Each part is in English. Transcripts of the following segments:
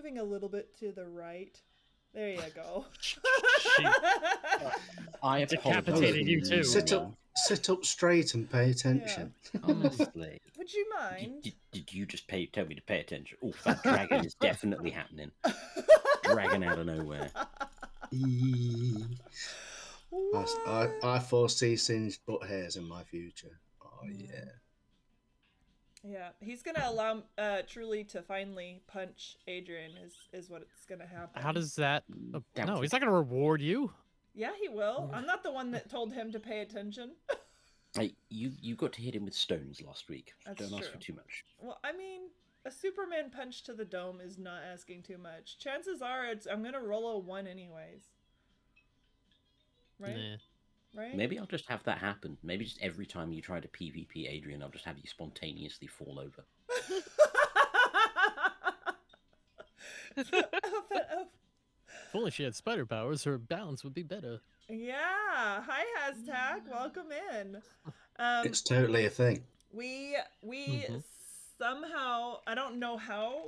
moving a little bit to the right? There you go. I decapitated you too. Sit up straight and pay attention. Yeah. Honestly. Would you mind? Did you just tell me to pay attention? Oh, that dragon is definitely happening. Dragon out of nowhere. I foresee singed butt hairs in my future. Oh yeah. Yeah, he's gonna allow Truly to finally punch Adrian. Is what it's gonna happen. How does that? No, he's it. not gonna reward you. Yeah, he will. I'm not the one that told him to pay attention. Hey, you got to hit him with stones last week. That's Don't ask true. for too much. Well, I mean, a Superman punch to the dome is not asking too much. Chances are, I'm gonna roll a 1 anyways. Right? Nah. Right? Maybe I'll just have that happen. Maybe just every time you try to PvP Adrian, I'll just have you spontaneously fall over. If only she had spider powers, her balance would be better. Yeah. Hi, Hashtag. Welcome in. It's totally a thing. We somehow, I don't know how,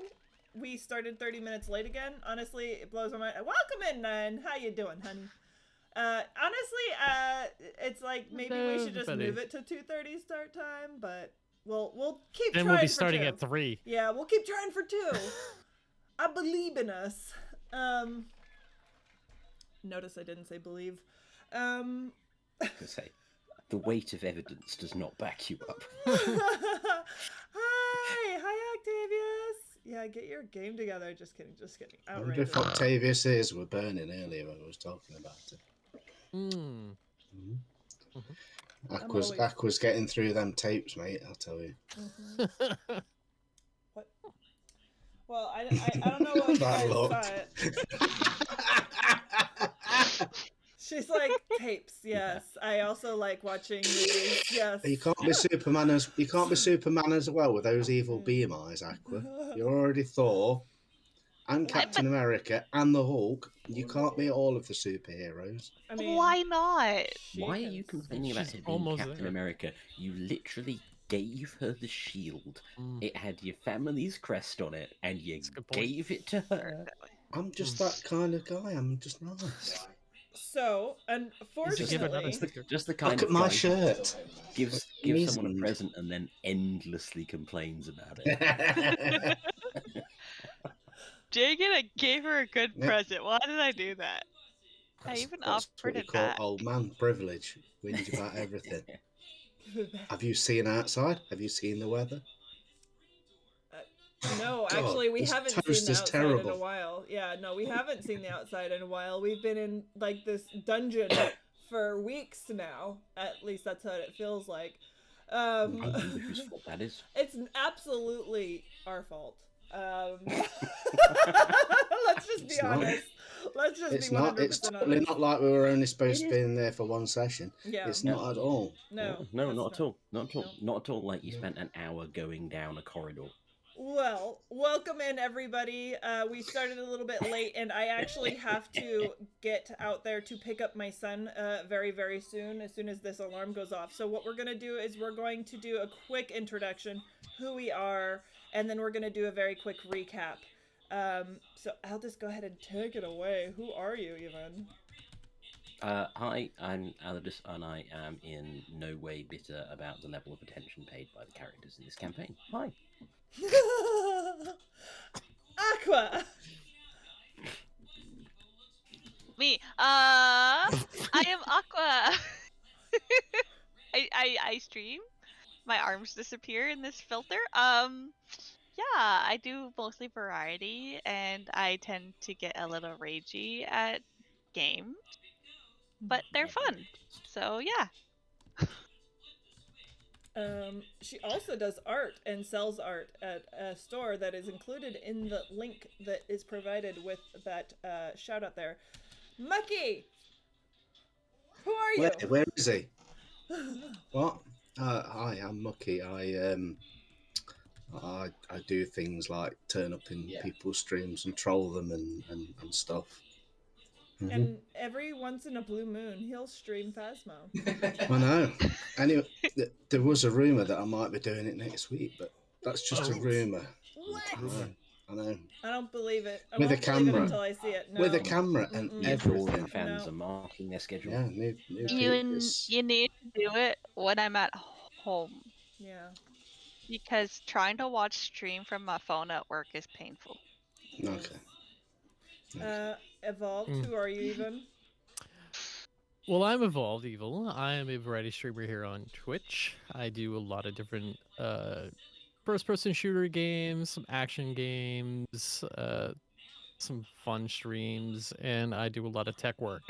we started 30 minutes late again. Honestly, it blows my mind. Welcome in, Nine. How you doing, honey? Honestly, it's like maybe we should just move it to 2:30 start time, but we'll keep trying. Then we'll be for starting 2. at 3. Yeah, we'll keep trying for 2. I believe in us. Notice I didn't say believe. Say, the weight of evidence does not back you up. Hi, Octavius. Yeah, get your game together. Just kidding. I wonder if Octavius ears were burning earlier when I was talking about it. Aqua's getting through them tapes, mate, I'll tell you. What? Well, I don't know what you guys saw it. She's like, tapes, yes. I also like watching movies, yes. You can't be Superman as well with those evil beam eyes, Aqua. You're already Thor and Captain America and the Hulk. You can't be all of the superheroes. I mean, why not? Why are you complaining about it being Captain America? You literally gave her the shield. It had your family's crest on it, and you gave it to her. I'm just that kind of guy. I'm just nice. So, unfortunately, just the kind Look of at my guy shirt. Gives someone a present and then endlessly complains about it. Jagan, I gave her a good present. Why did I do that? I even offered it back. Old man privilege. Whinge about everything. Have you seen outside? Have you seen the weather? No, God, actually, we haven't seen the outside terrible. in a while. Yeah, no, we haven't seen the outside in a while. We've been in, like, this dungeon for weeks now. At least that's what it feels like. Whose fault that is? It's absolutely our fault. Let's just be honest. Let's just be 100% honest. It's totally not like we were only supposed to be in there for one session. Yeah. It's not at all. No, not at all. Not at all. Not at all like you spent an hour going down a corridor. Well, welcome in, everybody. We started a little bit late, and I actually have to get out there to pick up my son very, very soon, as this alarm goes off. So what we're going to do is we're going to do a quick introduction, who we are, and then we're going to do a very quick recap. So I'll just go ahead and take it away. Who are you, even? Hi, I'm Aladus, and I am in no way bitter about the level of attention paid by the characters in this campaign. Hi. Aqua. Me. I am Aqua. I stream. My arms disappear in this filter. Yeah, I do mostly variety, and I tend to get a little ragey at games, but they're fun. So yeah. She also does art and sells art at a store that is included in the link that is provided with that shout out there. Mucky! Who are you? Where is he? What? Hi, I'm Mucky. I do things like turn up in people's streams and troll them and stuff. And every once in a blue moon, he'll stream Phasmo. I know. Anyway, there was a rumour that I might be doing it next week, but that's just a rumour. What? I know. I don't believe it. I With a won't believe it camera. until I see it. No. With a camera and New Jordan everything. fans No. are marking their schedule. Yeah, new You need to do it when I'm at home. Yeah. Because trying to watch stream from my phone at work is painful. Okay. Evolved, who are you even? Well, I'm Evolved Evil. I am a variety streamer here on Twitch. I do a lot of different first-person shooter games, some action games, some fun streams, and I do a lot of tech work.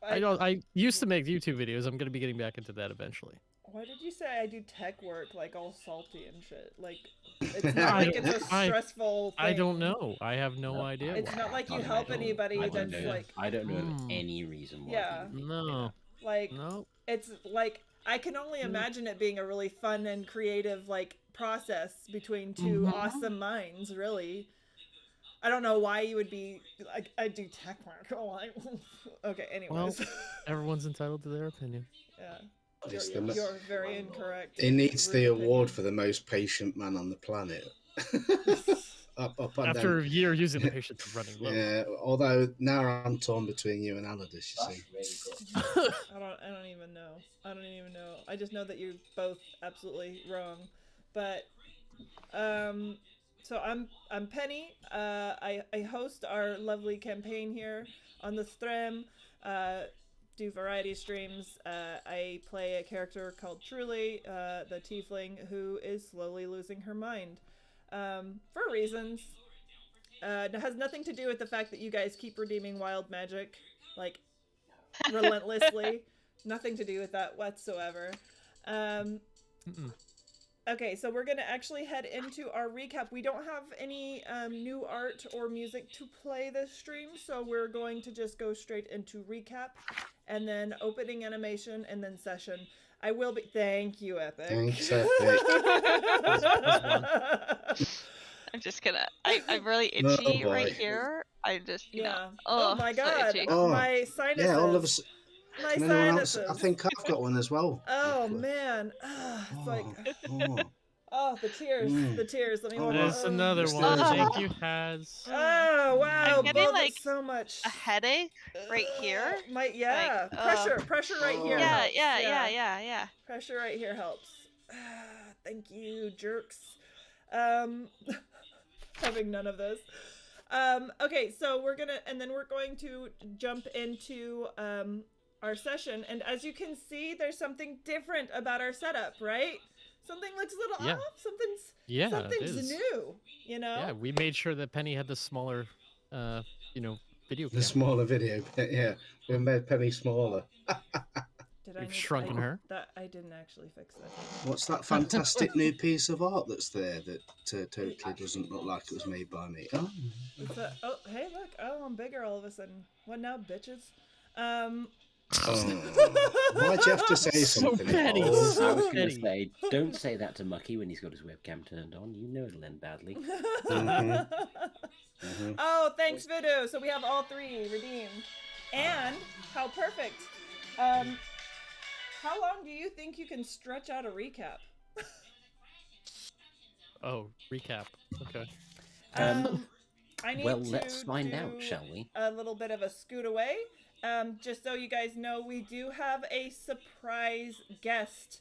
I used to make YouTube videos. I'm gonna be getting back into that eventually. Why did you say I do tech work like all salty and shit? Like, it's not like it's a stressful thing. I don't know. I have no idea. It's not like you help anybody that's like... I don't know of any reason why. Yeah. No. Like, no. It's like, I can only imagine it being a really fun and creative, like, process between two awesome minds, really. I don't know why you would be like, I do tech work. Okay, anyways. Well, everyone's entitled to their opinion. Yeah. You're very incorrect. He needs the award for the most patient man on the planet. After a year using the patience of running low. Yeah, although now I'm torn between you and Aladis, you see. I don't even know. I don't even know. I just know that you're both absolutely wrong. But so I'm Penny. I host our lovely campaign here on the stream. Do variety streams. I play a character called Truly, the tiefling who is slowly losing her mind for reasons. It has nothing to do with the fact that you guys keep redeeming wild magic, like, relentlessly. Nothing to do with that whatsoever. Okay, so we're gonna actually head into our recap. We don't have any new art or music to play this stream, so we're going to just go straight into recap, and then opening animation, and then session. I will be... Thank you, Epic. Thanks, Epic. I'm just gonna... I'm really itchy right here. I just, you know... Oh my god! So my sinuses. Yeah, all of us... My sinuses. I think I've got one as well. Oh man, it's like, oh, the tears, the tears. Let me hold on. There's another one. Thank you, Has. Oh wow, I'm getting like so much a headache right here. Pressure right here. Yeah. Pressure right here helps. Thank you, jerks. Having none of this. Okay, so we're going to jump into our session, and as you can see, there's something different about our setup, right? Something looks a little off. Something's new, you know? Yeah, we made sure that Penny had the smaller video camera. The smaller video, yeah. We made Penny smaller. We've shrunken her. That I didn't actually fix that. What's that fantastic new piece of art that's there that totally doesn't look like it was made by me? Oh, hey, look. Oh, I'm bigger all of a sudden. What now, bitches? Why'd you have to say something? Penny. I was going to say, don't say that to Mucky when he's got his webcam turned on. You know it'll end badly. Oh, thanks, Voodoo. So we have all three redeemed. And how perfect. How long do you think you can stretch out a recap? Oh, recap. Okay. I need let's find out, shall we? A little bit of a scoot away. Just so you guys know, we do have a surprise guest.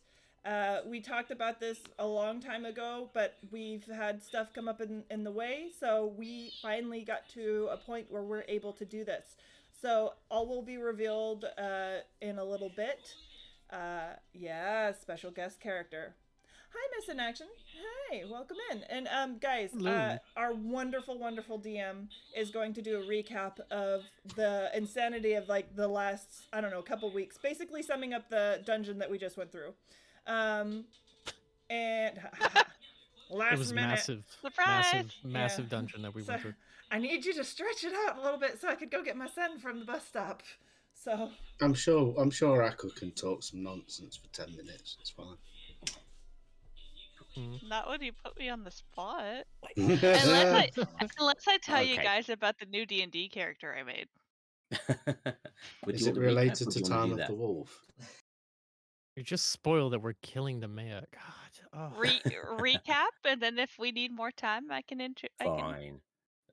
We talked about this a long time ago, but we've had stuff come up in the way, so we finally got to a point where we're able to do this. So all will be revealed in a little bit. Yeah, special guest character. Hi, Miss In Action. Hi, welcome in. And guys, our wonderful, wonderful DM is going to do a recap of the insanity of like the last, I don't know, couple weeks, basically summing up the dungeon that we just went through. And last it was minute, massive dungeon that we went through. I need you to stretch it out a little bit so I could go get my son from the bus stop. So I'm sure Aku can talk some nonsense for 10 minutes. It's fine. Not when you put me on the spot. Unless I tell you guys about the new D&D character I made. Is it related to Time of the Wolf? You just spoiled that we're killing the mayor. God. Oh. recap, and then if we need more time, I can. Fine.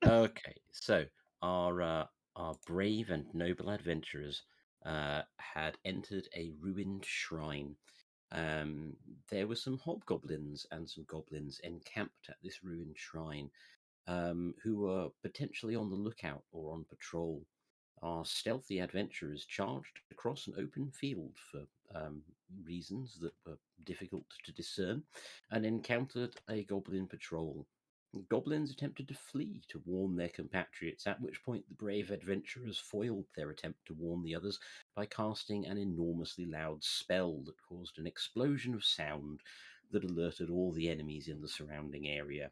Okay, so our brave and noble adventurers had entered a ruined shrine. There were some hobgoblins and some goblins encamped at this ruined shrine, who were potentially on the lookout or on patrol. Our stealthy adventurers charged across an open field for reasons that were difficult to discern and encountered a goblin patrol. Goblins attempted to flee to warn their compatriots, at which point the brave adventurers foiled their attempt to warn the others by casting an enormously loud spell that caused an explosion of sound that alerted all the enemies in the surrounding area.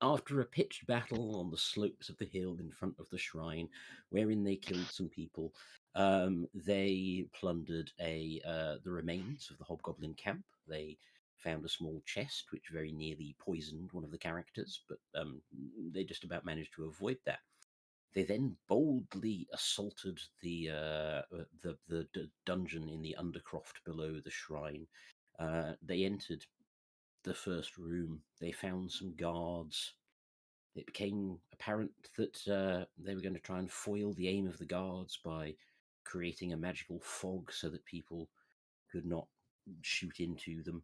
After a pitched battle on the slopes of the hill in front of the shrine, wherein they killed some people, they plundered the remains of the hobgoblin camp. They found a small chest which very nearly poisoned one of the characters, but they just about managed to avoid that. They then boldly assaulted the dungeon in the undercroft below the shrine. They entered the first room. They found some guards. It became apparent that they were going to try and foil the aim of the guards by creating a magical fog so that people could not shoot into them.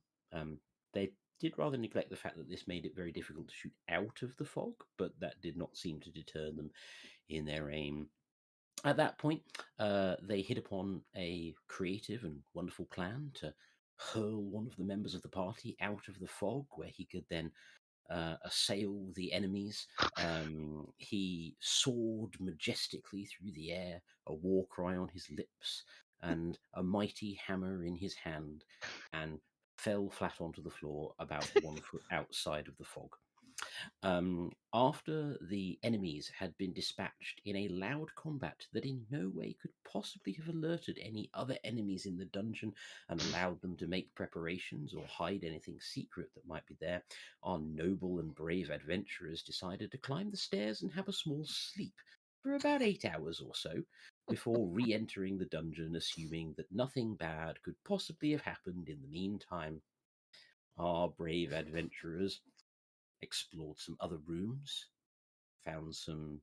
They did rather neglect the fact that this made it very difficult to shoot out of the fog, but that did not seem to deter them in their aim. At that point, they hit upon a creative and wonderful plan to hurl one of the members of the party out of the fog, where he could then assail the enemies. He soared majestically through the air, a war cry on his lips, and a mighty hammer in his hand, and fell flat onto the floor about 1 foot outside of the fog. After the enemies had been dispatched in a loud combat that in no way could possibly have alerted any other enemies in the dungeon and allowed them to make preparations or hide anything secret that might be there, our noble and brave adventurers decided to climb the stairs and have a small sleep for about 8 hours or so before re-entering the dungeon, assuming that nothing bad could possibly have happened in the meantime. Our brave adventurers explored some other rooms, found some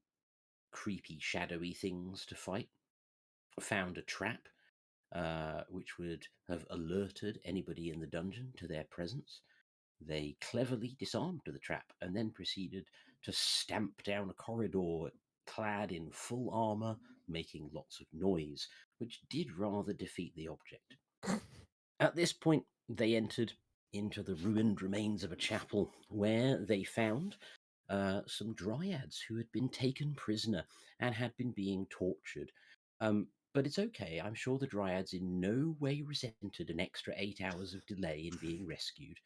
creepy, shadowy things to fight, found a trap which would have alerted anybody in the dungeon to their presence. They cleverly disarmed the trap and then proceeded to stamp down a corridor clad in full armor, making lots of noise, which did rather defeat the object. At this point, they entered into the ruined remains of a chapel where they found some dryads who had been taken prisoner and had been being tortured. But it's okay. I'm sure the dryads in no way resented an extra 8 hours of delay in being rescued,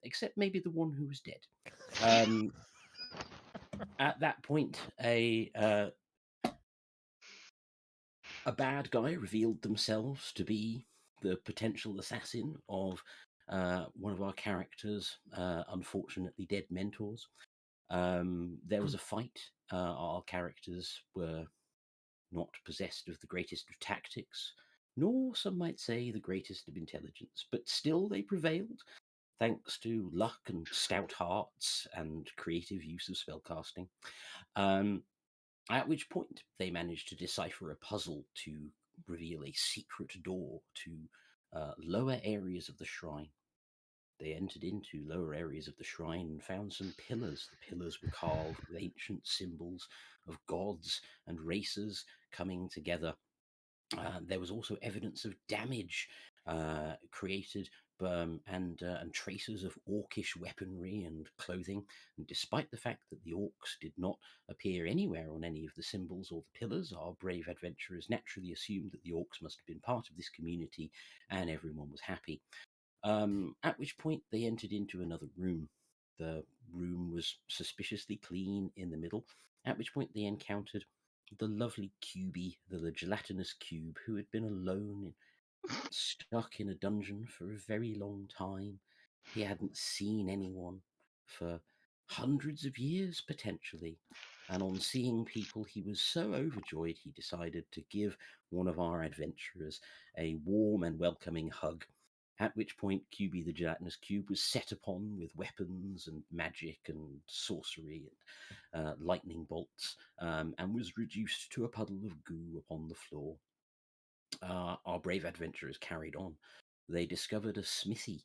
except maybe the one who was dead. At that point, a bad guy revealed themselves to be the potential assassin of one of our characters' unfortunately dead mentors. There was a fight. Our characters were not possessed of the greatest of tactics, nor some might say the greatest of intelligence, but still they prevailed, thanks to luck and stout hearts and creative use of spellcasting. At which point they managed to decipher a puzzle to reveal a secret door to lower areas of the shrine. They entered into lower areas of the shrine and found some pillars. The pillars were carved with ancient symbols of gods and races coming together. There was also evidence of damage created and traces of orcish weaponry and clothing. And despite the fact that the orcs did not appear anywhere on any of the symbols or the pillars, our brave adventurers naturally assumed that the orcs must have been part of this community, and everyone was happy. At which point they entered into another room. The room was suspiciously clean in the middle, at which point they encountered the lovely Cubey, the gelatinous cube, who had been alone, stuck in a dungeon for a very long time. He hadn't seen anyone for hundreds of years, potentially. And on seeing people, he was so overjoyed he decided to give one of our adventurers a warm and welcoming hug. At which point, QB the Gelatinous Cube was set upon with weapons and magic and sorcery and lightning bolts, and was reduced to a puddle of goo upon the floor. Our brave adventurers carried on. They discovered a smithy,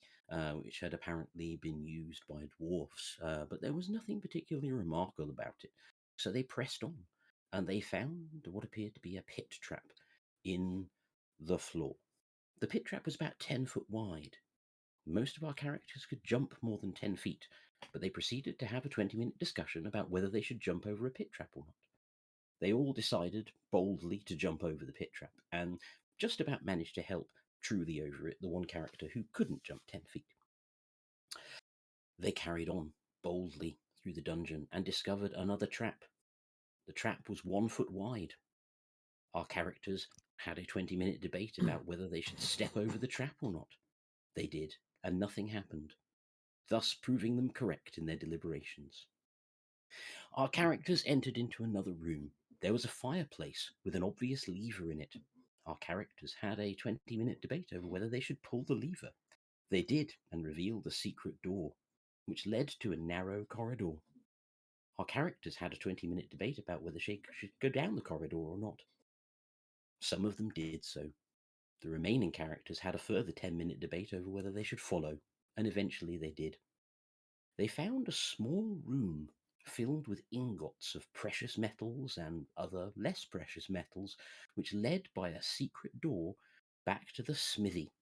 which had apparently been used by dwarfs, but there was nothing particularly remarkable about it. So they pressed on, and they found what appeared to be a pit trap in the floor. The pit trap was about 10 foot wide. Most of our characters could jump more than 10 feet, but they proceeded to have a 20-minute discussion about whether they should jump over a pit trap or not. They all decided boldly to jump over the pit trap, and just about managed to help truly over it the one character who couldn't jump 10 feet. They carried on boldly through the dungeon and discovered another trap. The trap was 1 foot wide. Our characters had a 20-minute debate about whether they should step over the trap or not. They did, and nothing happened, thus proving them correct in their deliberations. Our characters entered into another room. There was a fireplace with an obvious lever in it. Our characters had a 20-minute debate over whether they should pull the lever. They did, and revealed a secret door, which led to a narrow corridor. Our characters had a 20-minute debate about whether they should go down the corridor or not. Some of them did so. The remaining characters had a further 10-minute debate over whether they should follow, and eventually they did. They found a small room filled with ingots of precious metals and other less precious metals, which led by a secret door back to the smithy.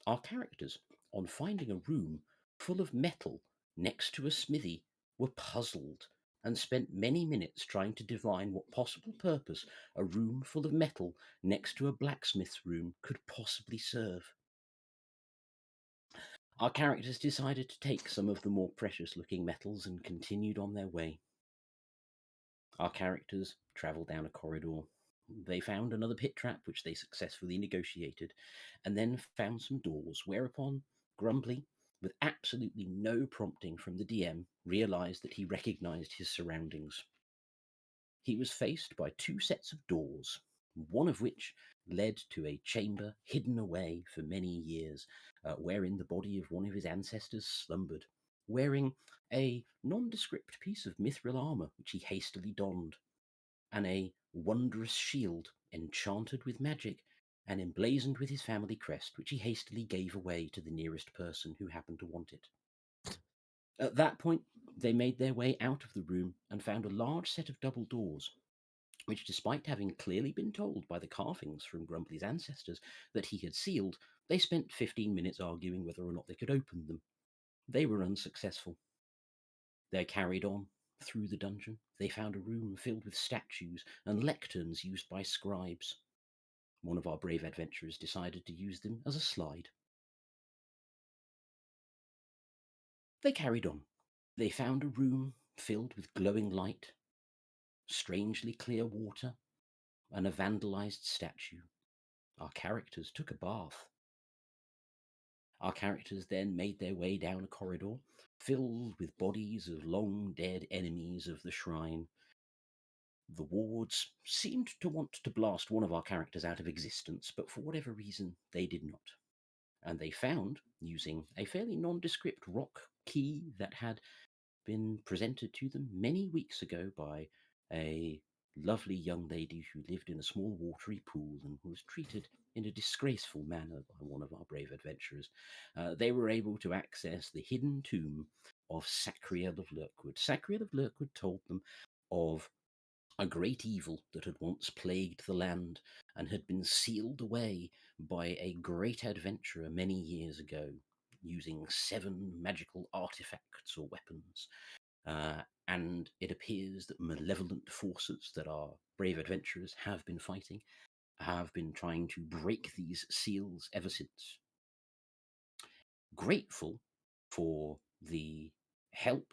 Our characters, on finding a room full of metal next to a smithy, were puzzled and spent many minutes trying to divine what possible purpose a room full of metal next to a blacksmith's room could possibly serve. Our characters decided to take some of the more precious-looking metals and continued on their way. Our characters travelled down a corridor. They found another pit trap, which they successfully negotiated, and then found some doors, whereupon Grumbly, with absolutely no prompting from the DM, realised that he recognised his surroundings. He was faced by 2 sets of doors, one of which led to a chamber hidden away for many years, wherein the body of one of his ancestors slumbered, wearing a nondescript piece of mithril armour which he hastily donned, and a wondrous shield enchanted with magic and emblazoned with his family crest, which he hastily gave away to the nearest person who happened to want it. At that point, they made their way out of the room and found a large set of double doors, which, despite having clearly been told by the carvings from Grumbly's ancestors that he had sealed, they spent 15 minutes arguing whether or not they could open them. They were unsuccessful. They carried on through the dungeon. They found a room filled with statues and lecterns used by scribes. One of our brave adventurers decided to use them as a slide. They carried on. They found a room filled with glowing light, strangely clear water, and a vandalized statue. Our characters took a bath. Our characters then made their way down a corridor filled with bodies of long dead enemies of the shrine. The wards seemed to want to blast one of our characters out of existence, but for whatever reason, they did not. And they found, using a fairly nondescript rock key that had been presented to them many weeks ago by a lovely young lady who lived in a small watery pool and was treated in a disgraceful manner by one of our brave adventurers, they were able to access the hidden tomb of Sacriel of Lurkwood. Sacriel of Lurkwood told them of a great evil that had once plagued the land and had been sealed away by a great adventurer many years ago, using 7 magical artifacts or weapons. And it appears that malevolent forces that our brave adventurers have been fighting have been trying to break these seals ever since. Grateful for the help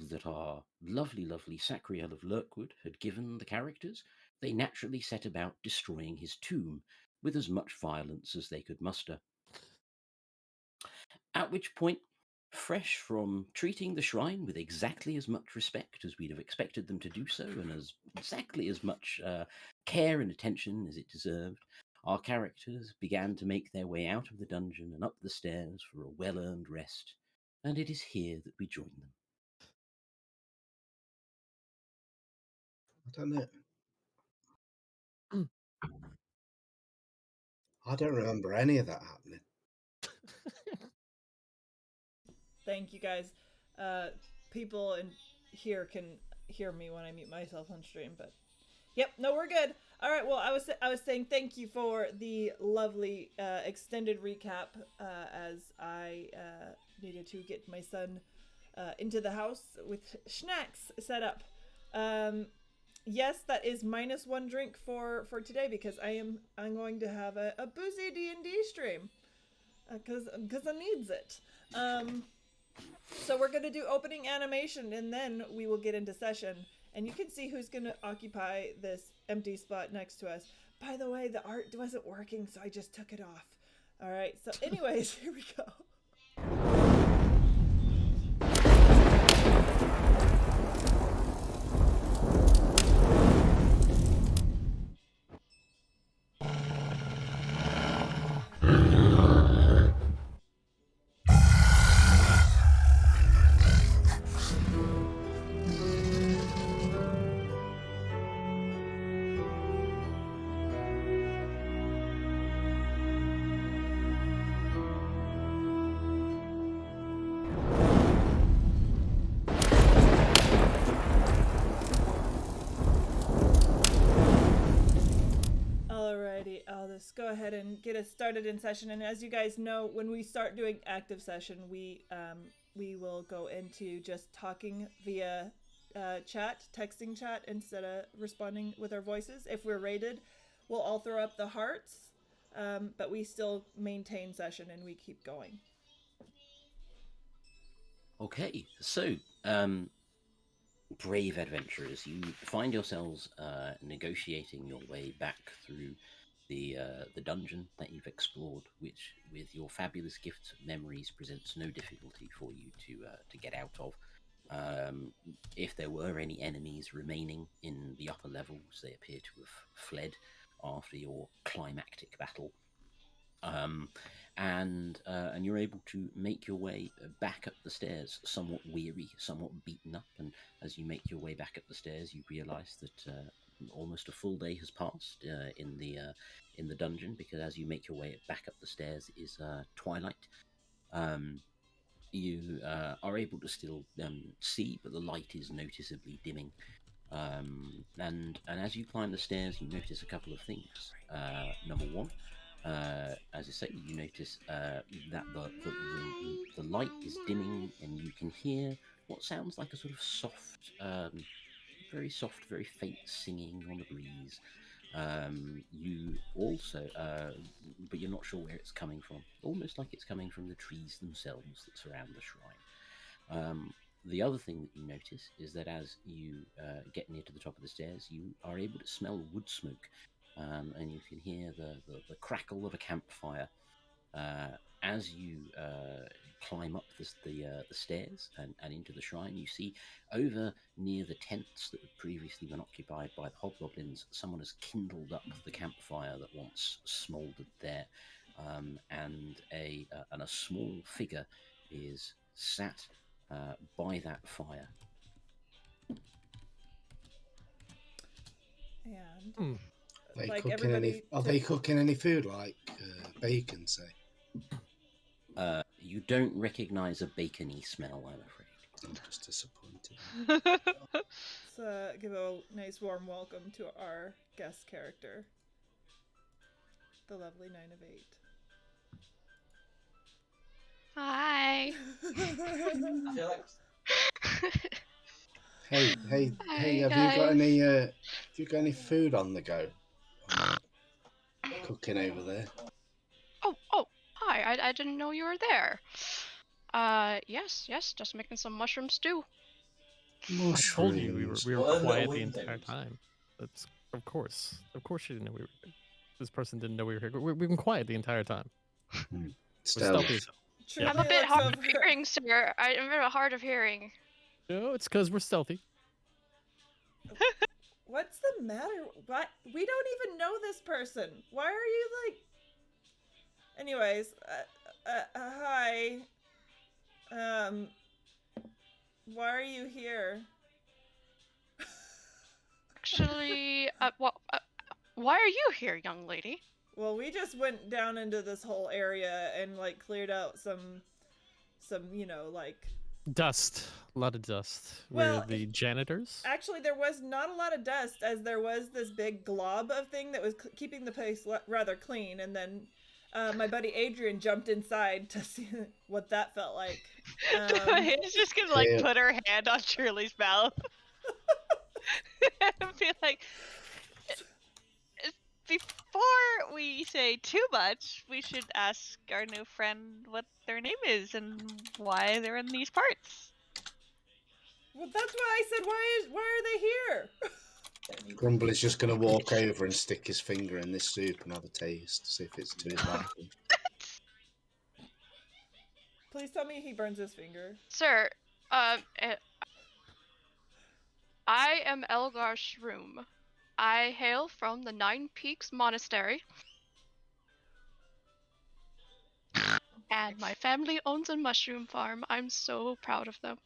that our lovely, lovely Sacriel of Lurkwood had given the characters, they naturally set about destroying his tomb with as much violence as they could muster. At which point, fresh from treating the shrine with exactly as much respect as we'd have expected them to do so, and as exactly as much care and attention as it deserved, our characters began to make their way out of the dungeon and up the stairs for a well-earned rest, and it is here that we join them. I don't know. Mm. I don't remember any of that happening. Thank you guys. People in here can hear me when I mute myself on stream, but yep, no, we're good. All right. Well, I was saying thank you for the lovely extended recap as I needed to get my son into the house with snacks set up. Yes, that is -1 drink for today because I'm going to have a boozy D&D stream because I needs it. So we're going to do opening animation and then we will get into session. And you can see who's going to occupy this empty spot next to us. By the way, the art wasn't working, so I just took it off. All right, so anyways, here we go. I'll just go ahead and get us started in session. And as you guys know, when we start doing active session, we will go into just talking via chat, texting chat, instead of responding with our voices. If we're rated, we'll all throw up the hearts, but we still maintain session and we keep going. Okay, so brave adventurers, you find yourselves negotiating your way back through the dungeon that you've explored, which, with your fabulous gifts of memories, presents no difficulty for you to get out of. If there were any enemies remaining in the upper levels, they appear to have fled after your climactic battle. And you're able to make your way back up the stairs, somewhat weary, somewhat beaten up. And as you make your way back up the stairs, you realise that almost a full day has passed in the dungeon, because as you make your way back up the stairs is twilight. You are able to still see, but the light is noticeably dimming. And as you climb the stairs, you notice a couple of things. Number one, as I say, you notice that the light is dimming, and you can hear what sounds like a sort of soft, very soft, very faint singing on the breeze. You also, but you're not sure where it's coming from. Almost like it's coming from the trees themselves that surround the shrine. The other thing that you notice is that as you get near to the top of the stairs, you are able to smell wood smoke. And you can hear the crackle of a campfire as you climb up the stairs and into the shrine. You see over near the tents that had previously been occupied by the hobgoblins, someone has kindled up the campfire that once smouldered there, and a small figure is sat by that fire. And Are they cooking any food, like bacon, say? You don't recognise a bacony smell, I'm afraid. I'm just disappointed. Let's give a nice warm welcome to our guest character, the lovely 9 of 8. Hi. Hey! Hi, Have you got any food on the go? Cooking over there. Oh, hi. I didn't know you were there. Yes, just making some mushroom stew. I told you we were quiet the entire time. That's of course you didn't know we were here. This person didn't know we were here. We've been quiet the entire time. Stealth. I'm a bit hard of hearing, sir. I'm a bit hard of hearing. No, it's because we're stealthy. What What's the matter? What? We don't even know this person. Why are you like? Anyways, hi. Why are you here? Actually, why are you here, young lady? Well, we just went down into this whole area and like cleared out some, like. Dust. A lot of dust. Well, We're the janitors. Actually, there was not a lot of dust, as there was this big glob of thing that was keeping the place rather clean, and then my buddy Adrian jumped inside to see what that felt like. It's just gonna like Yeah. put her hand on Shirley's mouth and be like, before we say too much, we should ask our new friend what their name is and why they're in these parts. Well, that's why I said, why are they here? Grumbly's just going to walk over and stick his finger in this soup and have a taste, see if it's to his liking. Please tell me he burns his finger. Sir, I am Elgar Shroom. I hail from the Nine Peaks Monastery. And my family owns a mushroom farm. I'm so proud of them.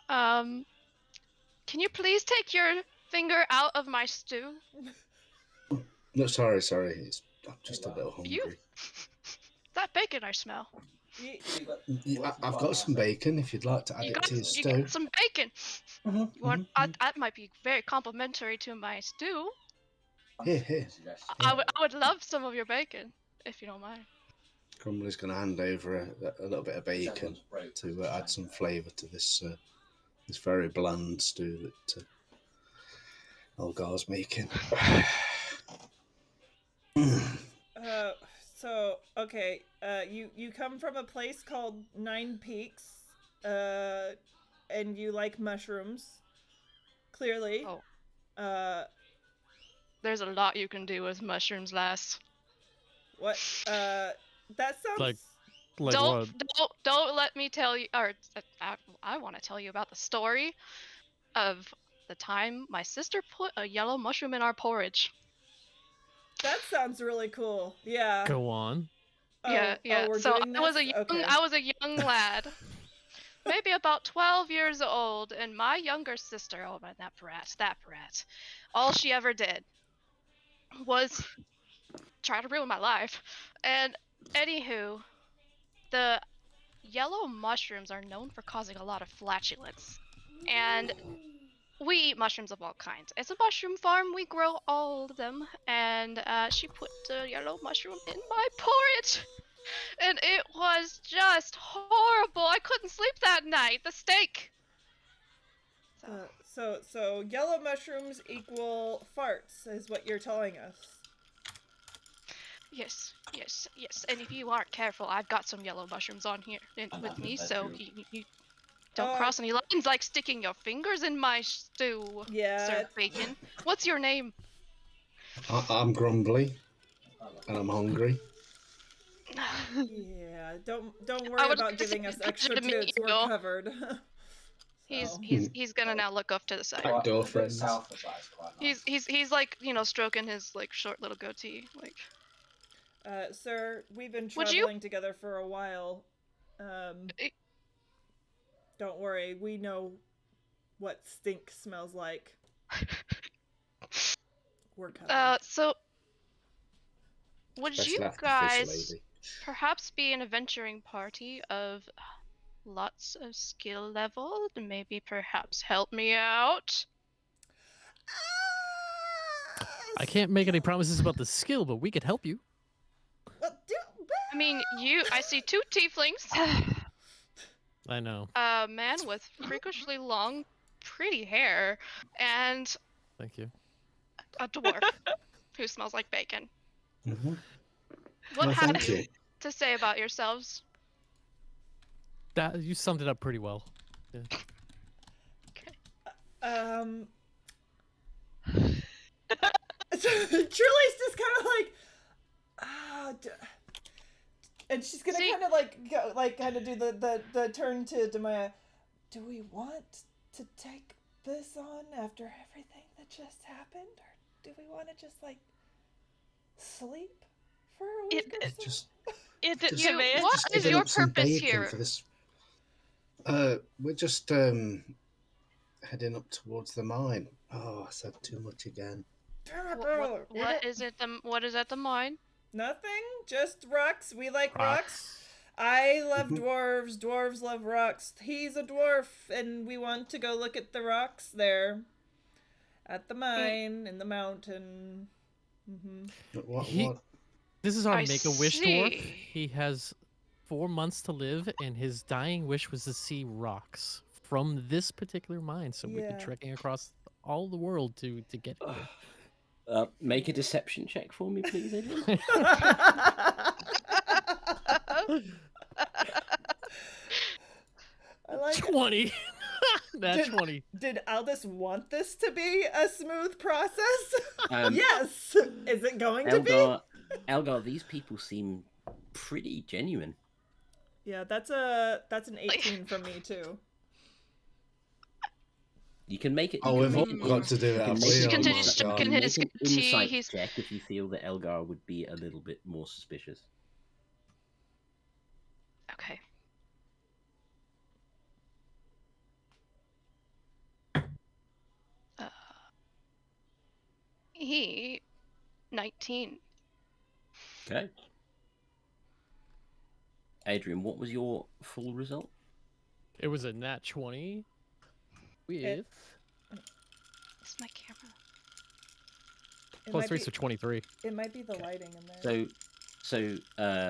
Can you please take your finger out of my stew? No, sorry. I'm just a little hungry. That bacon I smell. I've got some bacon if you'd like to add it to your You stew. got some bacon. You want, that might be very complimentary to my stew. Here. I would love some of your bacon, if you don't mind. Grumbly's going to hand over a little bit of bacon to add some flavour to this this very bland stew that Elgar's making. So okay, you come from a place called Nine Peaks, and you like mushrooms, clearly. Oh. There's a lot you can do with mushrooms, lass. What? That sounds Like what? Don't let me tell you, or I want to tell you about the story of the time my sister put a yellow mushroom in our porridge. That sounds really cool. Yeah. Go on. Yeah. we're So doing I was this? Okay. I was a young lad, maybe about 12 years old, and my younger sister, oh man, that brat, all she ever did was try to ruin my life. And anywho, the yellow mushrooms are known for causing a lot of flatulence, and we eat mushrooms of all kinds. It's a mushroom farm, we grow all of them, and she put the yellow mushroom in my porridge, and it was just horrible. I couldn't sleep that night. The steak. So yellow mushrooms equal farts is what you're telling us. Yes. And if you aren't careful, I've got some yellow mushrooms on here with me, so you don't cross any lines like sticking your fingers in my stew, Yeah. Sir Bacon. What's your name? I'm Grumbly, and I'm hungry. Yeah. Don't I worry would about like to giving say us it's a extra pleasure to meet toots. you. We're covered. He's gonna now look off to the side. Backdoor friends. He's like, stroking his like short little goatee, like. Sir, we've been Would you- traveling together for a while. Don't worry, we know what stink smells like. We're covered. So would Especially you after guys Fish Lady. perhaps be an adventuring party of lots of skill level to maybe perhaps help me out? I can't make any promises about the skill, but we could help you. I mean, I see two tieflings, I know. a man with freakishly long, pretty hair, and Thank you. a dwarf who smells like bacon. Mm-hmm. What Well, have thank you you. to say about yourselves? That you summed it up pretty well. Truly's just kind of like, and she's gonna See- kind of like go, like kind of do the turn to Demaya. Do we want to take this on after everything that just happened, or do we want to just like sleep for a week or so? Just What just is digging your up some purpose bacon here? for this. We're just heading up towards the mine. Oh, I said too much again. What is it? What is at the mine? Nothing. Just rocks. We like rocks. Rocks. I love dwarves. Dwarves love rocks. He's a dwarf, and we want to go look at the rocks there, at the mine in the mountain. What? This is our I Make-A-Wish dwarf. see. He has 4 months to live, and his dying wish was to see rocks from this particular mine. So we've Yeah. been trekking across all the world to get here. Make a deception check for me, please, Adrian. I like it. 20. That's Did- 20. Did Aldous want this to be a smooth process? Um, Yes. Is it going to be? Elgar, these people seem pretty genuine. Yeah, that's an 18 from me too. You can make it. Oh, you we've can all make got to do that. you can haven't we? make He an continues insight- stroking you can his make an tea, insight he's- check if you feel that Elgar would be a little bit more suspicious. Okay. He 19. Okay. Adrian, what was your full result? It was a nat 20 with It- It's my camera. It plus might 3, be- so 23. It might be the lighting in there.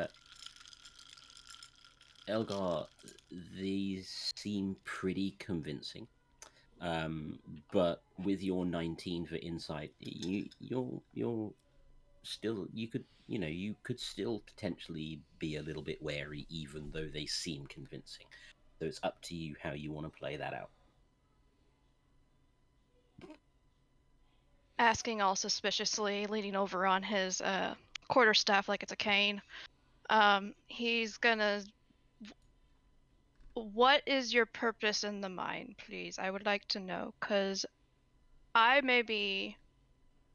Elgar, these seem pretty convincing. But with your 19 for insight, you're still you could still potentially be a little bit wary, even though they seem convincing. So it's up to you how you want to play that out. Asking all suspiciously, leaning over on his quarterstaff like it's a cane. He's gonna. What is your purpose in the mine, please? I would like to know, because I may be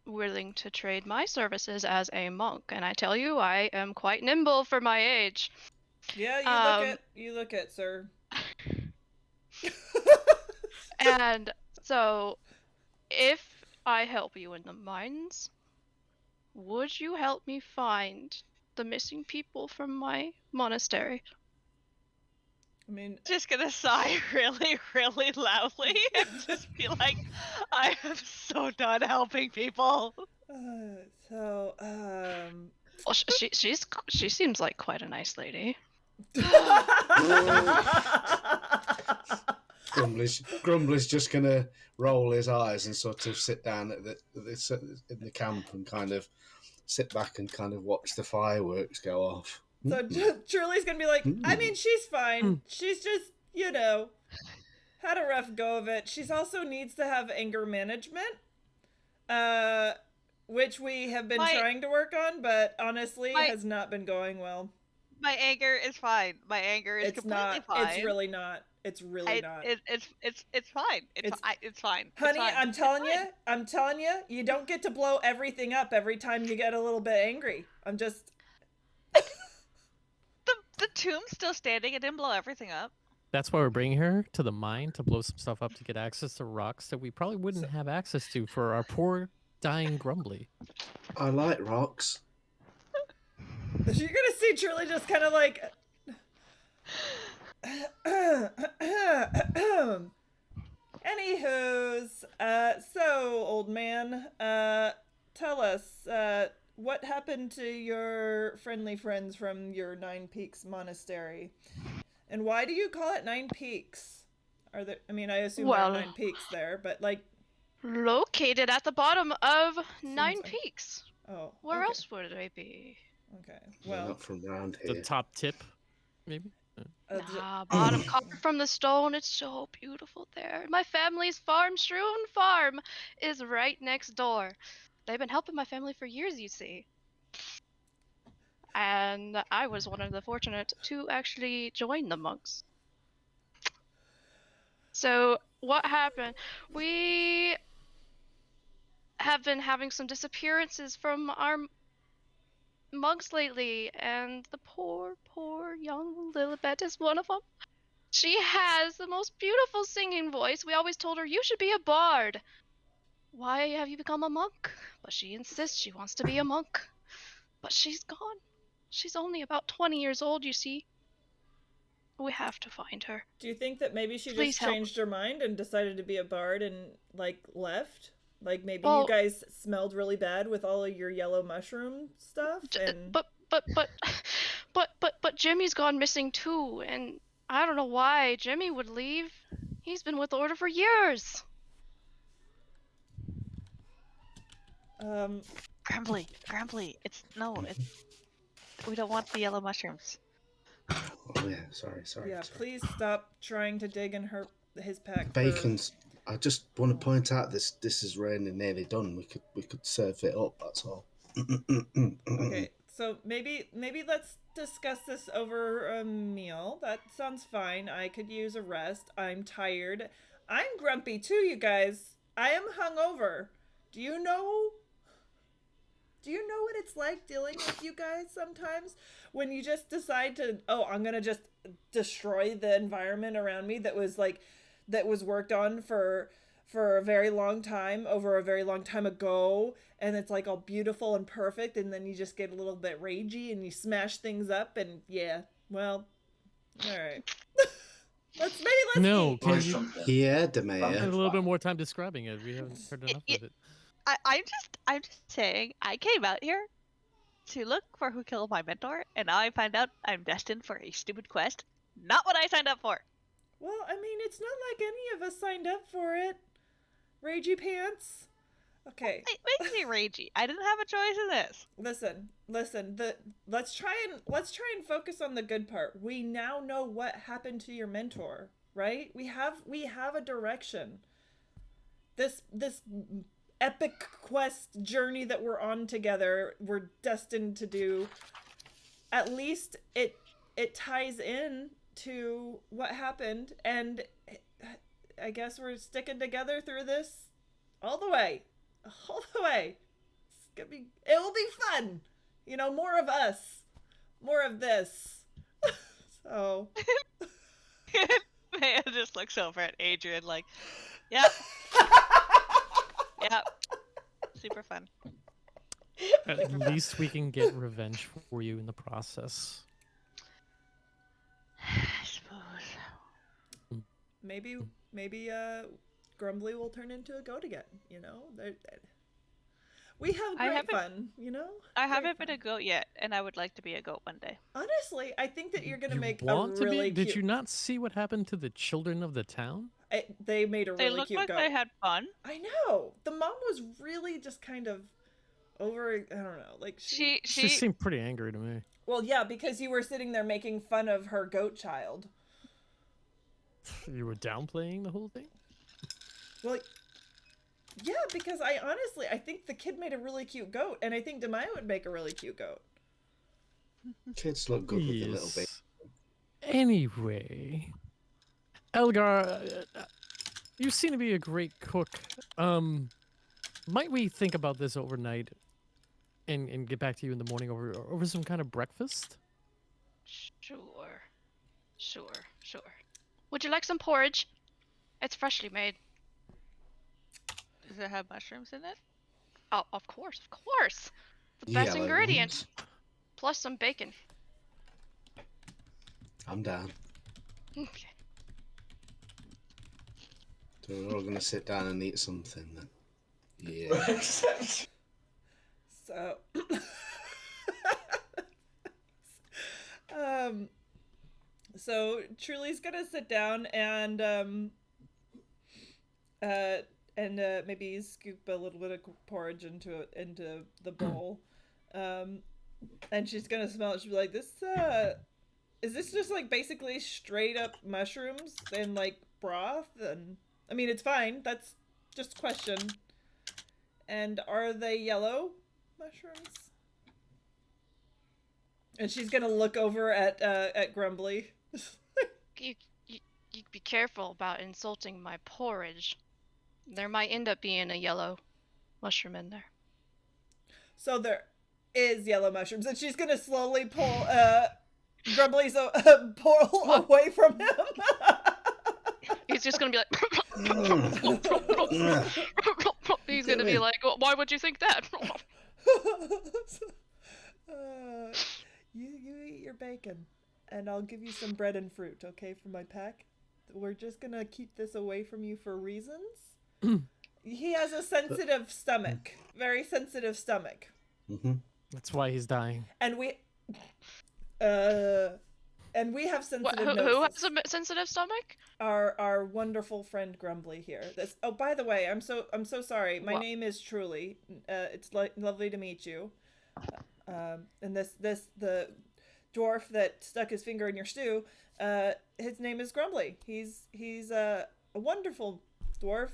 willing to trade my services as a monk, and I tell you, I am quite nimble for my age. Yeah, you look it, sir. And so, if I help you in the mines, would you help me find the missing people from my monastery? I mean, Just gonna sigh really, really loudly and just be like, I am so done helping people. so, Well, she seems like quite a nice lady. Grumbly's just gonna roll his eyes and sort of sit down at in the camp and kind of sit back and kind of watch the fireworks go off. So Truly's gonna be like, I mean, she's fine. She's just, had a rough go of it. She's also needs to have anger management, which we have been trying to work on, but honestly has not been going well. My anger is fine. My anger is completely fine. It's really not. It's really not. It's fine. It's fine. Honey, it's fine. I'm telling you, you don't get to blow everything up every time you get a little bit angry. I'm just. The tomb's still standing. It didn't blow everything up. That's why we're bringing her to the mine to blow some stuff up to get access to rocks that we probably wouldn't have access to for our poor dying Grumbly. I like rocks. You're gonna see Truly just kind of like. Anywho's, so old man, tell us, what happened to your friendly friends from your Nine Peaks monastery, and why do you call it Nine Peaks? Are there? I mean, I assume there are Well- 9 peaks there, but like, Located at the bottom of Nine like- Peaks. oh, Where okay, else would they be? Okay, We're well, not from round The here. top tip, maybe? Nah, bottom carved from the stone. It's so beautiful there. My family's farm, Shroon Farm, is right next door. They've been helping my family for years, you see. And I was one of the fortunate to actually join the monks. So what happened? We have been having some disappearances from our monks lately, and the poor young Lilibet is one of them. She has the most beautiful singing voice. We always told her, you should be a bard. Why have you become a monk? But she insists she wants to be a monk. But she's gone. She's only about 20 years old, you see. We have to find her. Do you think that maybe she Please just help. changed her mind and decided to be a bard and, like, left? Like, maybe Well- you guys smelled really bad with all of your yellow mushroom stuff, and... But Jimmy's gone missing too, and I don't know why Jimmy would leave. He's been with the Order for years. Grumbly, we don't want the yellow mushrooms. Oh yeah, sorry. Yeah, please stop trying to dig in his pack. for- Bacon's. I just want to point out this is really nearly done. We could serve it up. That's all. Okay, so maybe let's discuss this over a meal. That sounds fine. I could use a rest. I'm tired. I'm grumpy too, you guys. I am hungover. Do you know what it's like dealing with you guys sometimes when you just decide to, oh, I'm gonna just destroy the environment around me that was worked on for a very long time, over a very long time ago, and it's like all beautiful and perfect, and then you just get a little bit ragey and you smash things up, and yeah, well, all right. let's No, eat. can you Yeah, spend a Demea. little bit more time describing it? We haven't heard enough of it. I'm just saying, I came out here to look for who killed my mentor, and now I find out I'm destined for a stupid quest. Not what I signed up for. Well, I mean, it's not like any of us signed up for it. Ragey pants. Okay. It makes me ragey. I didn't have a choice in this. Listen. Let's try and focus on the good part. We now know what happened to your mentor, right? We have a direction. This epic quest journey that we're on together, we're destined to do. At least it ties in to what happened, and I guess we're sticking together through this all the way. It will be fun. You know, more of us, more of this. So Maya just looks over at Adrian like, yep. Yep. Super fun. At least we can get revenge for you in the process. I suppose. maybe Grumbly will turn into a goat again. You know, we have I great haven't- fun. You know, I Great haven't been fun. a goat yet, and I would like to be a goat one day. Honestly, I think that you're gonna You make a want to really be? cute. Did you not see what happened to the children of the town? They made a They really look cute like goat. they had fun. I know. The mom was really just kind of over. I don't know. Like She She seemed pretty angry to me. Well, yeah, because you were sitting there making fun of her goat child. You were downplaying the whole thing? Well, yeah, because I think the kid made a really cute goat, and I think Demaya would make a really cute goat. Kids look good with a little bit. Anyway, Elgar, you seem to be a great cook. Might we think about this overnight and get back to you in the morning over some kind of breakfast? Sure. Would you like some porridge? It's freshly made. Does it have mushrooms in it? Oh, of course. The best Yellow ingredient. ones. Plus some bacon. I'm down. Okay. So we're all gonna sit down and eat something then. Yeah. So, so Truly's gonna sit down and maybe scoop a little bit of porridge into the bowl, and she's gonna smell it. She'll be like, "This is this just like basically straight up mushrooms and like broth?" And I mean, it's fine. That's just a question. And are they yellow mushrooms? And she's gonna look over at Grumbly. You You be careful about insulting my porridge. There might end up being a yellow mushroom in there. So there is yellow mushrooms, and she's gonna slowly pull Grumbly's pull away from him. He's just gonna be like. Mm. He's gonna be like, well, why would you think that? You eat your bacon, and I'll give you some bread and fruit, okay, from my pack. We're just gonna keep this away from you for reasons. He has a sensitive stomach, very sensitive stomach, That's why he's dying. and we have sensitive Who noses. has a sensitive stomach? Our wonderful friend Grumbly here. This. Oh, by the way, I'm so sorry. My What? name is Truly. It's lovely to meet you. And the dwarf that stuck his finger in your stew. His name is Grumbly. He's a wonderful dwarf.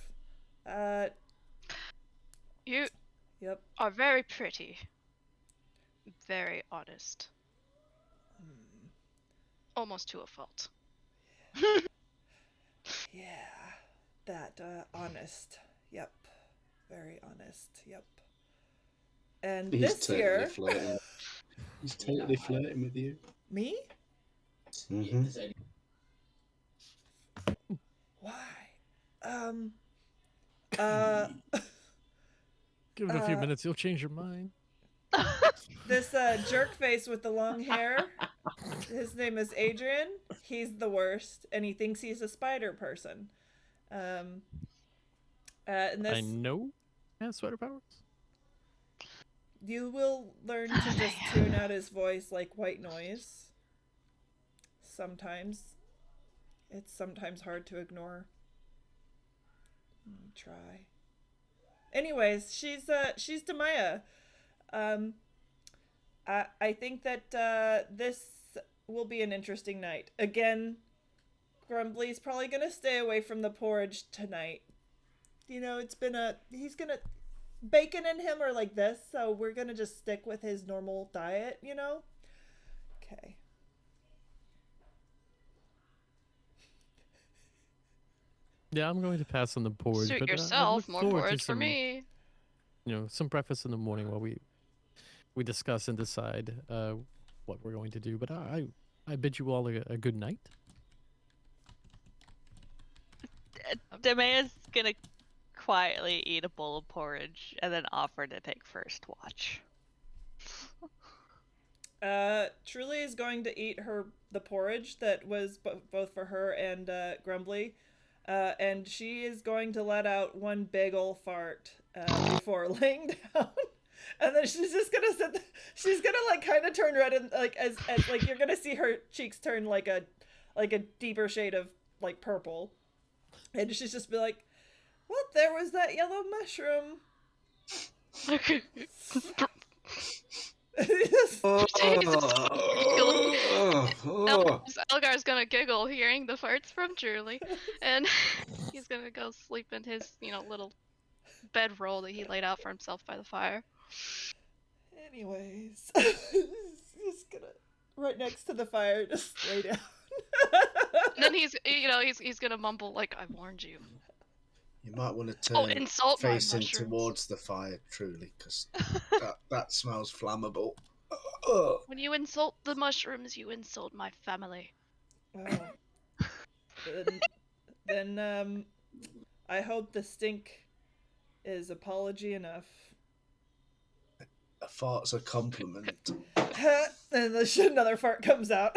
You Yep. are very pretty. Very honest. Almost to a fault. Yeah. That honest. Yep. Very honest. Yep. And He's this totally here. flirting. He's totally flirting with you. Me? Mm-hmm. Why? Give it a few minutes, you'll change your mind. This jerk face with the long hair. His name is Adrian. He's the worst, and he thinks he's a spider person. And this I know. Yeah, sweater powers. you will learn to just tune out his voice like white noise. Sometimes. It's sometimes hard to ignore. Try. Anyways, she's Demaya. I think that this will be an interesting night. Again, Grumbly's probably gonna stay away from the porridge tonight. You know, he's gonna bacon and him are like this, so we're gonna just stick with his normal diet, you know? Okay. Yeah, I'm going to pass on the porridge. Suit but, I yourself. look More forward to porridge for some, me. some breakfast in the morning while we discuss and decide what we're going to do. But I bid you all a good night. Demaya's gonna quietly eat a bowl of porridge and then offer to take first watch. Truly is going to eat the porridge that was both for her and Grumbly, and she is going to let out one big ol' fart before laying down, and then she's just gonna she's gonna like kind of turn red and like as like you're gonna see her cheeks turn like a deeper shade of like purple, and she's just be like, "What? There was that yellow mushroom." Elgar's gonna giggle hearing the farts from Julie, and he's gonna go sleep in his, little bedroll that he laid out for himself by the fire. Anyways, just gonna right next to the fire, just lay down. And then he's gonna mumble like, "I warned you." You might want to turn insult my facing mushrooms. towards the fire, Truly, because that smells flammable. When you insult the mushrooms, you insult my family. Oh. Then I hope the stink is apology enough. A fart's a compliment. And another fart comes out.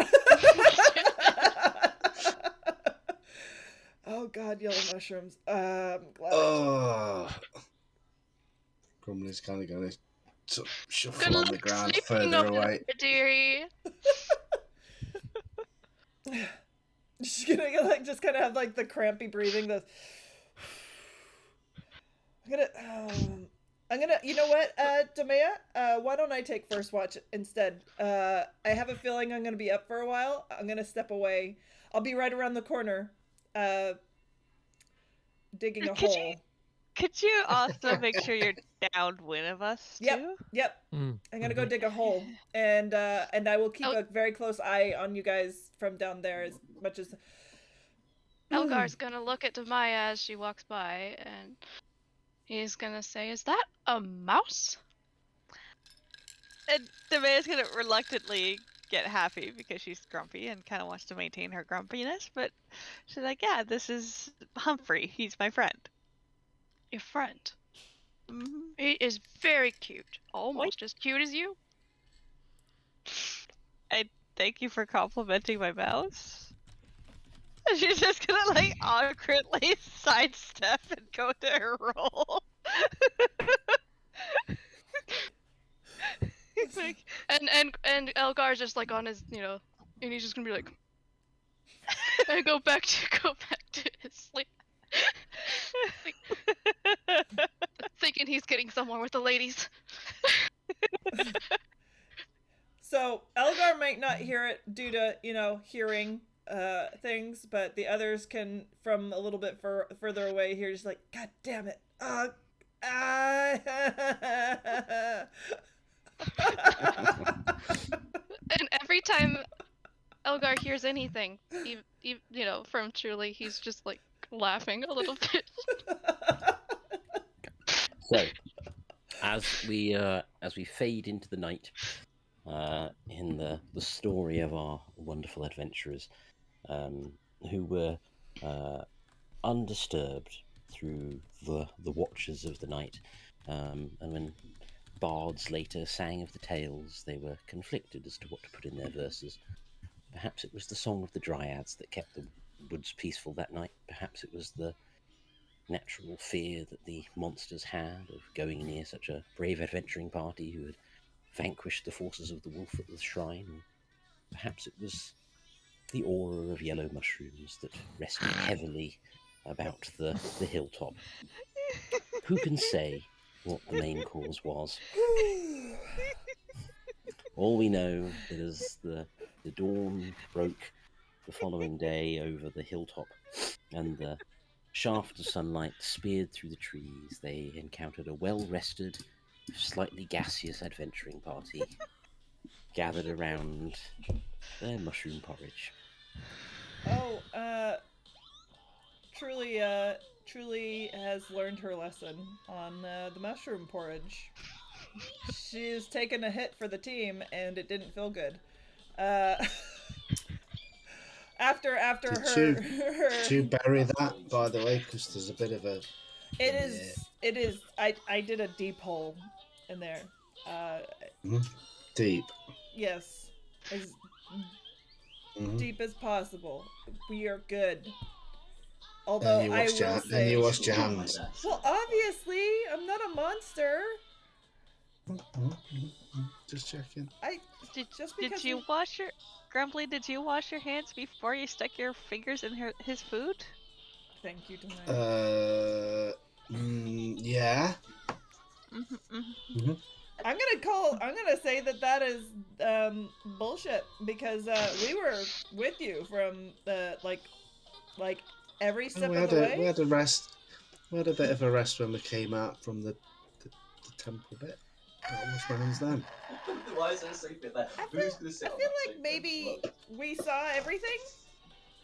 Oh God, yellow mushrooms. I'm glad. Grumbly's kind of going to shuffle Good on luck the ground sleeping further over away. there, dearie. She's gonna like just kind of have like the crampy breathing. I'm gonna. You know what, Demea? Why don't I take first watch instead? I have a feeling I'm gonna be up for a while. I'm gonna step away. I'll be right around the corner, digging a hole. Could you also make sure you're downwind of us too? Yep. I'm gonna go dig a hole, and I will keep a very close eye on you guys from down there as much as. Elgar's gonna look at Demaya as she walks by, and he's gonna say, "Is that a mouse?" And Demaya's gonna reluctantly get happy because she's grumpy and kind of wants to maintain her grumpiness, but she's like, yeah, this is Humphrey. He's my friend. Your friend. Mhm. He is very cute. Almost as cute as you. Thank you for complimenting my mouse. And she's just gonna like awkwardly sidestep and go to her roll. He's like, And Elgar's just like on his, and he's just gonna be like, and go back to his sleep. Thinking he's getting somewhere with the ladies. So Elgar might not hear it due to hearing things, but the others can from a little bit further away hear just like, God damn it. And every time Elgar hears anything, from Truly, he's just like laughing a little bit. So, as we fade into the night, in the story of our wonderful adventurers, who were undisturbed through the watches of the night, and when bards later sang of the tales, they were conflicted as to what to put in their verses. Perhaps it was the song of the dryads that kept the woods peaceful that night. Perhaps it was the natural fear that the monsters had of going near such a brave adventuring party who had vanquished the forces of the wolf at the shrine. Or perhaps it was the aura of yellow mushrooms that rested heavily about the hilltop. Who can say what the main cause was? All we know is the dawn broke the following day over the hilltop, and the shaft of sunlight speared through the trees. They encountered a well-rested, slightly gaseous adventuring party gathered around their mushroom porridge. Oh, Truly has learned her lesson on the mushroom porridge. She's taken a hit for the team, and it didn't feel good. After Did her, you bury that, by the way? Because there's a bit of a... it is. I did a deep hole in there. Deep. Yes, as Mhm. deep as possible. We are good. Although I will say, and you washed your hands. well, obviously, I'm not a monster. Just checking. Did you wash your Grumbly? Did you wash your hands before you stuck your fingers in his food? Thank you, Demaya. Yeah. I'm gonna say that is bullshit, because we were with you from the like every step of the way. We had a rest. We had a bit of a rest when we came out from the temple bit. I washed my hands then. Why is there a secret there? Who's going to sit I on feel that like secret? maybe we saw everything.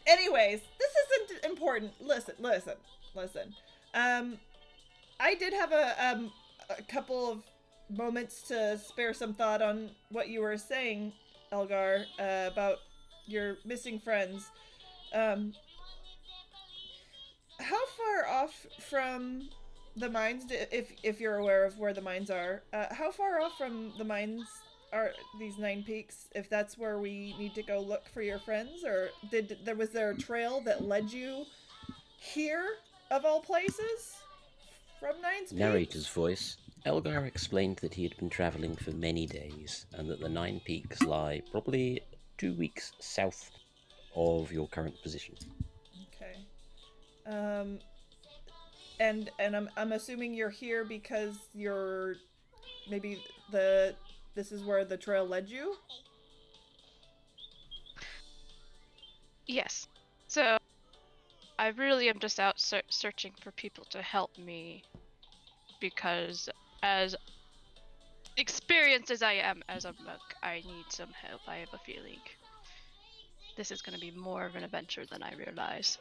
Anyways, this isn't important. Listen. I did have a couple of moments to spare some thought on what you were saying, Elgar, about your missing friends. How far off from the mines, if you're aware of where the mines are, how far off from the mines are these 9 peaks, if that's where we need to go look for your friends? Or was there a trail that led you here, of all places, from Nine's Peaks? Narrator's voice. Elgar explained that he had been travelling for many days, and that the 9 peaks lie probably 2 weeks south of your current position. Okay. And I'm assuming you're here because this is where the trail led you? Yes. So, I really am just out searching for people to help me, because as experienced as I am as a monk, I need some help, I have a feeling. this is going to be more of an adventure than I realize.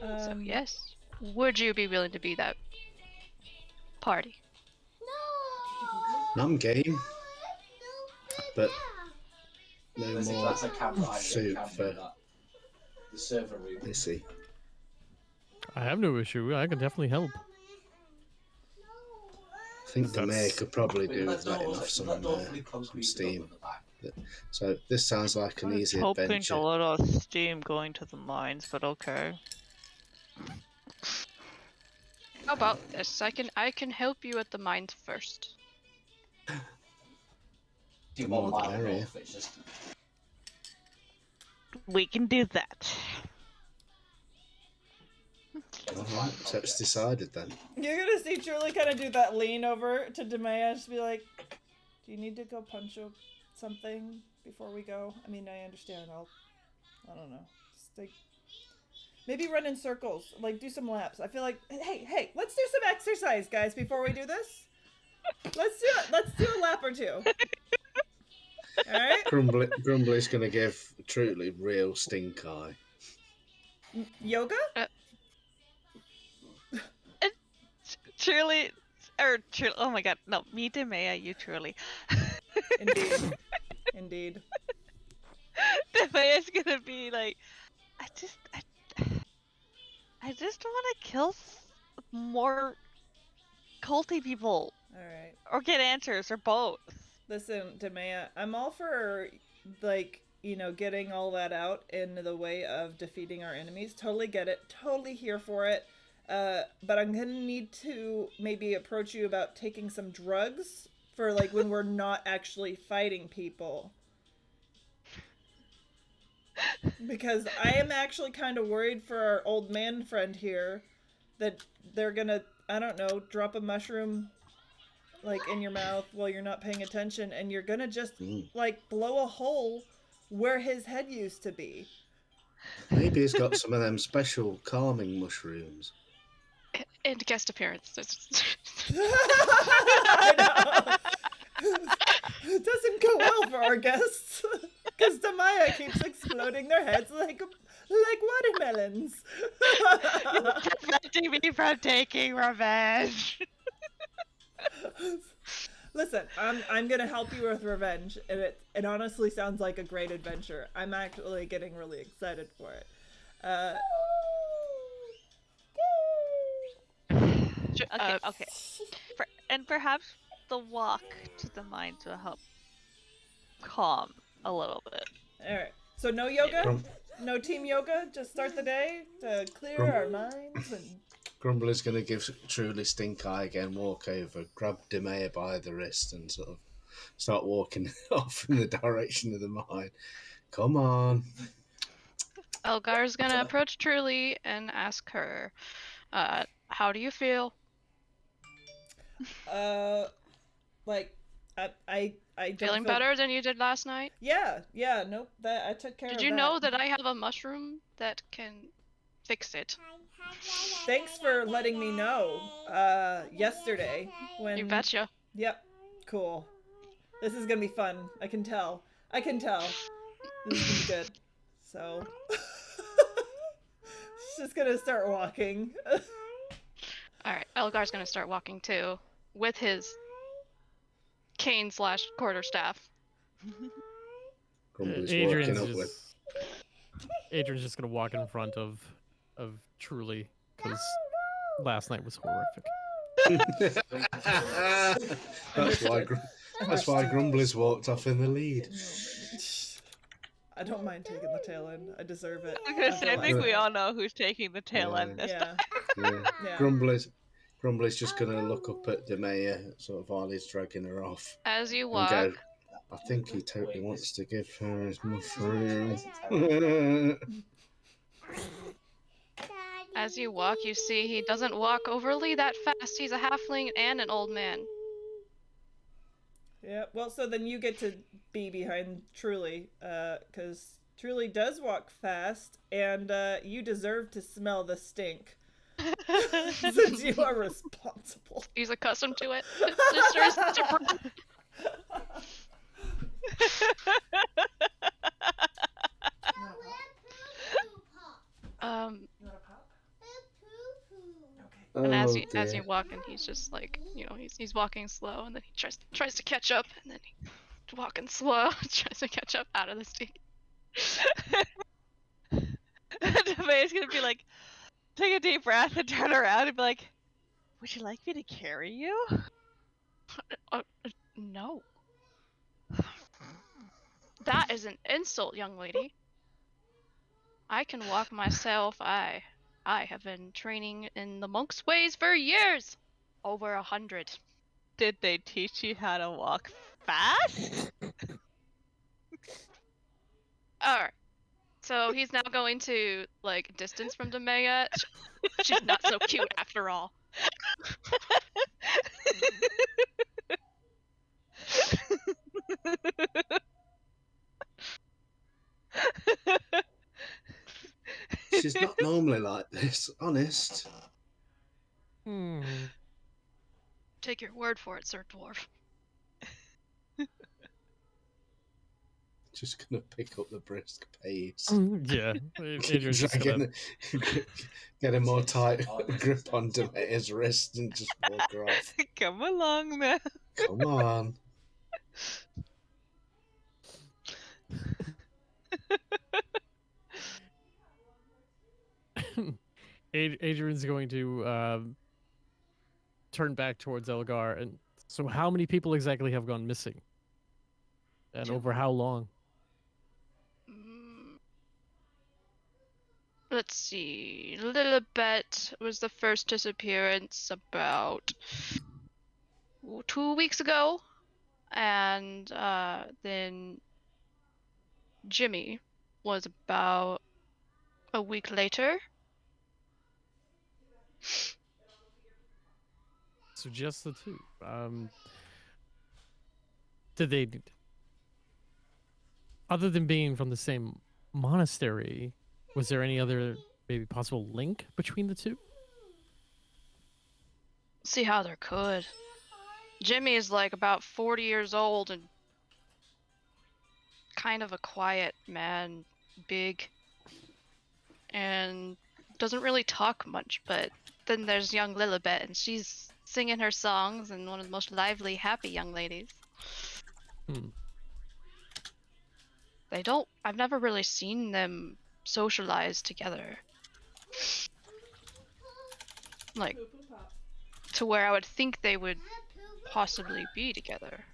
And so yes, would you be willing to be that party? I'm game, but no There's a more classic camera idea. soup Can't for do that. The server room. Missy. I have no issue. I can definitely help. I think the mayor could probably do with That letting door- off some that door fully closed from with the Steam. door at the back. So this sounds like an I was easy hoping adventure. a lot of steam going to the mines, but okay. How about this? I can help you at the mines first. Do The one more mile the merrier. north, it's just We can do that. Alright, so it's decided then. You're gonna see Truly kind of do that lean over to Demea, just be like, "Do you need to go punch something before we go? I mean, I understand. I don't know. Just like, maybe run in circles, like do some laps. I feel like, hey, let's do some exercise, guys, before we do this. Let's do it. Let's do a lap or two. All right. Grumbly's going to give Truly real stink eye. Yoga? Truly, oh my god, no, me Demea, you Truly. Indeed. Indeed. Demea's gonna be like, I just want to kill more culty people, All right. or get answers, or both. Listen, Demea, I'm all for, like, getting all that out in the way of defeating our enemies. Totally get it. Totally here for it. But I'm gonna need to maybe approach you about taking some drugs for, like, when we're not actually fighting people. Because I am actually kind of worried for our old man friend here that they're gonna, I don't know, drop a mushroom, like, in your mouth while you're not paying attention, and you're gonna just, like, blow a hole where his head used to be. Maybe he's got some of them special calming mushrooms. And guest appearances. I know. It doesn't go well for our guests. Because Demaya keeps exploding their heads like watermelons. Preventing me from taking revenge. Listen, I'm gonna help you with revenge, and it honestly sounds like a great adventure. I'm actually getting really excited for it. Okay. And perhaps the walk to the mines will help calm a little bit. All right. So no yoga, Grum- no team yoga. Just start the day to clear Grum- our minds and. Grumbly's going to give Truly stink eye again, walk over, grab Demea by the wrist and sort of start walking off in the direction of the mine. Come on. Elgar's gonna approach Truly and ask her, how do you feel? Like, I don't Feeling feel- better than you did last night? Yeah, nope. That I took care of. Did you know that I have a mushroom that can fix it? Thanks for letting me know. Yesterday when. You betcha. Yep. Cool. This is gonna be fun. I can tell. This is gonna be good. So. She's just gonna start walking. Alright, Elgar's gonna start walking too, with his cane / quarterstaff. Grumbly's Adrian's walking up with. Adrian's just gonna walk in front of Truly, because last night was horrific. That's why Grumbly's walked off in the lead. I don't mind taking the tail end. I deserve it. I was gonna say, I think Right. we all know who's taking the tail end this Yeah. Yeah. Yeah. Grumbly's just going to look up at Demea, sort of while he's dragging her off. As you And walk, go, I think he totally wants to give her his mushroom. as you walk, you see he doesn't walk overly that fast. He's a halfling and an old man. Yeah, well, so then you get to be behind Truly, because Truly does walk fast, and you deserve to smell the stink, since you are responsible. He's accustomed to it. It stirs You want a pop? Okay. And as Oh as dear. you walk, and he's just like, he's walking slow, and then he tries to catch up, and then he's walking slow, tries to catch up out of the stick. Nevaeh's gonna be like, take a deep breath and turn around and be like, would you like me to carry you? No. That is an insult, young lady. I can walk myself. I have been training in the monk's ways for years. Over 100. Did they teach you how to walk fast? Alright. So he's now going to, like, distance from Demea. She's not so cute after all. She's not normally like this, honest. Take your word for it, Sir Dwarf. Just gonna pick up the brisk pace. Yeah, Adrian's just Try gonna. get a more tight grip on Demeter's wrist and just walk her off. Come along, man. Come on. Adrian's going to turn back towards Elgar. And so, how many people exactly have gone missing? And 2. over how long? Let's see. Lilibet was the first disappearance about 2 weeks ago. And then Jimmy was about a week later. So just the two. Did they, other than being from the same monastery, was there any other maybe possible link between the two? See how there could. Jimmy is like about 40 years old and kind of a quiet man, big, and doesn't really talk much. But then there's young Lilibet, and she's singing her songs and one of the most lively, happy young ladies. I've never really seen them socialize together. Like, to where I would think they would possibly be together.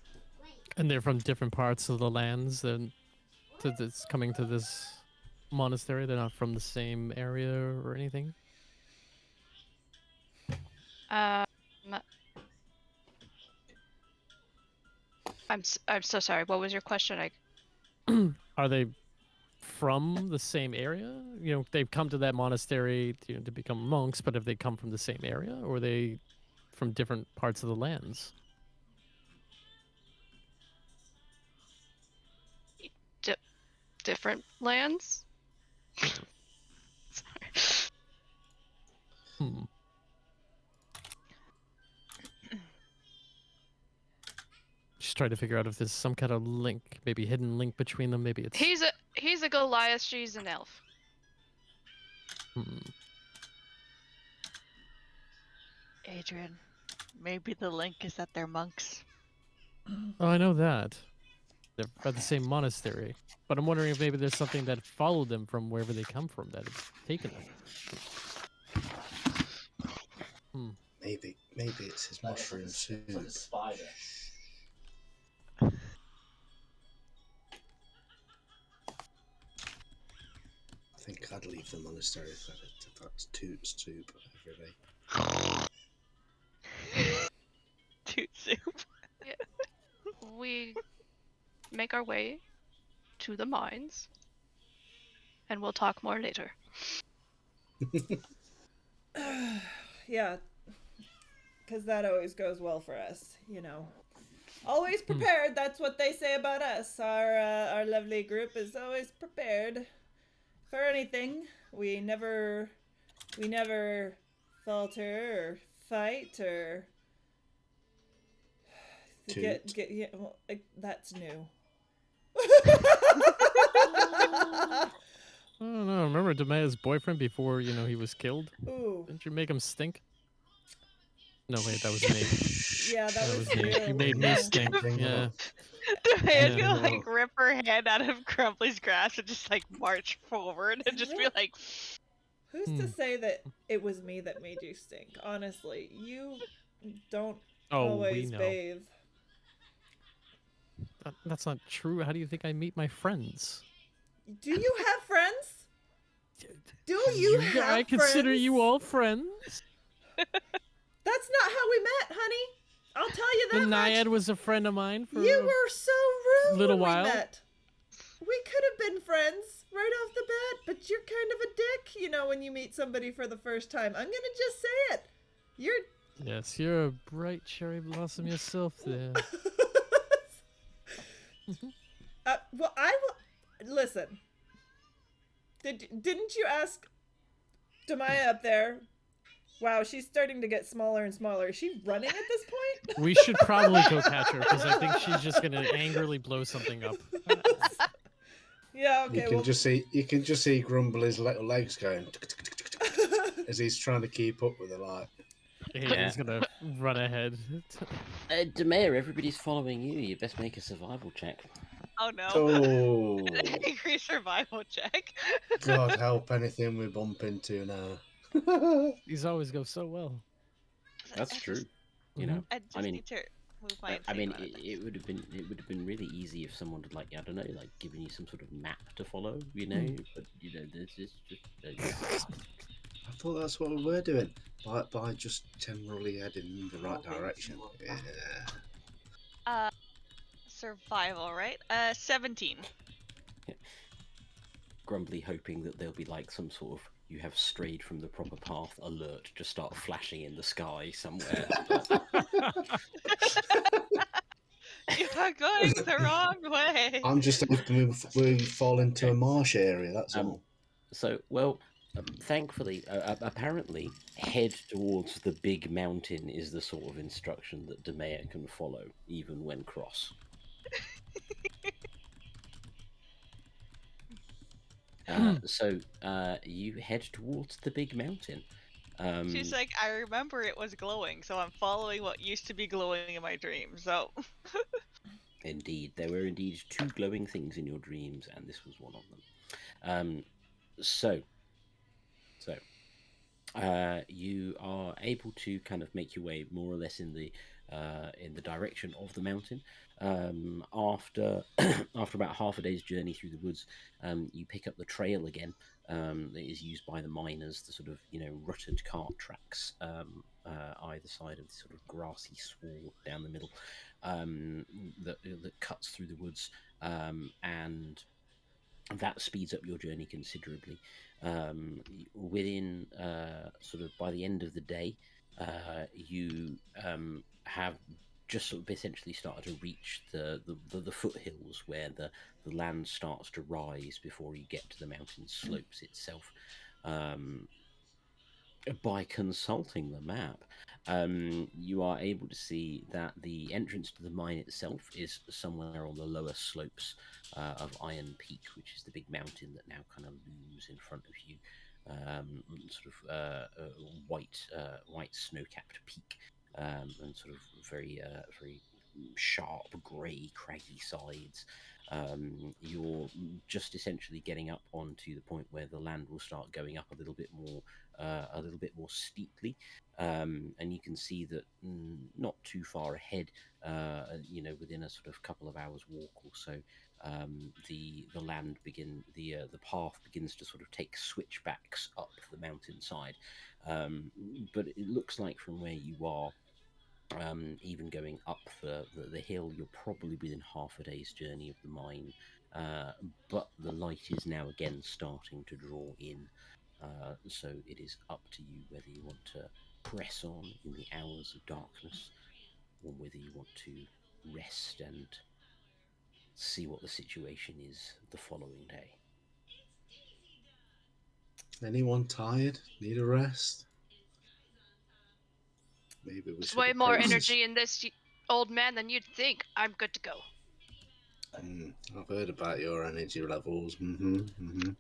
And they're from different parts of the lands and coming to this monastery. They're not from the same area or anything. I'm so sorry. What was your question? Are they from the same area? You know, they've come to that monastery to become monks, but have they come from the same area, or are they from different parts of the lands? Different lands? Sorry. Just trying to figure out if there's some kind of link, maybe hidden link between them. Maybe it's he's a Goliath. She's an elf. Adrian, maybe the link is that they're monks. Oh, I know that. They're at the same monastery. But I'm wondering if maybe there's something that followed them from wherever they come from that has taken them. Maybe it's his mushroom soup. It's like a spider. I think I'd leave the monastery if that's Toot's soup every day. Toot soup. We make our way to the mines, and we'll talk more later. Yeah, because that always goes well for us, you know. Always prepared. That's what they say about us. Our lovely group is always prepared for anything. We never falter or fight or get yeah, well, that's new. I don't know. Remember Demea's boyfriend before, he was killed? Ooh. Didn't you make him stink? No, wait, that was me. Yeah, that was me. you. You made me Yeah. stink. Bring it Yeah. up. The man's Yeah. gonna like rip her hand out of Crumbly's grasp and just like march forward and just be like, Who's to say that it was me that made you stink? Honestly, you don't Oh, we always know. bathe. That's not true. How do you think I meet my friends? Do you have friends? Do you have I consider friends? you all friends. That's not how we met, honey. I'll tell you that The much. Naiad was a friend of mine for You were so rude little when while. we met. We could have been friends right off the bat, but you're kind of a dick, when you meet somebody for the first time. I'm gonna just say it. You're Yes, you're a bright cherry blossom yourself there. well, I will listen. Didn't you ask Demaya up there? Wow, she's starting to get smaller and smaller. Is she running at this point? We should probably go catch her because I think she's just gonna angrily blow something up. Yeah, okay. You can just see Grumbly's little legs going as he's trying to keep up with her. Like, He's gonna run ahead. Demea, everybody's following you. You best make a survival check. oh no. oh Angry survival check. God help anything we bump into now. These always go so well. That's true. You know, I just I mean, need to move my I mean, insane it would have been really easy if someone had, like, I don't know, like given you some sort of map to follow, But this is just. I thought that's what we were doing by just generally heading in the right direction. Yeah. survival, right? 17. Grumbly hoping that there'll be like some sort of you have strayed from the proper path alert just start flashing in the sky somewhere. You are going the wrong way. I'm just hoping we fall into a marsh area. That's all. So, well, thankfully, apparently, head towards the big mountain is the sort of instruction that Demea can follow, even when cross. So, you head towards the big mountain. She's like, I remember it was glowing, so I'm following what used to be glowing in my dreams. So, Indeed, there were indeed two glowing things in your dreams, and this was one of them. You are able to kind of make your way more or less in the direction of the mountain. After after about half a day's journey through the woods, you pick up the trail again that is used by the miners, the sort of rutted cart tracks either side of the sort of grassy sward down the middle that cuts through the woods, and that speeds up your journey considerably. Within sort of by the end of the day, you have just sort of essentially started to reach the foothills where the land starts to rise before you get to the mountain slopes itself. By consulting the map, you are able to see that the entrance to the mine itself is somewhere on the lower slopes of Iron Peak, which is the big mountain that now kind of looms in front of you. Sort of white snow-capped peak, and sort of very sharp, grey, craggy sides. You're just essentially getting up onto the point where the land will start going up a little bit more steeply, and you can see that not too far ahead, within a sort of couple of hours walk or so, the path begins to sort of take switchbacks up the mountainside, but it looks like from where you are, even going up the hill, you're probably within half a day's journey of the mine, but the light is now again starting to draw in, so it is up to you whether you want to press on in the hours of darkness, or whether you want to rest and see what the situation is the following day. Anyone tired? Need a rest? Maybe we There's should way more approach- energy in this old man than you'd think. I'm good to go. I've heard about your energy levels. Mm-hmm.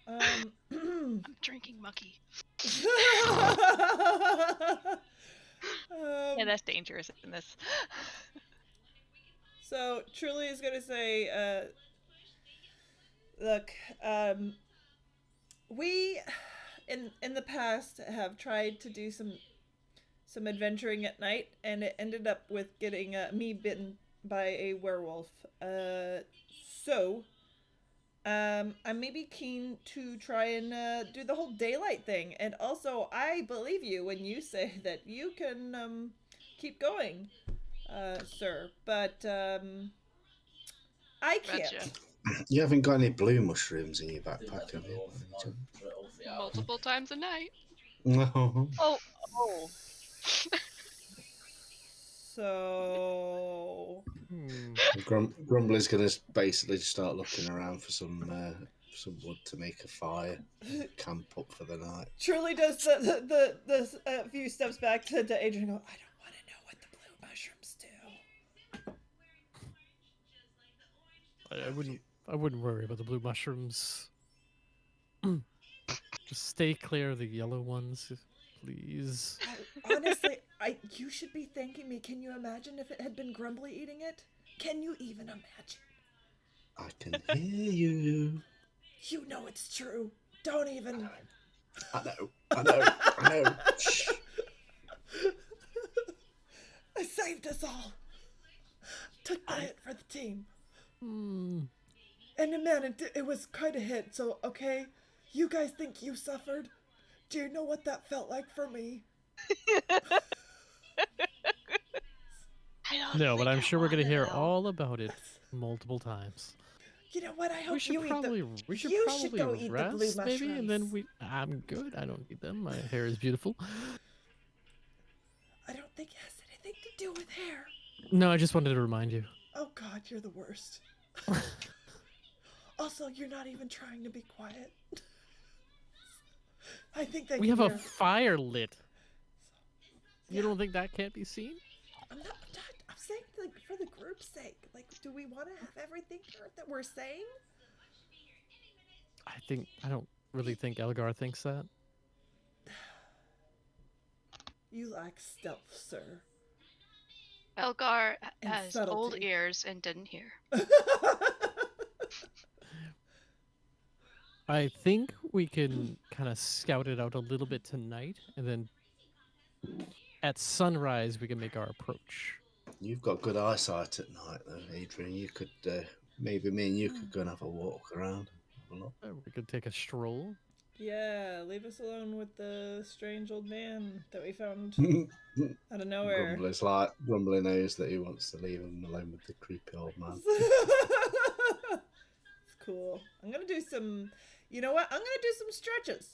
I'm drinking mucky. Yeah, that's dangerous in this. So Truly is gonna say, look, we in the past have tried to do some adventuring at night, and it ended up with getting me bitten by a werewolf. So I'm maybe keen to try and do the whole daylight thing, and also I believe you when you say that you can keep going, sir. But I can't. Betcha. You haven't got any blue mushrooms in your backpack, have you? Multiple times a night. No. Oh. So Grumbly's going to basically start looking around for some wood to make a fire, camp up for the night. Truly does the few steps back to Adrian and go, I don't want to know what the blue mushrooms do. I wouldn't worry about the blue mushrooms. Just stay clear of the yellow ones, please. Honestly, you should be thanking me. Can you imagine if it had been Grumbly eating it? Can you even imagine? I can hear you. You know it's true. Don't even. I know. Shh. I saved us all. Took the hit for the team. And man, it was quite a hit. So, okay, you guys think you suffered? Do you know what that felt like for me? No, but I'm sure we're gonna hear all about it multiple times. You know what? I hope We should you probably go eat the blue rest, mushrooms. maybe, and then I'm good. I don't need them. My hair is beautiful. I don't think it has anything to do with hair. No, I just wanted to remind you. Oh God, you're the worst. Also, you're not even trying to be quiet. I think they We can have a hear. fire lit. You Yeah. don't think that can't be seen? I'm saying, like, for the group's sake. Like, do we want to have everything heard that we're saying? I don't really think Elgar thinks that. You lack stealth, sir. Elgar And has old subtlety. ears and didn't hear. I think we can kind of scout it out a little bit tonight, and then at sunrise we can make our approach. You've got good eyesight at night, though, Adrian. You could maybe me and you could go and have a walk around. Have a look. We could take a stroll. Yeah, leave us alone with the strange old man that we found out of nowhere. Grumbly knows that he wants to leave him alone with the creepy old man. It's cool. I'm gonna do some. You know what? I'm gonna do some stretches,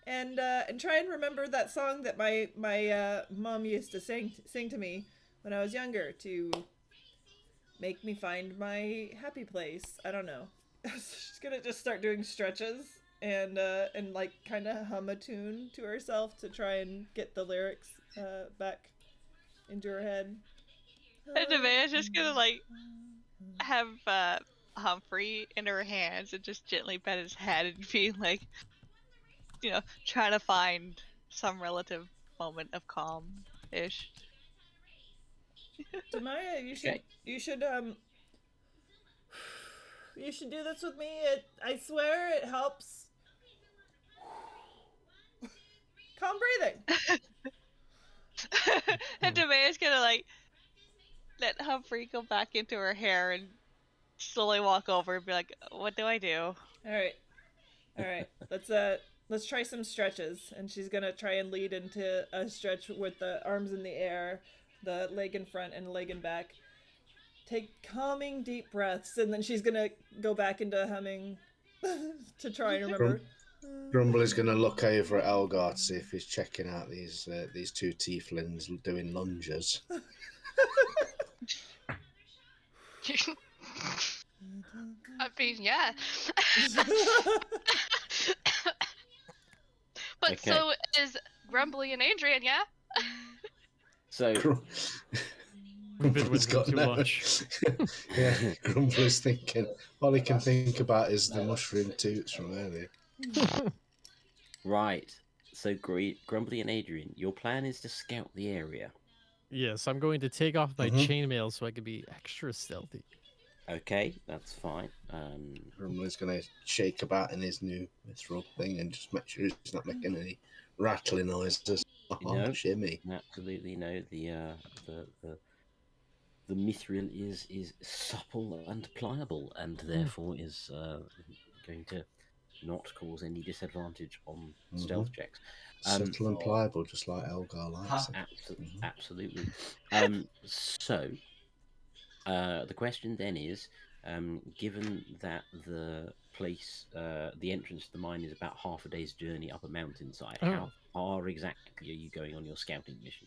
and try and remember that song that my mom used to sing to me when I was younger to make me find my happy place. I don't know. She's gonna just start doing stretches and like kind of hum a tune to herself to try and get the lyrics back into her head. And Nevaeh's just gonna like have Humphrey in her hands and just gently pet his head and be like, trying to find some relative moment of calm-ish. Demaya, you should Okay. you should do this with me. I swear it helps. Calm breathing. And Nevaeh's gonna like let Humphrey go back into her hair and slowly walk over and be like, "What do I do?" All right. Let's try some stretches. And she's gonna try and lead into a stretch with the arms in the air, the leg in front and leg in back. Take calming deep breaths, and then she's gonna go back into humming to try and remember. Grumbly's going to look over at Elgar to see if he's checking out these two tieflings doing lunges. I mean, yeah. But Okay. so is Grumbly and Adrian, yeah? So We've been Grumbly's with them too no- much. Yeah, Grumbly's thinking. All he can think about is the mushroom toots from earlier. Right. So, Grumbly and Adrian, your plan is to scout the area. Yes, I'm going to take off my Mhm. chainmail so I can be extra stealthy. Okay, that's fine. Grumbly's going to shake about in his new mithril thing and just make sure he's not making any rattling noises. Oh, No. shimmy. Absolutely no. The mithril is supple and pliable, and therefore is going to not cause any disadvantage on stealth checks. Subtle and pliable, just like Elgar likes it. Absolutely. So the question then is, given that the place, the entrance to the mine is about half a day's journey up a mountainside, how far exactly are you going on your scouting mission?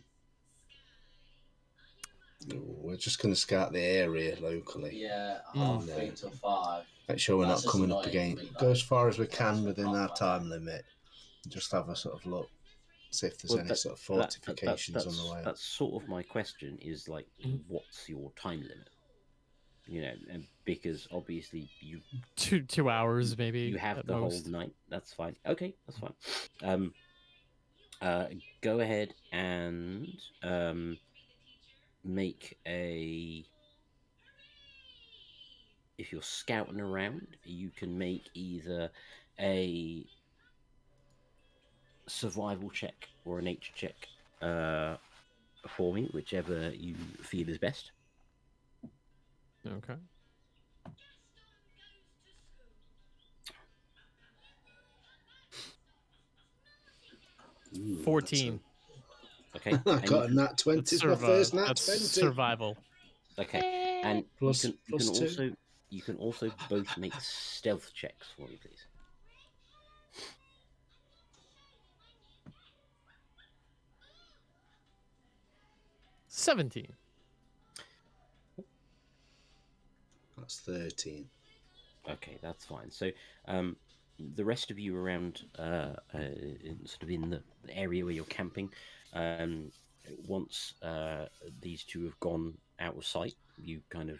We're just going to scout the area locally. Yeah, half 3 till 5. Make sure we're That's not just coming up annoying against. for me, Go like, as far as we that's can the within part our about time limit. Just have a sort of look, see if there's Well, any that- sort of that- fortifications on the way up. That's sort of my question. Is like, what's your time limit? You know, and because obviously you 2 hours maybe. you have at the most. whole night. That's fine. Okay, that's fine. Go ahead and make a. If you're scouting around, you can make either a survival check or a nature check for me, whichever you feel is best. Okay. Ooh, 14. Okay. I and got a you nat 20. That's, It's my first nat that's 20. survival. okay, and Plus- you plus can 2. also you can also both make stealth checks for me, please. $17. That's 13. Okay, that's fine. So, the rest of you around, sort of in the area where you're camping, once these two have gone out of sight, you kind of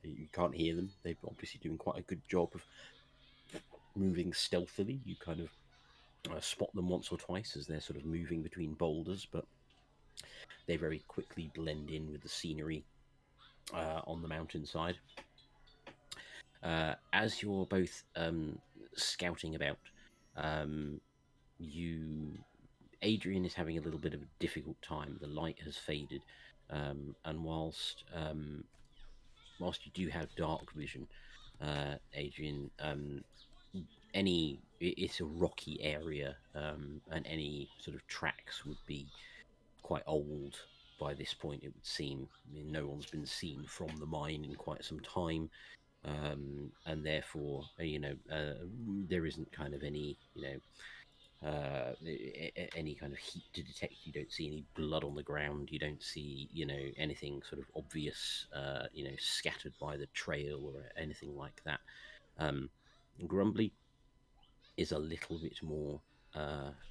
you can't hear them. They're obviously doing quite a good job of moving stealthily. You kind of spot them once or twice as they're sort of moving between boulders, but they very quickly blend in with the scenery on the mountainside. As you're both scouting about, Adrian is having a little bit of a difficult time. The light has faded, and whilst you do have dark vision, Adrian, it's a rocky area, and any sort of tracks would be quite old by this point. It would seem. I mean, no one's been seen from the mine in quite some time. And therefore, there isn't kind of any, any kind of heat to detect. You don't see any blood on the ground. You don't see, anything sort of obvious, scattered by the trail or anything like that. Grumbly is a little bit more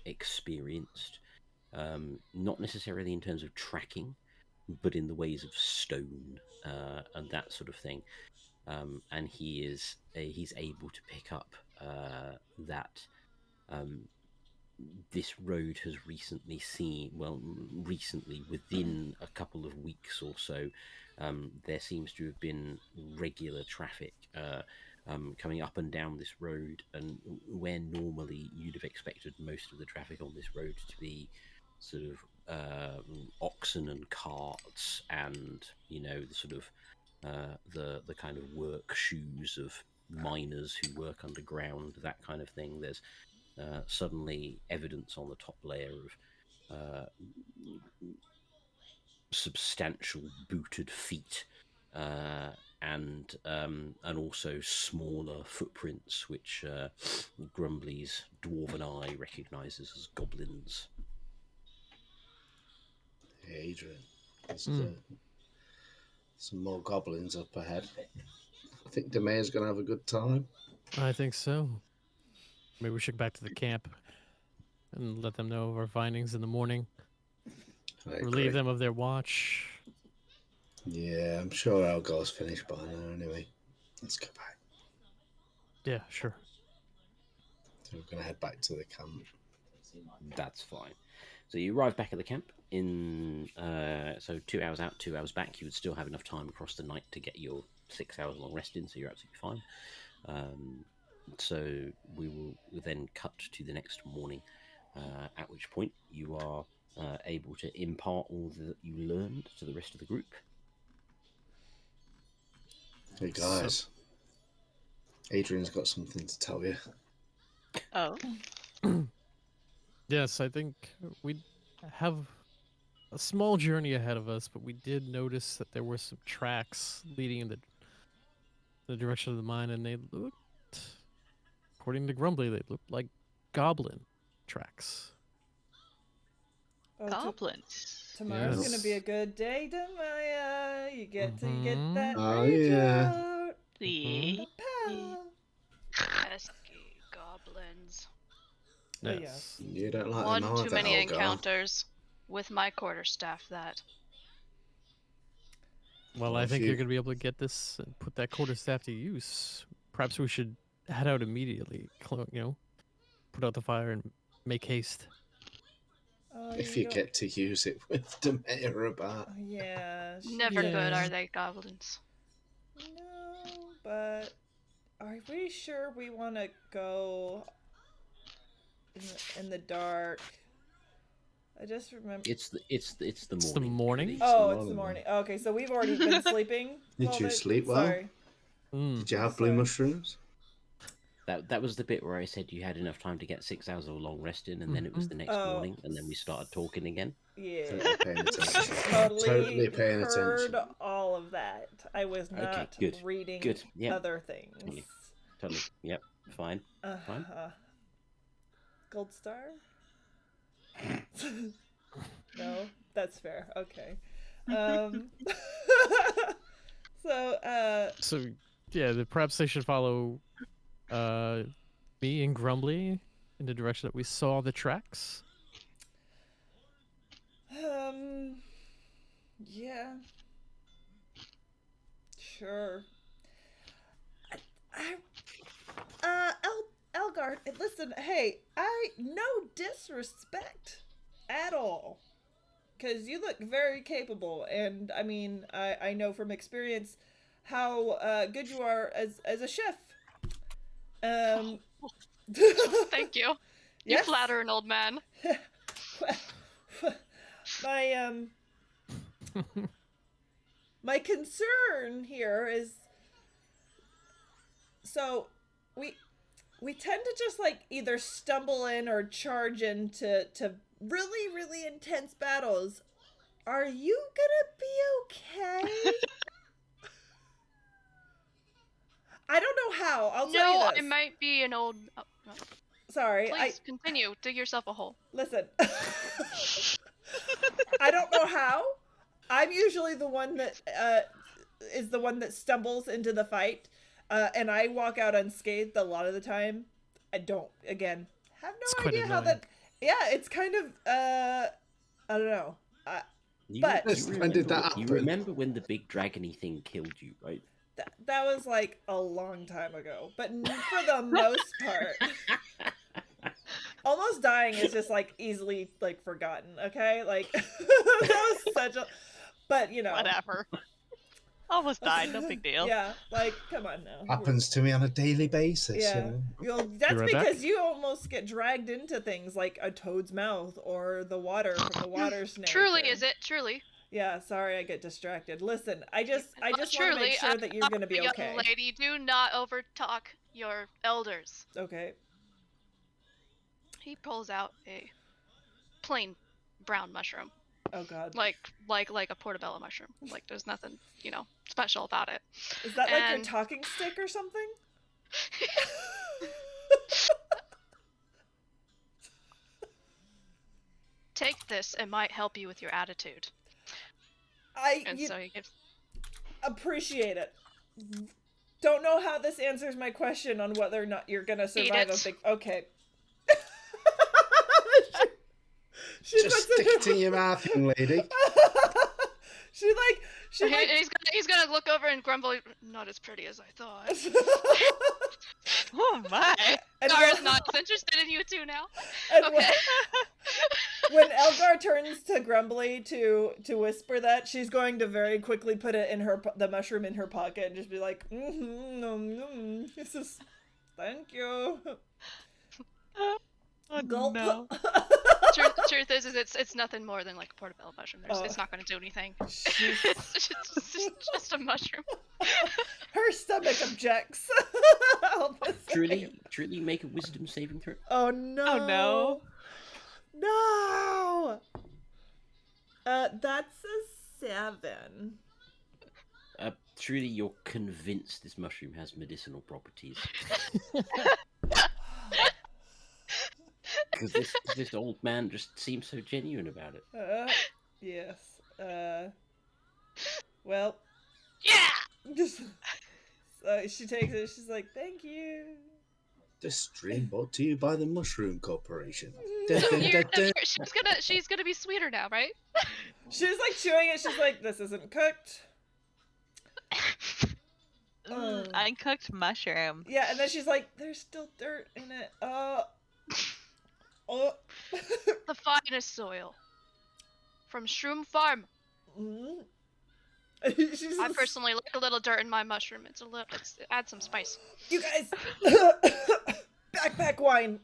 experienced, not necessarily in terms of tracking, but in the ways of stone and that sort of thing. And he's able to pick up that this road has recently within a couple of weeks or so, there seems to have been regular traffic coming up and down this road, and where normally you'd have expected most of the traffic on this road to be sort of oxen and carts and the sort of the kind of work shoes of miners who work underground, that kind of thing. There's suddenly evidence on the top layer of substantial booted feet, and also smaller footprints, which Grumbly's dwarven eye recognises as goblins. Hey, Adrian. There's some more goblins up ahead. I think Demair's going to have a good time. I think so. Maybe we should go back to the camp and let them know of our findings in the morning. I Relieve agree. them of their watch. Yeah, I'm sure Elgar's finished by now anyway. Let's go back. Yeah, sure. So we're going to head back to the camp. That's fine. So you arrive back at the camp in 2 hours out, 2 hours back. You would still have enough time across the night to get your 6 hours long rest in, so you're absolutely fine. So we will then cut to the next morning, at which point you are able to impart all that you learned to the rest of the group. Hey guys, Adrian's got something to tell you. Oh. Yes, I think we have a small journey ahead of us, but we did notice that there were some tracks leading in the direction of the mine, and they looked, according to Grumbly, they looked like goblin tracks. Oh, Goblins. tomorrow's Yes. gonna be a good day, Demaya. You get to get Mhm. that Oh, rage yeah. out. The Pow. Pesky goblins. Oh, yeah. Yes. You don't like One them too either, many Elgar. encounters with my quarterstaff. That. Well, Well, I if think you- you're going to be able to get this and put that quarterstaff to use. Perhaps we should head out immediately, put out the fire and make haste. Oh, If you don't- get to use it with Demea about. Oh, yeah. Never good, Yeah. are they, goblins? No, but are we sure we want to go in the dark? I just remember. It's the morning. It's the morning? Elise. Oh, It's it's the the morning. Okay, so we've already been sleeping. Did Well, you then- sleep well? Sorry. Mm. Did you have blue Sorry. mushrooms? That was the bit where I said you had enough time to get 6 hours of a long rest in, and then it was the next Oh. morning, and then we started talking again. Yeah. Totally paying attention. Totally paying heard attention. all of that. I was Okay, not good, reading good, yeah. other things. Totally. Totally. Yep. Fine. Fine. Gold star? No, that's fair. Okay. So, yeah, perhaps they should follow me and Grumbly in the direction that we saw the tracks. Yeah. Sure. Elgar, listen, hey, no disrespect at all. Because you look very capable, and I mean, I know from experience how good you are as a chef. Thank you. You Yes. flatter an old man. My my concern here is, so we tend to just like either stumble in or charge into really, really intense battles. Are you gonna be okay? I don't know how. I'll tell No, you I this. might be an old. Oh, no. Sorry, Please continue. Dig yourself a hole. listen. I don't know how. I'm usually the one that is the one that stumbles into the fight, and I walk out unscathed a lot of the time. I don't. Again, have It's no quite idea how annoying. that. Yeah, it's kind of. I don't know. But- When did that You happen? remember when the big dragony thing killed you, right? That was like a long time ago, but for the most part, almost dying is just like easily like forgotten. Okay, like that was such a. But you know. Whatever. Almost died, no big deal. Yeah, like come on now. Happens to me on a daily basis. Yeah. You know? Well, that's right back? because you almost get dragged into things like a toad's mouth or the water from the water snake. Truly, or- is it? Truly. Yeah, sorry, I get distracted. Listen, I just want to Truly, make sure that you're gonna be young okay. lady, do not overtalk your elders. Okay. He pulls out a plain brown mushroom, Oh God. like a portobello mushroom. Like there's nothing, special about it. Is that like your and- talking stick or something? Take this; it might help you with your attitude. And You so he gives. appreciate it. Don't know how this answers my question on whether or not you're gonna survive a it. big. Okay. She Just puts stick it in your mouth, young lady. He's gonna look over and grumble. Not as pretty as I thought. Oh my! And Gara's not as interested in you two now. And Okay. when Elgar turns to Grumbly to whisper that, she's going to very quickly put it in the mushroom in her pocket and just be like, this is, thank you. Oh, Gulp. no. Truth is it's nothing more than like a portobello mushroom. It's not going to do anything. She's- It's just a mushroom. Her stomach objects. Truly make a wisdom saving throw. Oh no. Oh, no. No. That's a 7. Truly, you're convinced this mushroom has medicinal properties. Because this old man just seems so genuine about it. Yes. Well. Yeah. Just. So she takes it. She's like, "Thank you." This stream brought to you by the Mushroom Corporation. She's gonna be sweeter now, right? She's like chewing it. She's like, "This isn't cooked." Uncooked mushroom. Yeah, and then she's like, "There's still dirt in it." The finest soil from Shroom Farm. Mm. I personally like a little dirt in my mushroom. It adds some spice. You guys, backpack wine.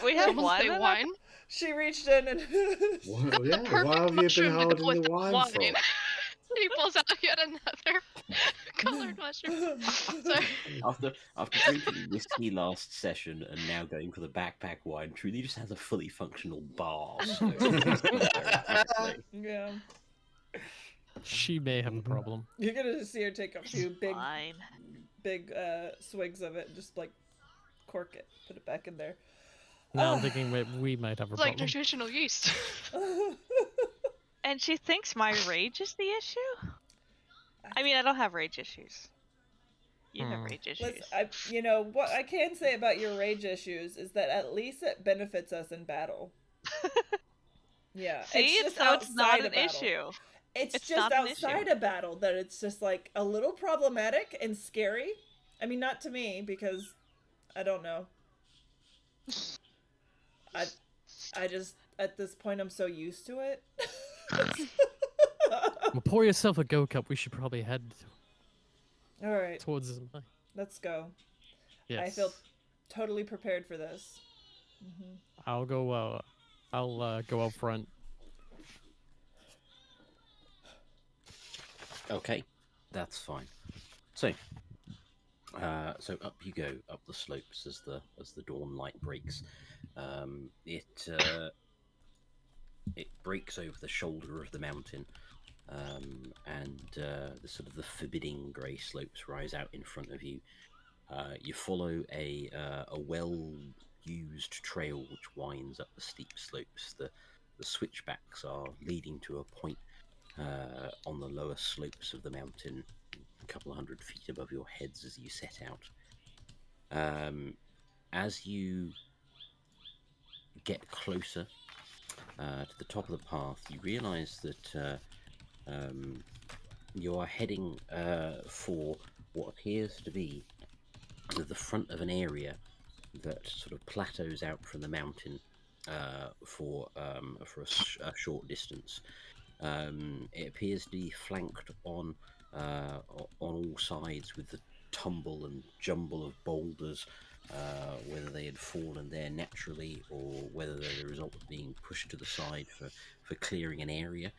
We have Almost one. say of wine. She reached in and Well, yeah, Perfect why have you been mushroom to holding go with the wine for? He pulls out yet another colored mushroom. Sorry. After drinking whiskey last session and now going for the backpack wine, Truly just has a fully functional bar. So yeah, She may have a problem. you're gonna see her take a few Fine. big swigs of it and just like cork it, put it back in there. Now I'm thinking we might have a It's like problem. nutritional yeast. And she thinks my rage is the issue? I mean, I don't have rage issues. You have rage issues. You know what I can say about your rage issues is that at least it benefits us in battle. Yeah, See, it's just it's not outside an of battle. issue. It's It's just not an outside issue. of battle that it's just like a little problematic and scary. I mean, not to me because I don't know. I just at this point I'm so used to it. Well, pour yourself a go cup. We should probably head All right, towards the mine. let's go. Yes. I feel totally prepared for this. I'll go. I'll go up front. okay, that's fine. So up you go up the slopes as the dawn light breaks. It breaks over the shoulder of the mountain, and the sort of the forbidding grey slopes rise out in front of you. You follow a well-used trail which winds up the steep slopes. The switchbacks are leading to a point on the lower slopes of the mountain, a couple of 100 feet above your heads as you set out. As you get closer to the top of the path, you realize that you are heading for what appears to be the front of an area that sort of plateaus out from the mountain for a short distance. It appears to be flanked on all sides with the tumble and jumble of boulders, whether they had fallen there naturally or whether they're the result of being pushed to the side for clearing an area.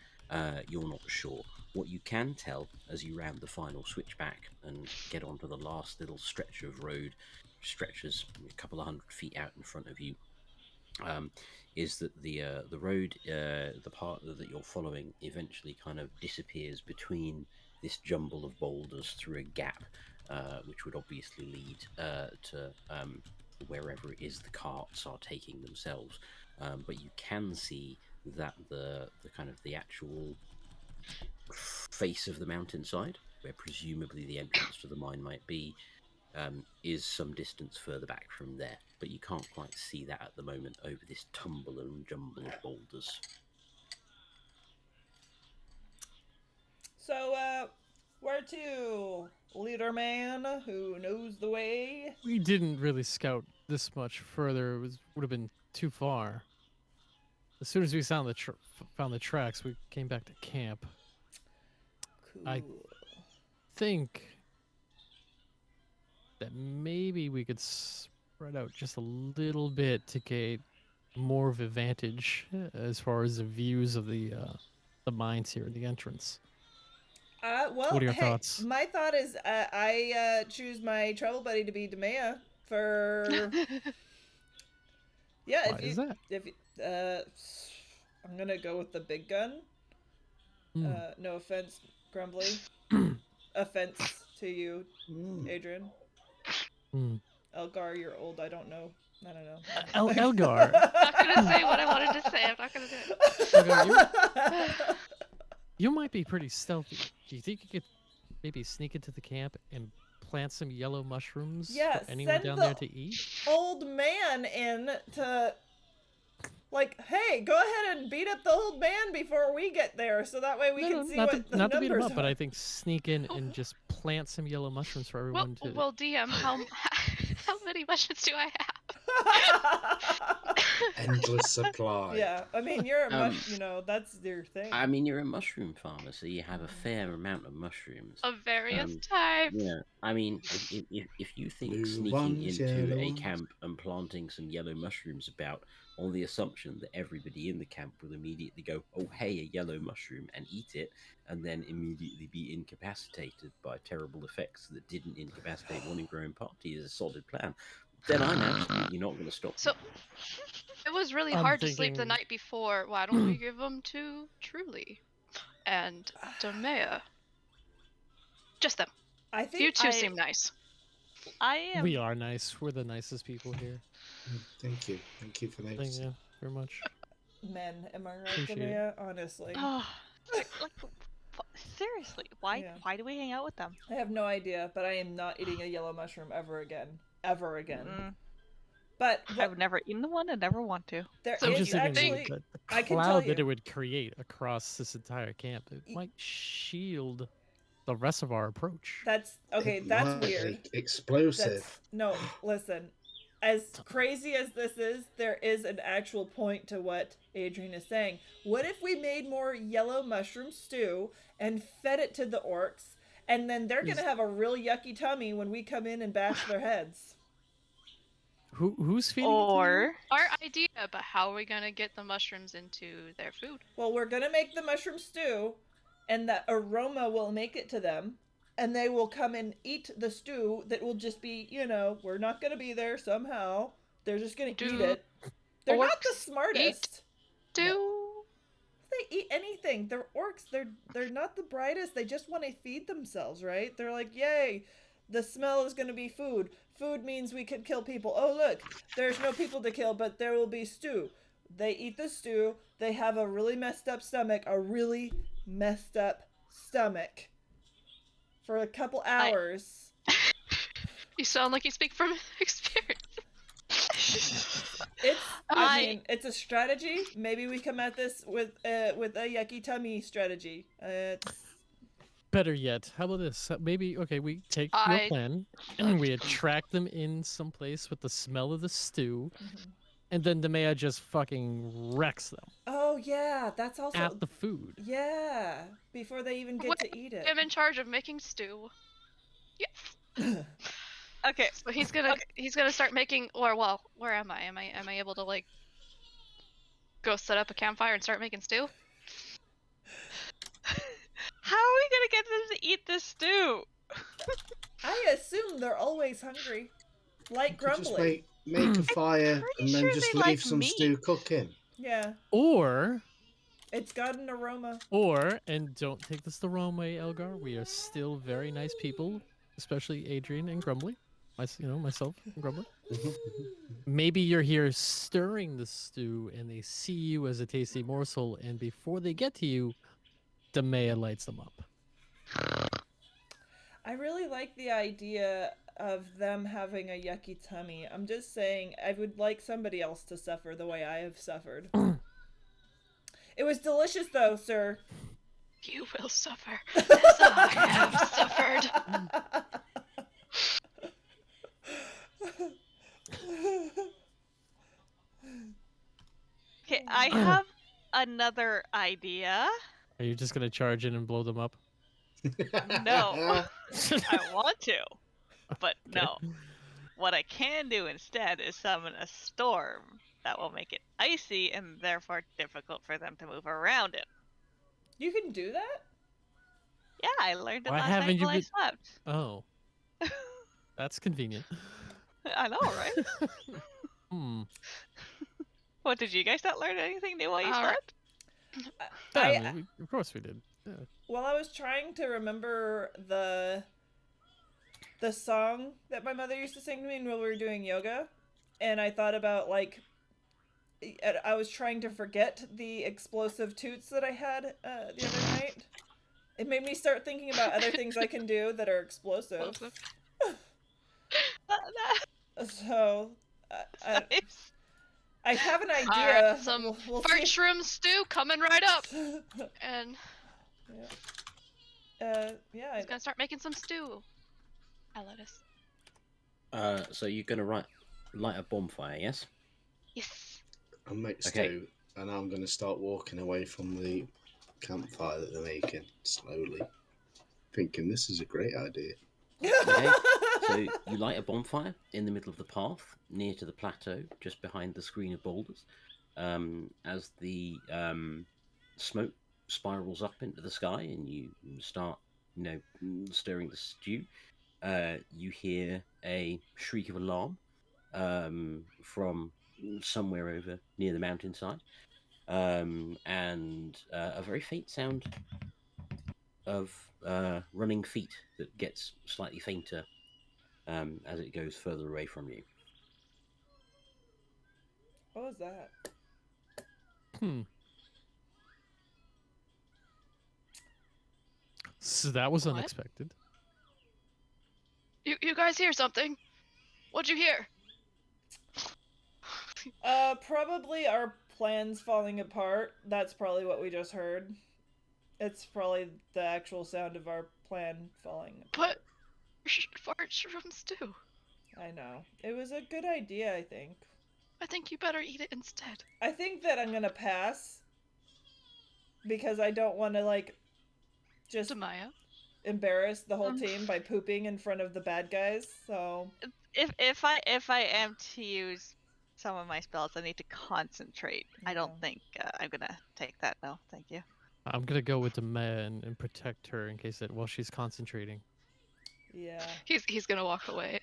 You're not sure. What you can tell as you round the final switchback and get onto the last little stretch of road, stretches a couple of 100 feet out in front of you, is that the road, the part that you're following, eventually kind of disappears between this jumble of boulders through a gap, which would obviously lead to wherever it is the carts are taking themselves. But you can see that the kind of the actual face of the mountainside, where presumably the entrance to the mine might be, is some distance further back from there, but you can't quite see that at the moment over this tumble and jumble of boulders. So, where to, leader man who knows the way? We didn't really scout this much further. It would have been too far. As soon as we found the tracks, we came back to camp. Cool. I think that maybe we could spread out just a little bit to get more of advantage as far as the views of the mines here, the entrance. Well, what are your hey, thoughts? My thought is I choose my travel buddy to be Demea for. Yeah, Why is that? If I'm gonna go with the big gun. No offense, Grumbly. Offense to you, Adrian. Elgar, you're old. I don't know. Elgar. I'm not gonna say what I wanted to say. I'm not gonna do it. Elgar, you might be pretty stealthy. Do you think you could maybe sneak into the camp and plant some yellow mushrooms Yeah, for anyone send down the there to eat? old man in to, like, hey, go ahead and beat up the old man before we get there, so that way we can see not what to, the not to beat him numbers up, are. but I think sneak in and just plant some yellow mushrooms for everyone to. Well, DM, how many mushrooms do I have? Endless supply. Yeah, I mean, you're a that's your thing. I mean, you're a mushroom farmer, so you have a fair amount of mushrooms. Of various types. Yeah, I mean, if you think Blue sneaking ones, into yellow a ones. camp and planting some yellow mushrooms about on the assumption that everybody in the camp will immediately go, oh, hey, a yellow mushroom, and eat it, and then immediately be incapacitated by terrible effects that didn't incapacitate one in your own party is a solid plan, then I'm absolutely not going to stop. So, it was really I'm hard to sleep the thinking- night before. Why don't we give them to Truly and Demea? Just them. I think You two seem nice. I am. We are nice. We're the nicest people here. Thank you. Thank you for Thank noticing. you very much. men. Am I right, Appreciate it. Demea? Honestly, Oh, seriously, why? Yeah. Why do we hang out with them? I have no idea, but I am not eating a yellow mushroom ever again. Ever again. But I've never eaten one and never want to. there So I'm is just thinking actually. that the I can tell cloud that you. it would create across this entire camp, it might shield the rest of our approach. That's okay. It That's might be weird. Explosive. No, listen. As crazy as this is, there is an actual point to what Adrian is saying. What if we made more yellow mushroom stew and fed it to the orcs, and then they're gonna have a real yucky tummy when we come in and bash their heads? Who's feeding? it to Or Our idea, but how are we gonna get the mushrooms into their food? Well, we're gonna make the mushroom stew, and the aroma will make it to them, and they will come and eat the stew that will just be, we're not gonna be there somehow. They're just gonna eat Do it. They're not the orcs smartest. Do They eat anything. They're orcs. They're not the brightest. They just want to feed themselves, right? They're like, yay, the smell is gonna be food. Food means we could kill people. Oh look, there's no people to kill, but there will be stew. They eat the stew. They have a really messed up stomach. For a couple hours. you sound like you speak from experience? I mean, it's a strategy. Maybe we come at this with a yucky tummy strategy. Better yet, how about this? Maybe we take your I- plan and we attract them in someplace with the smell of the stew, and then Demea just fucking wrecks them Oh yeah, that's also at the food. yeah. Before they even get to eat it. I'm in charge of making stew. Yes. okay, So he's gonna start making. Or well, where am I? Am I able to like go set up a campfire and start making stew? how are we gonna get them to eat this stew? I assume they're always hungry, like You could just Grumbly. make a fire pretty and then sure just they leave like some meat. stew cooking. Yeah, Or, it's got an aroma. and don't take this the wrong way, Elgar. We are still very nice people, especially Adrian and Grumbly. Myself and Grumbly. Maybe you're here stirring the stew, and they see you as a tasty morsel, and before they get to you, Demea lights them up. I really like the idea of them having a yucky tummy. I'm just saying, I would like somebody else to suffer the way I have suffered. It was delicious, though, sir. You will suffer as I have suffered. Okay, I have another idea. Are you just gonna charge in and blow them up? No. I want to, but Okay. no. What I can do instead is summon a storm that will make it icy and therefore difficult for them to move around in. You can do that? Yeah, I learned it Why last haven't night you while been- I slept. Oh, that's convenient. I know, right? Hmm. What, did you guys not learn anything new while you All right. slept? Yeah, of course we did. Yeah. Well, I was trying to remember the song that my mother used to sing to me while we were doing yoga, and I thought about, like, I was trying to forget the explosive toots that I had the other night. It made me start thinking about other things I can do that are explosive. So, Nice. I have an idea. Alright, some We'll fart see. shroom stew coming right up. And Yeah. he's gonna start making some stew. I lettuce. So you're gonna light a bonfire, yes? Yes. I'll make Okay. stew, and I'm going to start walking away from the campfire that they're making slowly, thinking this is a great idea. Okay. So you light a bonfire in the middle of the path, near to the plateau, just behind the screen of boulders. As the smoke spirals up into the sky, and you start, stirring the stew, you hear a shriek of alarm from somewhere over near the mountainside, and a very faint sound of running feet that gets slightly fainter as it goes further away from you. What was that? So that was What? unexpected. You guys hear something? What'd you hear? Probably our plans falling apart. That's probably what we just heard. It's probably the actual sound of our plan falling apart. But fart shroom stew. I know. It was a good idea, I think. I think you better eat it instead. I think that I'm gonna pass. Because I don't want to, just Demaya. embarrass the whole team by pooping in front of the bad guys, so... If I am to use some of my spells, I need to concentrate. I don't think I'm gonna take that. No, thank you. I'm gonna go with Demaya and protect her in case while she's concentrating. Yeah. He's gonna walk away,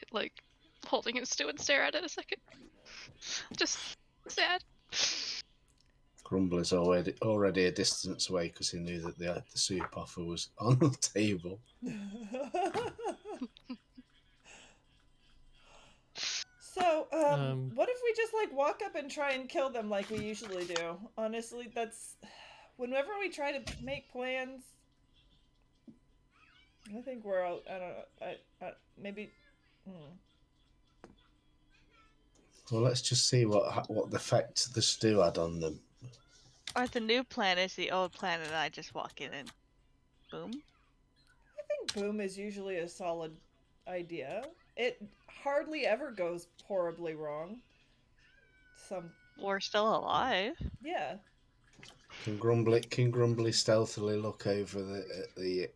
holding his stew and stare at it a second. Just sad. Grumbler's already a distance away because he knew that the soup offer was on the table. So, what if we just, walk up and try and kill them like we usually do? Honestly, that's... Whenever we try to make plans... I think we're out... I don't know. Maybe... Well, let's just see what the effect the stew had on them. Or the new plan is the old plan and I just walk in and boom? I think boom is usually a solid idea. It hardly ever goes horribly wrong. We're still alive. Yeah. Can Grumbly stealthily look over the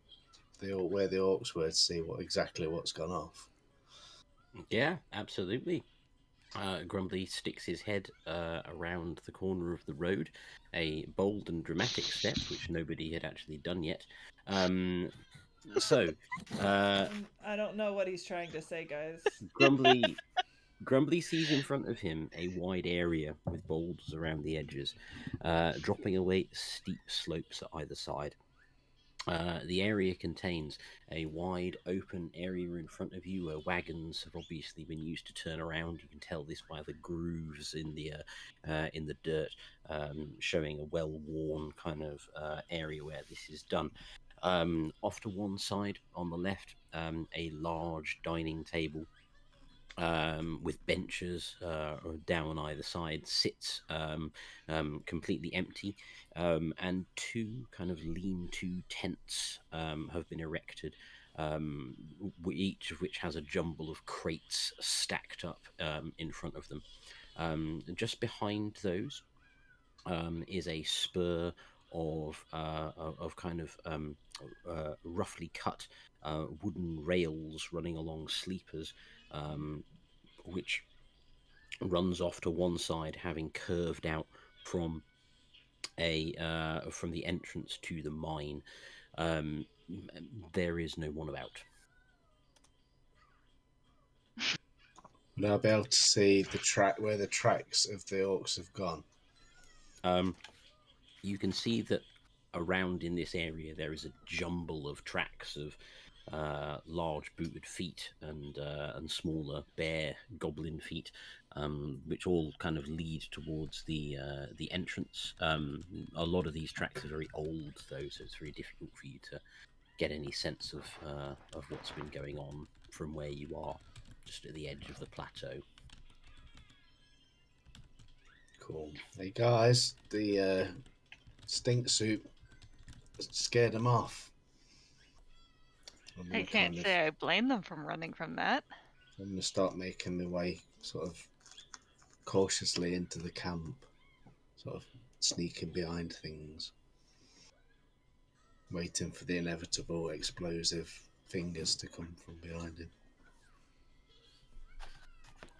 where the orcs were to see what's gone off? Yeah, absolutely. Grumbly sticks his head around the corner of the road, a bold and dramatic step which nobody had actually done yet. I don't know what he's trying to say, guys. Grumbly sees in front of him a wide area with boulders around the edges, dropping away steep slopes at either side. The area contains a wide open area in front of you where wagons have obviously been used to turn around. You can tell this by the grooves in the dirt, showing a well-worn kind of area where this is done. Off to one side on the left, a large dining table with benches down either side sits completely empty, and two kind of lean-to tents have been erected, each of which has a jumble of crates stacked up in front of them. Just behind those is a spur of kind of roughly cut wooden rails running along sleepers, which runs off to one side, having curved out from from the entrance to the mine. There is no one about. Will I be able to see the track where the tracks of the orcs have gone? You can see that around in this area there is a jumble of tracks of large booted feet and smaller bare goblin feet, which all kind of lead towards the entrance. A lot of these tracks are very old, though, so it's very difficult for you to get any sense of what's been going on from where you are, just at the edge of the plateau. Cool. Hey guys, the stink soup scared them off. I can't say I blame them from running from that. I'm going to start making my way sort of cautiously into the camp, sort of sneaking behind things, waiting for the inevitable explosive fingers to come from behind him.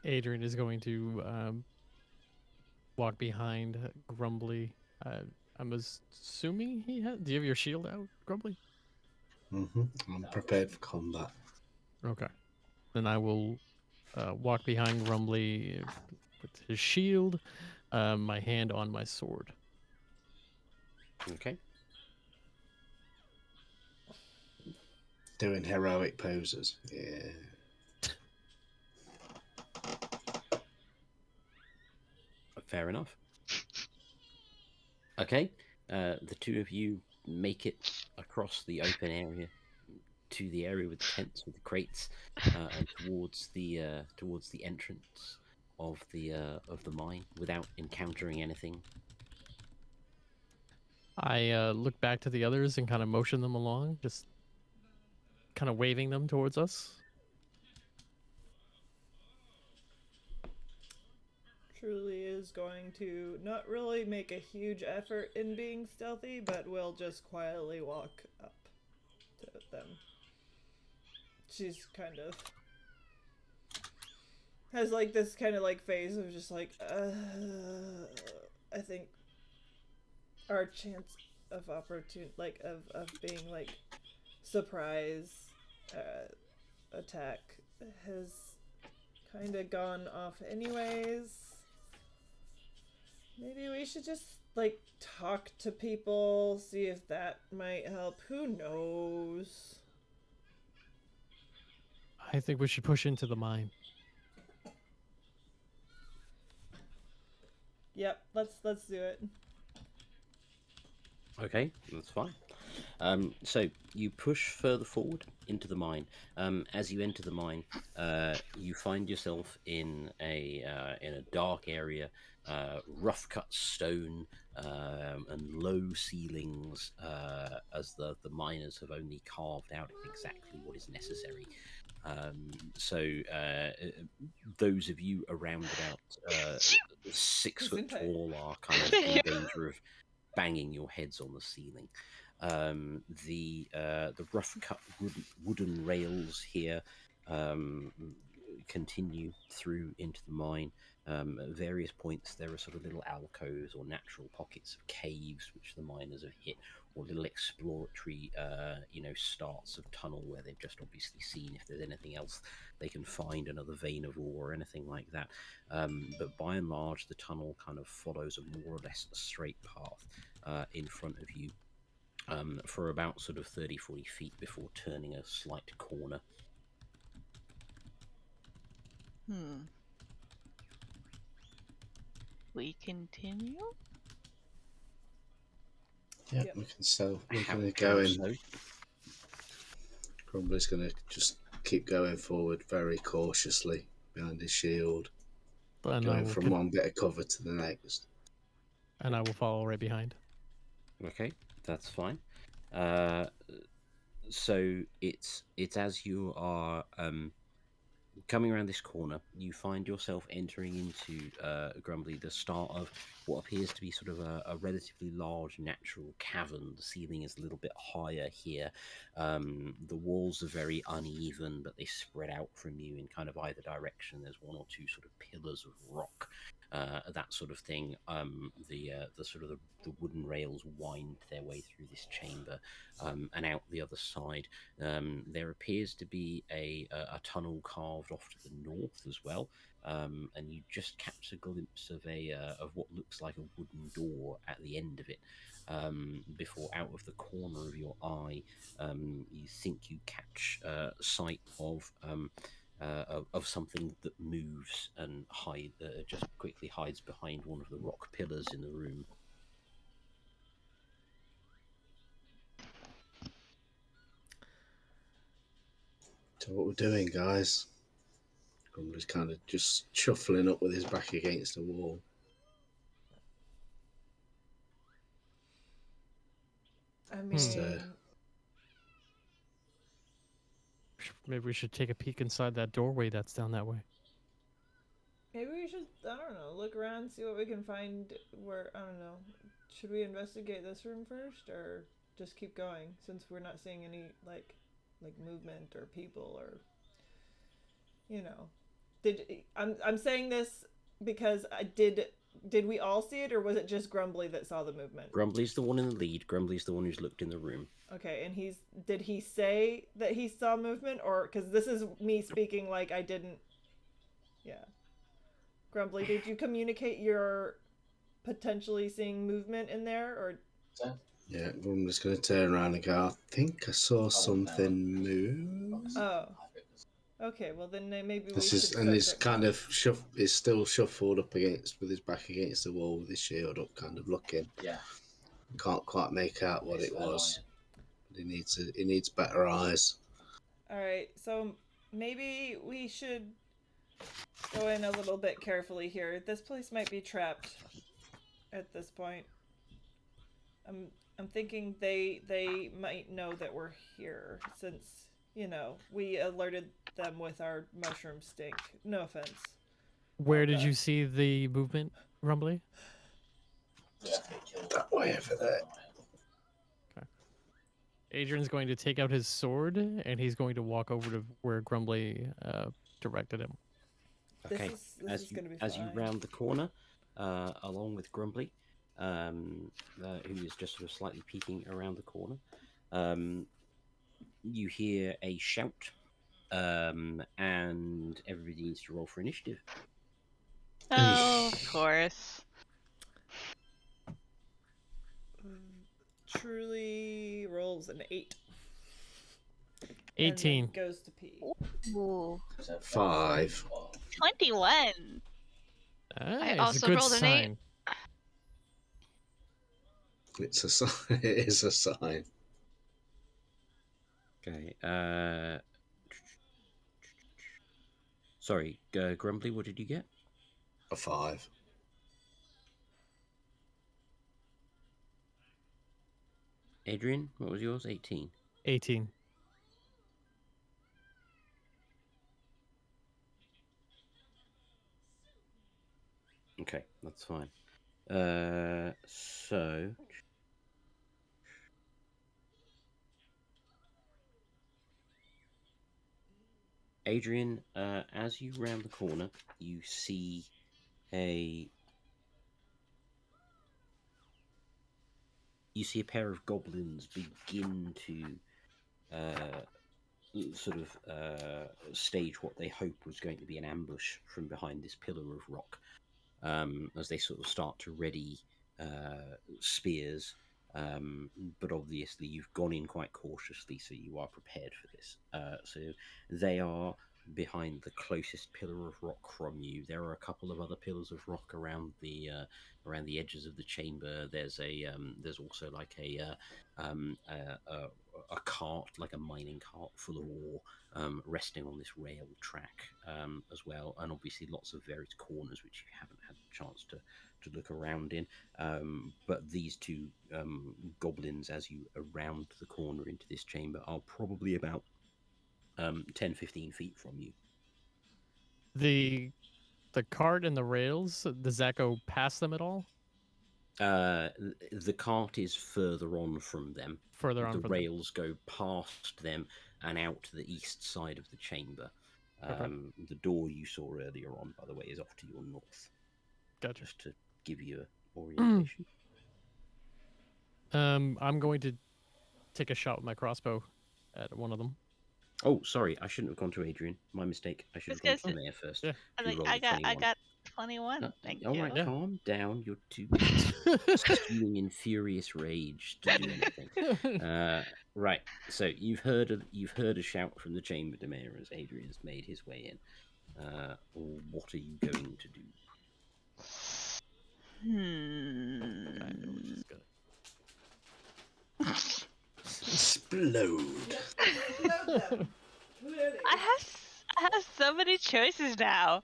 Adrian is going to walk behind Grumbly. I'm assuming he has. Do you have your shield out, Grumbly? I'm prepared for combat. Okay. Then I will walk behind Grumbly with his shield, my hand on my sword. Okay. Doing heroic poses. Yeah. Fair enough. Okay. The two of you make it across the open area to the area with the tents, with the crates, and towards the entrance of the mine without encountering anything. I look back to the others and kind of motion them along, just kind of waving them towards us. Truly is going to not really make a huge effort in being stealthy, but will just quietly walk up to them. She's kind of has like this kind of like phase of just like, I think our chance of opportunity, like of being like surprise attack has kind of gone off anyways. Maybe we should just like talk to people, see if that might help. Who knows? I think we should push into the mine. Yep, let's do it. Okay, that's fine. So you push further forward into the mine. As you enter the mine, you find yourself in a dark area, rough cut stone and low ceilings, as the miners have only carved out exactly what is necessary. Those of you around about 6 foot tall are kind of in danger of banging your heads on the ceiling. The rough cut wooden rails here continue through into the mine. At various points there are sort of little alcoves or natural pockets of caves which the miners have hit, or little exploratory starts of tunnel where they've just obviously seen if there's anything else they can find, another vein of ore or anything like that. But by and large the tunnel kind of follows a more or less straight path in front of you, for about sort of 30-40 feet before turning a slight corner. We continue? Yeah, Yep. we can sell. We're How going to go in. so? Grumbly's going to just keep going forward very cautiously behind his shield, And I going will, from one bit of cover to the next. and I will follow right behind. Okay, that's fine. So it's as you are coming around this corner, you find yourself entering into Grumbly, the start of what appears to be sort of a relatively large natural cavern. The ceiling is a little bit higher here. The walls are very uneven, but they spread out from you in kind of either direction. There's one or two sort of pillars of rock, that sort of thing. The sort of the wooden rails wind their way through this chamber, and out the other side. There appears to be a tunnel carved off to the north as well, and you just catch a glimpse of what looks like a wooden door at the end of it. Before, out of the corner of your eye, you think you catch sight of something that moves and just quickly hides behind one of the rock pillars in the room. So what we're doing, guys? Grumbly's kind of just shuffling up with his back against the wall. I mean, Maybe we should take a peek inside that doorway that's down that way. maybe we should, I don't know, look around, see what we can find where, I don't know. Should we investigate this room first or just keep going since we're not seeing any like movement or people or, you know. I'm saying this because did we all see it or was it just Grumbly that saw the movement? Grumbly's the one in the lead. Grumbly's the one who's looked in the room. Okay, and did he say that he saw movement or because this is me speaking like I didn't. Yeah. Grumbly, did you communicate your potentially seeing movement in there or? Yeah, Grumbly's going to turn around and go, I think I saw something move. Oh. Okay, well then maybe This we is, should and he's search it. kind of is still shuffled up against with his back against the wall with his shield up, kind of looking. Yeah. Can't quite make out what it was. But he needs better eyes. All right, so maybe we should go in a little bit carefully here. This place might be trapped at this point. I'm thinking they might know that we're here since, you know, we alerted them with our mushroom stink. No offense. Where did you see the movement, Grumbly? That way over there. Adrian's going to take out his sword and he's going to walk over to where Grumbly directed him. Okay, This is gonna be as you fine. round the corner, along with Grumbly, who is just sort of slightly peeking around the corner, you hear a shout, and everybody needs to roll for initiative. Oh, of course. Truly rolls an 8. 18. And then goes to pee. Ooh. 5. 21. Nice, also good rolled an 8. sign. It's a sign. It is a sign. Okay. Sorry, Grumbly, what did you get? A 5. Adrian, what was yours? 18. 18. Okay, that's fine. So Adrian, as you round the corner, you see a pair of goblins begin to sort of stage what they hope was going to be an ambush from behind this pillar of rock, as they sort of start to ready spears. But obviously you've gone in quite cautiously, so you are prepared for this. So they are behind the closest pillar of rock from you. There are a couple of other pillars of rock around the edges of the chamber. There's also like a cart, like a mining cart full of ore, resting on this rail track as well, and obviously lots of various corners which you haven't had a chance to look around in. But these two goblins, as you round the corner into this chamber, are probably about 10-15 feet from you. The cart and the rails, does that go past them at all? The cart is further on from them. Further on the from them. rails go past them and out to the east side of the chamber. Okay. The door you saw earlier on, by the way, is off to your north. Gotcha. Just to give you an orientation. I'm going to take a shot with my crossbow at one of them. Oh, sorry, I shouldn't have gone to Adrian. My mistake. I should have gone to Mayor first. Yeah. I got 21. Thank all you. right, Yeah. calm down. You're too stewing in furious rage to do anything. Right. So you've heard a shout from the chamber de mayor as Adrian's made his way in. What are you going to do? I know what she's gonna. Explode. I have so many choices now.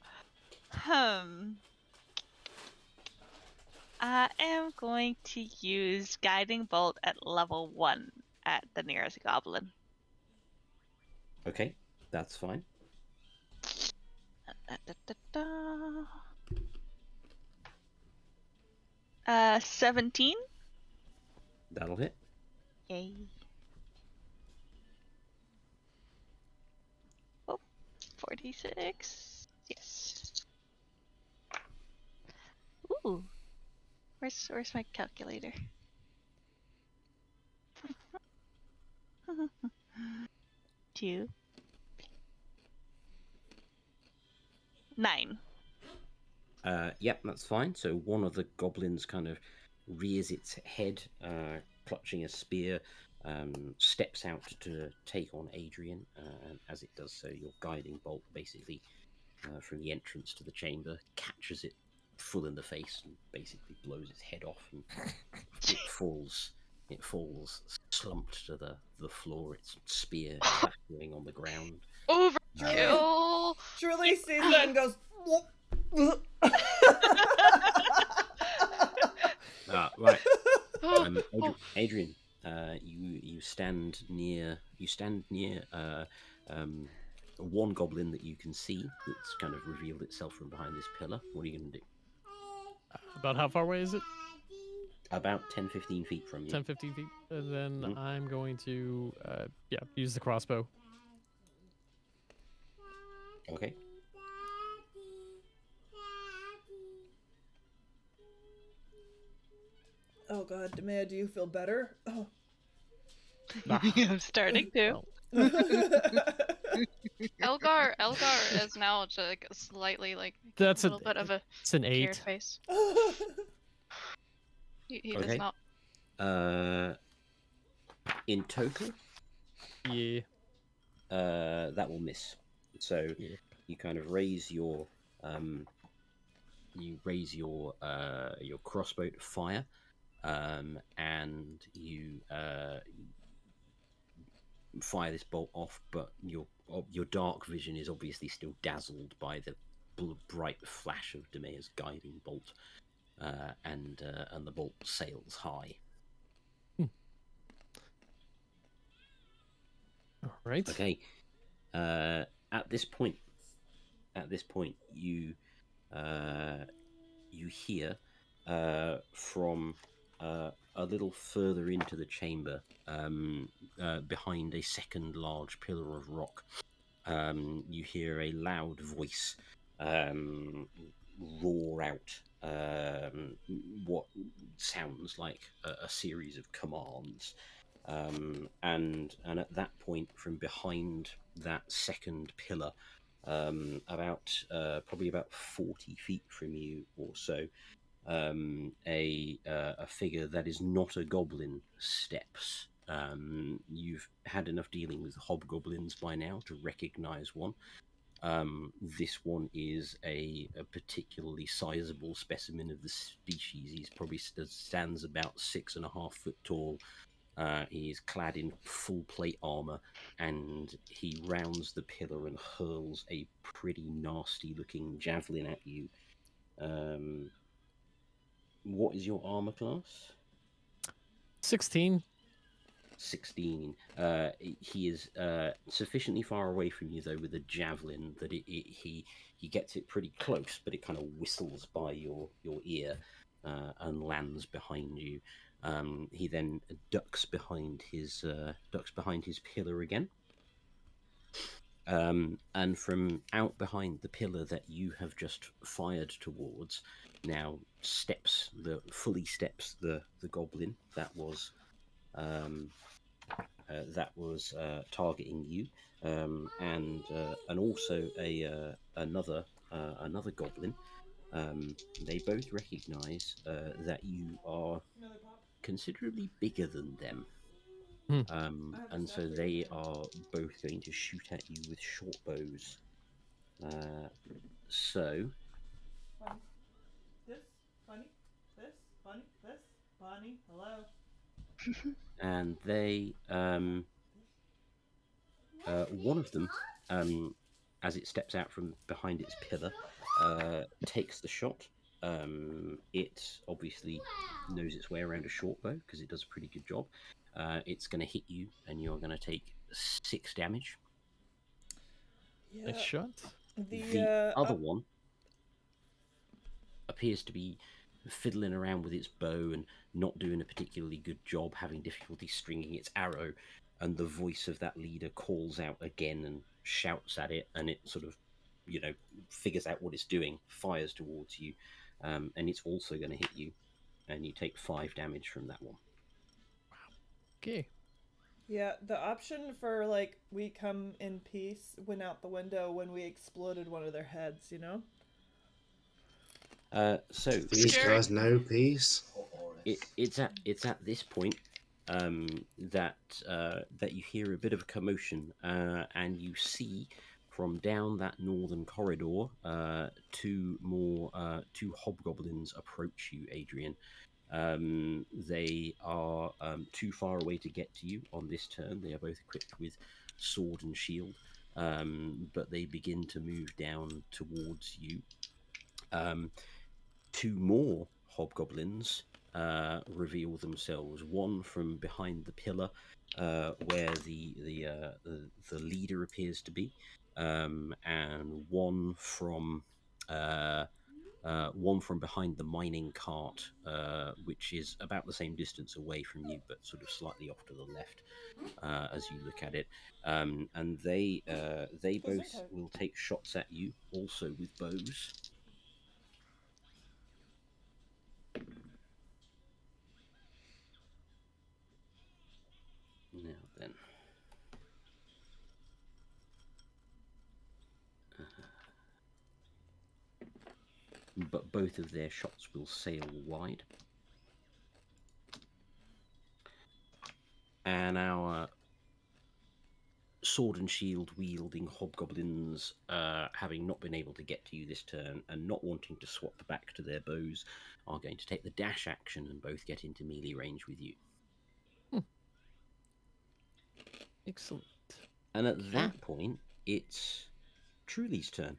I am going to use Guiding Bolt at level 1 at the nearest goblin. Okay, that's fine. 17. That'll hit. Yay. Oh, 46. Yes. Ooh. Where's my calculator? 2. 9. Yep, that's fine. So one of the goblins kind of rears its head, clutching a spear, steps out to take on Adrian, and as it does so, your guiding bolt basically from the entrance to the chamber catches it full in the face and basically blows its head off, and it falls slumped to the floor, its spear clattering on the ground. Overkill! Truly sees that and goes. Right. Adrian, you stand near one goblin that you can see that's kind of revealed itself from behind this pillar. What are you going to do? About how far away is it? About 10-15 feet from you. 10-15 feet. And then I'm going to use the crossbow. Okay. Oh God, Demea, do you feel better? Oh. I'm starting to. Elgar is now just like slightly like That's a little bit of a it's an care 8. face. He Okay. does not. In total, Yeah. that will miss. So Yeah. you kind of raise your crossbow to fire, and you fire this bolt off, but your dark vision is obviously still dazzled by the bright flash of Demea's guiding bolt, and the bolt sails high. All right. Okay. At this point, you hear from a little further into the chamber, behind a second large pillar of rock. You hear a loud voice roar out what sounds like a series of commands. And at that point, from behind that second pillar, probably about 40 feet from you or so, a figure that is not a goblin steps. You've had enough dealing with hobgoblins by now to recognize one. This one is a particularly sizable specimen of the species. He's probably stands about 6.5 foot tall. He's clad in full plate armor, and he rounds the pillar and hurls a pretty nasty looking javelin at you. What is your armor class? 16. 16. He is sufficiently far away from you, though, with a javelin that he gets it pretty close, but it kind of whistles by your ear and lands behind you. He then ducks behind his pillar again. And from out behind the pillar that you have just fired towards, now fully steps the goblin that was targeting you, and also another goblin. They both recognise that you are considerably bigger than them. And so they are both going to shoot at you with short bows. So Bonnie, hello. And they, one of them, as it steps out from behind its pillar, takes the shot. It obviously knows its way around a short bow because it does a pretty good job. It's going to hit you, and you're going to take 6 damage. Yeah. Nice shot. The other one appears to be fiddling around with its bow and not doing a particularly good job, having difficulty stringing its arrow, and the voice of that leader calls out again and shouts at it, and it sort of, figures out what it's doing, fires towards you, and it's also going to hit you, and you take 5 damage from that one. Okay. Yeah, the option for, we come in peace went out the window when we exploded one of their heads, So These guys know peace. It's at this point that you hear a bit of a commotion, and you see from down that northern corridor 2 hobgoblins approach you, Adrian. They are too far away to get to you on this turn. They are both equipped with sword and shield, but they begin to move down towards you. 2 more hobgoblins reveal themselves. One from behind the pillar, where the leader appears to be, and one from behind the mining cart, which is about the same distance away from you, but sort of slightly off to the left as you look at it. And they both will take shots at you, also with bows. Now then. But both of their shots will sail wide. And our sword and shield wielding hobgoblins, having not been able to get to you this turn and not wanting to swap back to their bows, are going to take the dash action and both get into melee range with you. Excellent. And at that point, it's Truly's turn.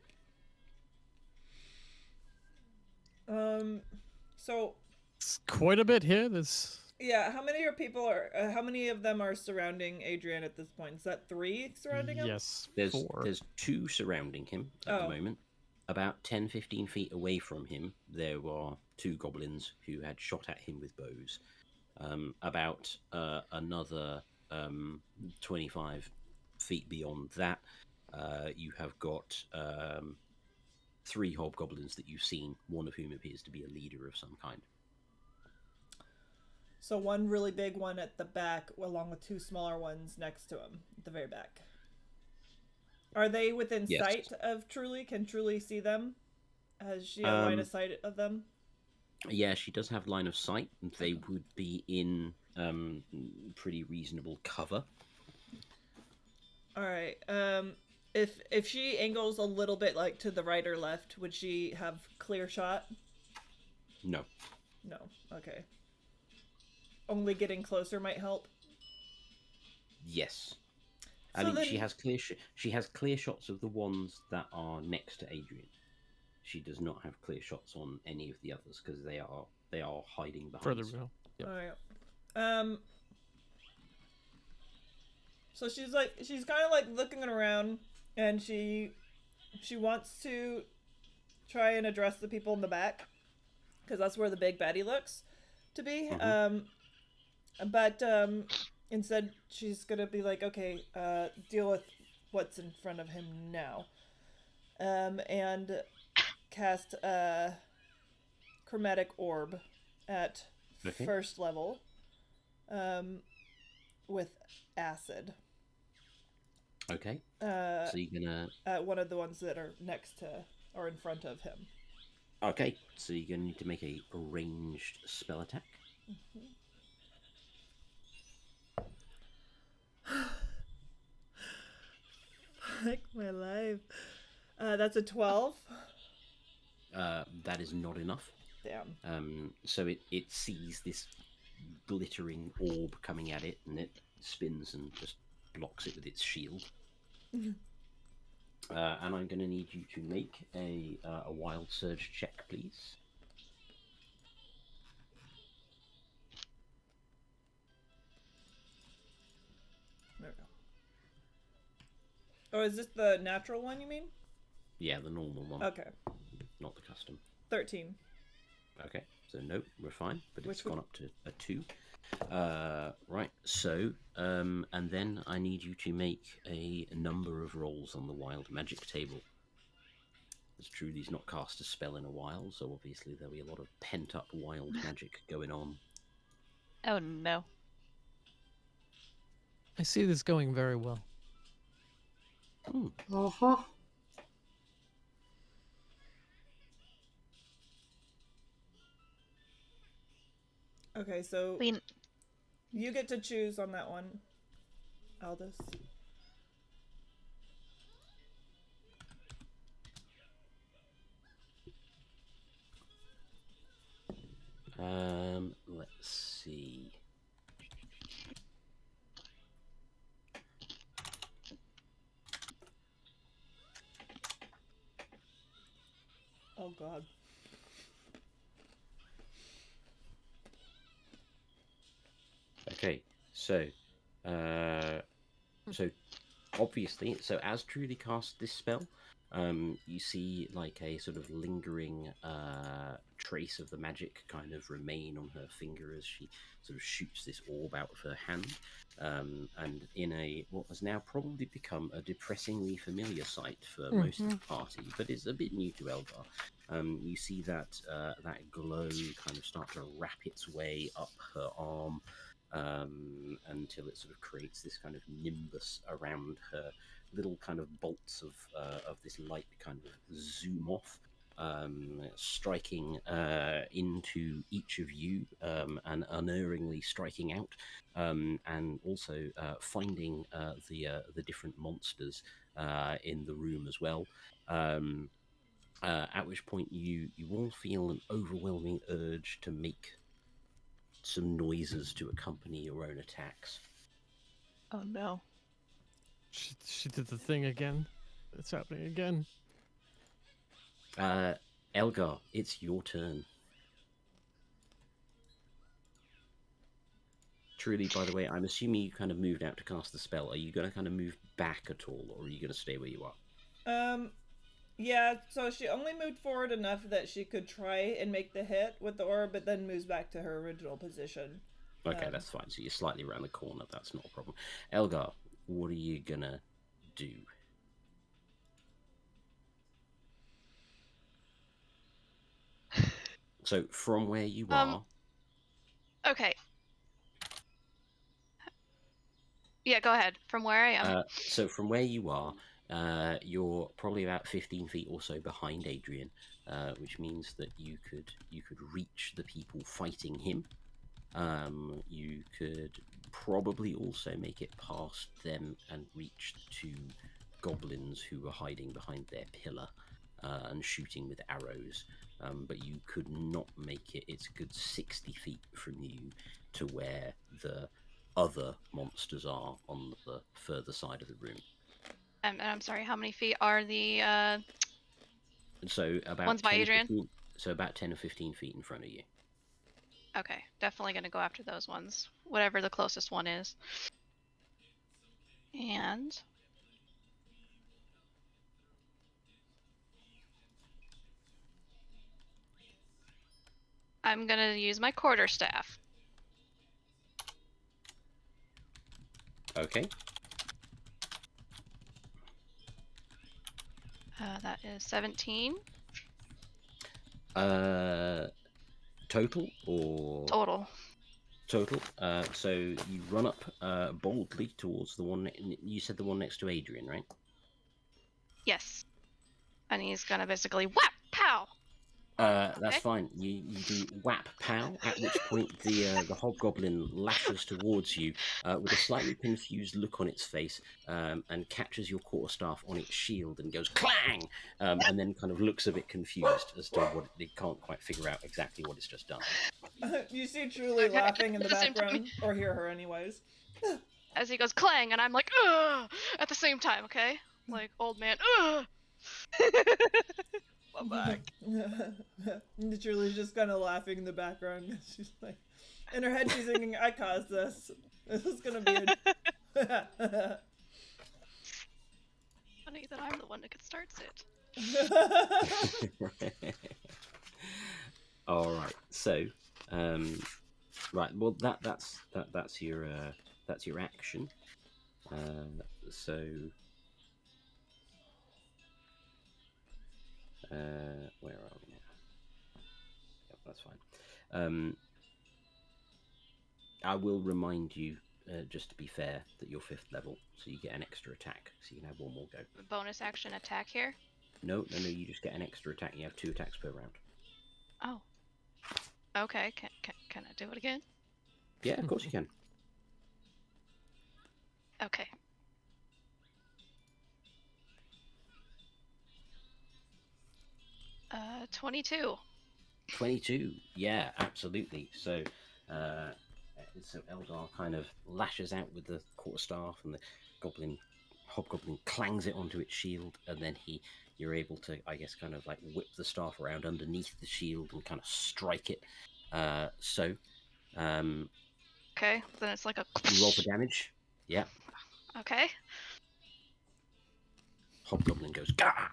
So It's quite a bit here. yeah, how many of them are surrounding Adrian at this point? Is that 3 surrounding him? Yes, There's 4. there's 2 surrounding him at the moment. About 10-15 feet away from him, there are 2 goblins who had shot at him with bows. About another 25 feet beyond that, you have got 3 hobgoblins that you've seen, one of whom appears to be a leader of some kind. So one really big one at the back, along with 2 smaller ones next to him at the very back. Are they within sight of Truly? Can Truly see them? Has she a line of sight of them? Yeah, she does have line of sight. They would be in pretty reasonable cover. All right. if she angles a little bit like to the right or left, would she have clear shot? No. No. Okay. Only getting closer might help. Yes. I So mean, then- she has clear shots of the ones that are next to Adrian. She does not have clear shots on any of the others because they are hiding behind. Further stuff. below. Yep. All right. So she's kind of like looking around, and she wants to try and address the people in the back, because that's where the big baddie looks to be. But instead she's gonna be like, okay, deal with what's in front of him now, and cast a chromatic orb at first level, with acid. Okay. So you're gonna one of the ones that are next to or in front of him. Okay, so you're gonna need to make a ranged spell attack. Like my life. That's a 12. That is not enough. Damn. So it sees this glittering orb coming at it, and it spins and just blocks it with its shield. And I'm going to need you to make a wild surge check, please. There we go. Oh, is this the natural one you mean? Yeah, the normal one. Okay. Not the custom. 13. Okay, so nope, we're fine, but it's Which gone up to a 2. Right, so, and then I need you to make a number of rolls on the wild magic table. As Trudy's not cast a spell in a while, so obviously there'll be a lot of pent-up wild magic going on. Oh no. I see this going very well. Uh-huh. Okay, so We you get to choose on that one, Aldous. Let's see. Oh god. Okay, so obviously, so as Trudy casts this spell, you see like a sort of lingering trace of the magic kind of remain on her finger as she sort of shoots this orb out of her hand, and in a what has now probably become a depressingly familiar sight for most of the party, but it's a bit new to Elgar. You see that that glow kind of start to wrap its way up her arm, until it sort of creates this kind of nimbus around her. Little kind of bolts of this light kind of zoom off, striking into each of you, and unerringly striking out, and also finding the different monsters in the room as well. At which point you all feel an overwhelming urge to make some noises to accompany your own attacks. Oh no. She did the thing again. It's happening again. Elgar, it's your turn. Truly, by the way, I'm assuming you kind of moved out to cast the spell. Are you going to kind of move back at all, or are you going to stay where you are? Yeah, so she only moved forward enough that she could try and make the hit with the orb, but then moves back to her original position. Okay, that's fine. So you're slightly around the corner. That's not a problem. Elgar, what are you going to do? So from where you are... Okay. Yeah, go ahead. From where I am. So from where you are, you're probably about 15 feet or so behind Adrian, which means that you could reach the people fighting him. You could probably also make it past them and reach to goblins who were hiding behind their pillar and shooting with arrows. But you could not make it. It's a good 60 feet from you to where the other monsters are on the further side of the room. And I'm sorry, how many feet are the So about ones by 10, Adrian? 15 so about 10 or 15 feet in front of you. Okay, definitely gonna go after those ones. Whatever the closest one is. And I'm gonna use my quarterstaff. Okay. That is 17 Total or total. total? So you run up boldly towards the one. You said the one next to Adrian, right? Yes. And he's gonna basically whap pow. That's Okay. fine. You do whap pow, at which point the hobgoblin lashes towards you with a slightly confused look on its face, and catches your quarterstaff on its shield and goes clang, and then kind of looks a bit confused as to what it can't quite figure out exactly what it's just done. You see Truly Okay. laughing in the At the same time- background, or hear her anyways. As he goes clang, and I'm like, ugh, at the same time, okay? Like, old man, ugh. Bye-bye. Truly's just kind of laughing in the background. She's like, in her head, she's thinking, "I caused this. This is gonna be." Funny that I'm the one that starts it. All right. So, right. Well, that's your action. So, where are we now? Yep, that's fine. I will remind you, just to be fair, that you're 5th level, so you get an extra attack, so you can have one more go. Bonus action attack here. No, you just get an extra attack. You have 2 attacks per round. Oh. Okay. Can I do it again? Yeah, of course you can. Okay. Uh, 22. 22. Yeah, absolutely. So Eldar kind of lashes out with the quarterstaff, and the hobgoblin clangs it onto its shield, and then you're able to, I guess, kind of like whip the staff around underneath the shield and kind of strike it. Okay, then it's like a. You roll for damage. Yeah. Okay. Hobgoblin goes gah.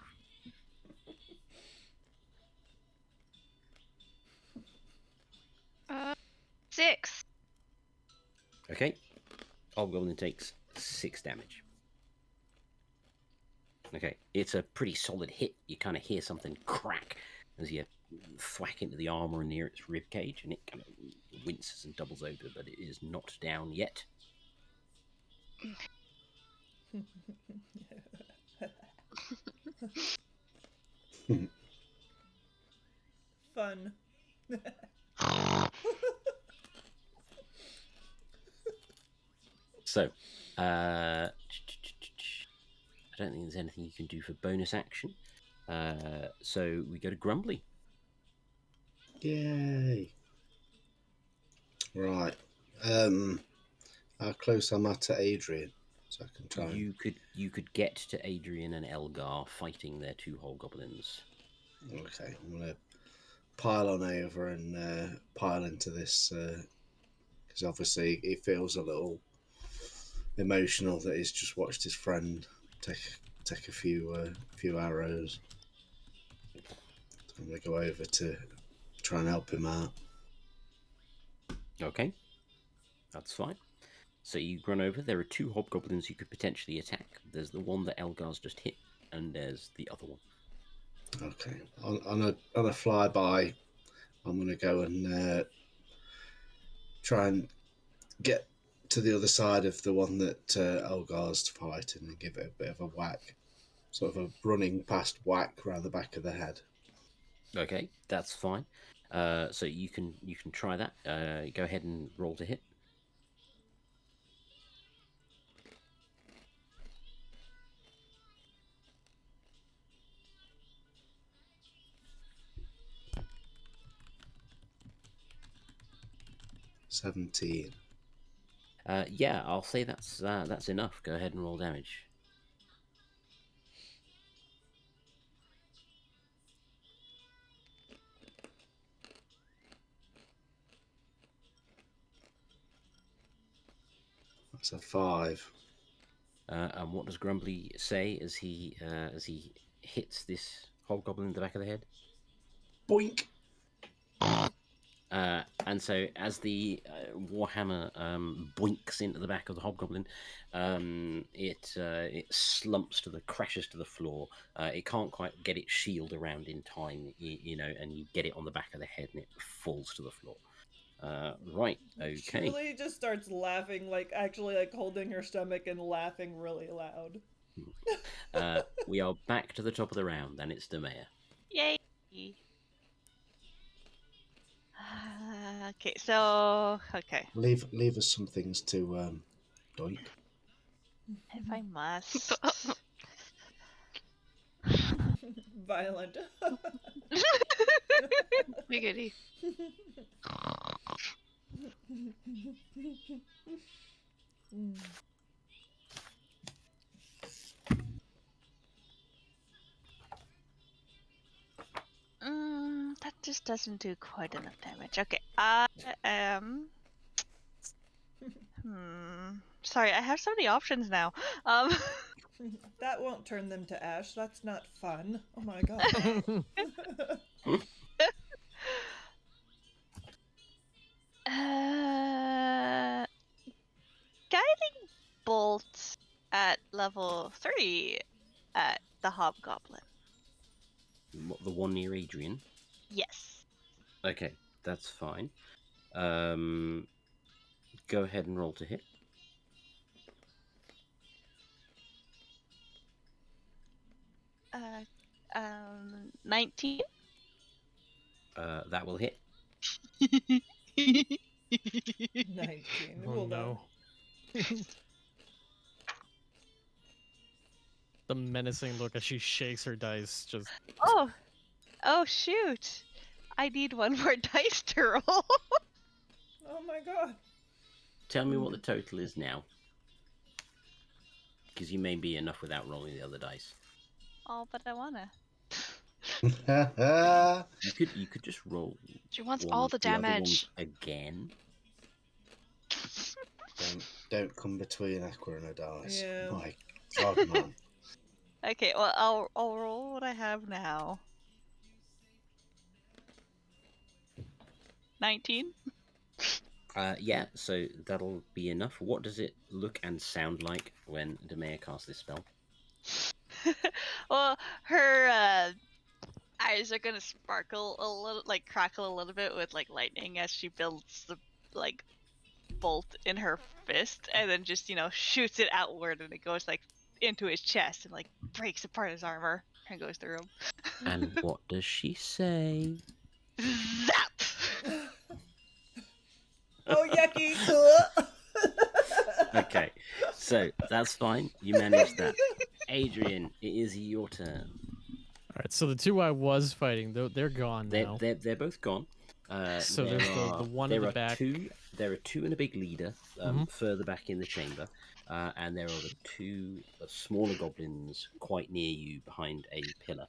6. Okay. Hobgoblin takes 6 damage. Okay, it's a pretty solid hit. You kind of hear something crack as you thwack into the armor near its rib cage, and it kind of winces and doubles over, but it is not down yet. Fun. So, I don't think there's anything you can do for bonus action. So we go to Grumbly. Yay. Right. How close am I to Adrian? So I can try. You could get to Adrian and Elgar fighting their 2 hobgoblins. Okay, I'm gonna pile on over and pile into this because obviously he feels a little emotional that he's just watched his friend take a few arrows. So I'm gonna go over to try and help him out. Okay, that's fine. So you run over. There are 2 hobgoblins you could potentially attack. There's the one that Elgar's just hit, and there's the other one. Okay, on a flyby, I'm gonna go and try and get to the other side of the one that Elgar's fighting and give it a bit of a whack, sort of a running past whack around the back of the head. Okay, that's fine. So you can try that. Go ahead and roll to hit. 17. Yeah, I'll say that's enough. Go ahead and roll damage. That's a 5. And what does Grumbly say as he hits this hobgoblin in the back of the head? Boink! And so as the warhammer boinks into the back of the hobgoblin, it slumps crashes to the floor. It can't quite get its shield around in time, you know, and you get it on the back of the head, and it falls to the floor. Right, okay. Truly just starts laughing, like actually like holding her stomach and laughing really loud. We are back to the top of the round, and it's Demea. Yay! Okay, so Leave us some things to doink. if I must. Violent. Wiggity. That just doesn't do quite enough damage. Okay, I am. Sorry, I have so many options now. That won't turn them to ash. That's not fun. Oh my god. Guiding bolt at level 3 at the hobgoblin. The one near Adrian. Yes. Okay, that's fine. Go ahead and roll to hit. 19. That will hit. 19. Oh Well no. The menacing look as she shakes her dice, just Oh shoot! I need one more dice to roll. Oh my god. Tell me what the total is now. Because you may be enough without rolling the other dice. Oh, but I wanna. You could just roll. She wants one all of the other ones damage. again. Don't come between Aqua and her dice. Yeah. My God, man. Okay, well I'll roll what I have now. 19. Yeah, so that'll be enough. What does it look and sound like when Demea casts this spell? Well, her eyes are gonna sparkle a little, like crackle a little bit with like lightning as she builds the like bolt in her fist, and then just shoots it outward, and it goes like into his chest and like breaks apart his armor and goes through him. And what does she say? Zap! Oh yucky. Okay, so that's fine. You managed that. Adrian, it is your turn. all right. So the two I was fighting, they're gone now. They're both gone. So there there's the one in the back. There are two and a big leader further back in the chamber, and there are the two smaller goblins quite near you behind a pillar.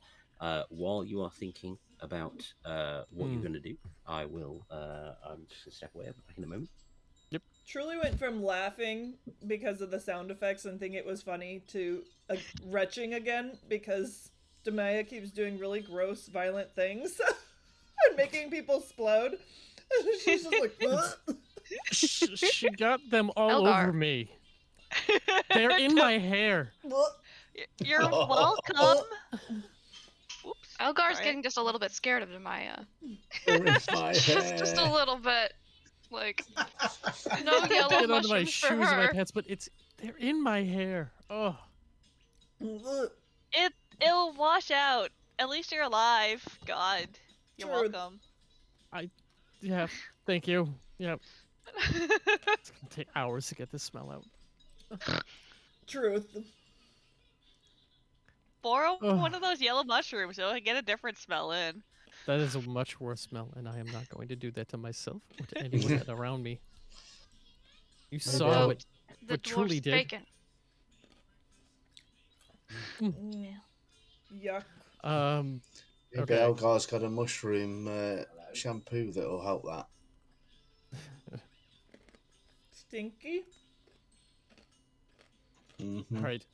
While you are thinking about what you're going to do, I'm just going to step away. I'll be back in a moment. Truly went from laughing because of the sound effects and think it was funny to retching again because Demea keeps doing really gross, violent things and making people explode. She's just like, what? She got them all Eldar. over me. They're in my hair. You're welcome. Oops. Elgar's Alright. getting just a little bit scared of Demaya. They're in my just a hair. little bit. Like, no yellow Get under my mushrooms shoes for and my her. pants, but they're in my hair. Oh, It'll wash out. At least you're alive. God, you're True. welcome. yeah. Thank you. Yeah. It's gonna take hours to get this smell out. Truth. Borrow Ugh. one of those yellow mushrooms so I get a different smell in. That is a much worse smell, and I am not going to do that to myself or to anyone around me. You Maybe saw I'll- what The what truly dwarf's did. bacon. Yuck. Maybe Okay. Elgar's got a mushroom shampoo that'll help that. Stinky. Mm-hmm. Right.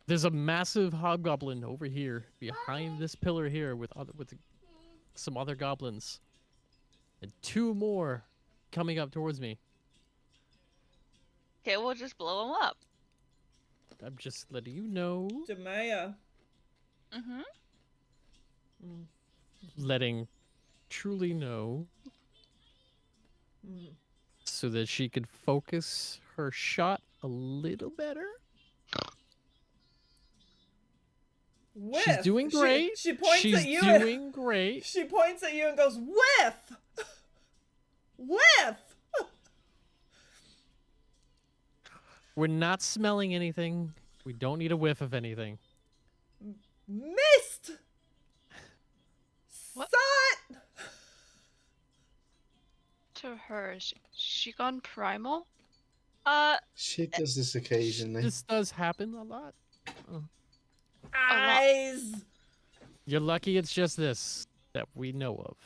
There's a massive hobgoblin over here behind this pillar here with some other goblins, and 2 more coming up towards me. Okay, we'll just blow them up. I'm just letting you know, Demaya. Mm-hmm. letting truly know, Mm. so that she could focus her shot a little better. Whiff. She's doing great. She points She's at you. doing great. She points at you and goes, "Whiff, whiff." We're not smelling anything. We don't need a whiff of anything. Missed. What? Saw it. To her, is she gone primal? She does this occasionally. This does happen a lot. Eyes. You're lucky it's just this that we know of.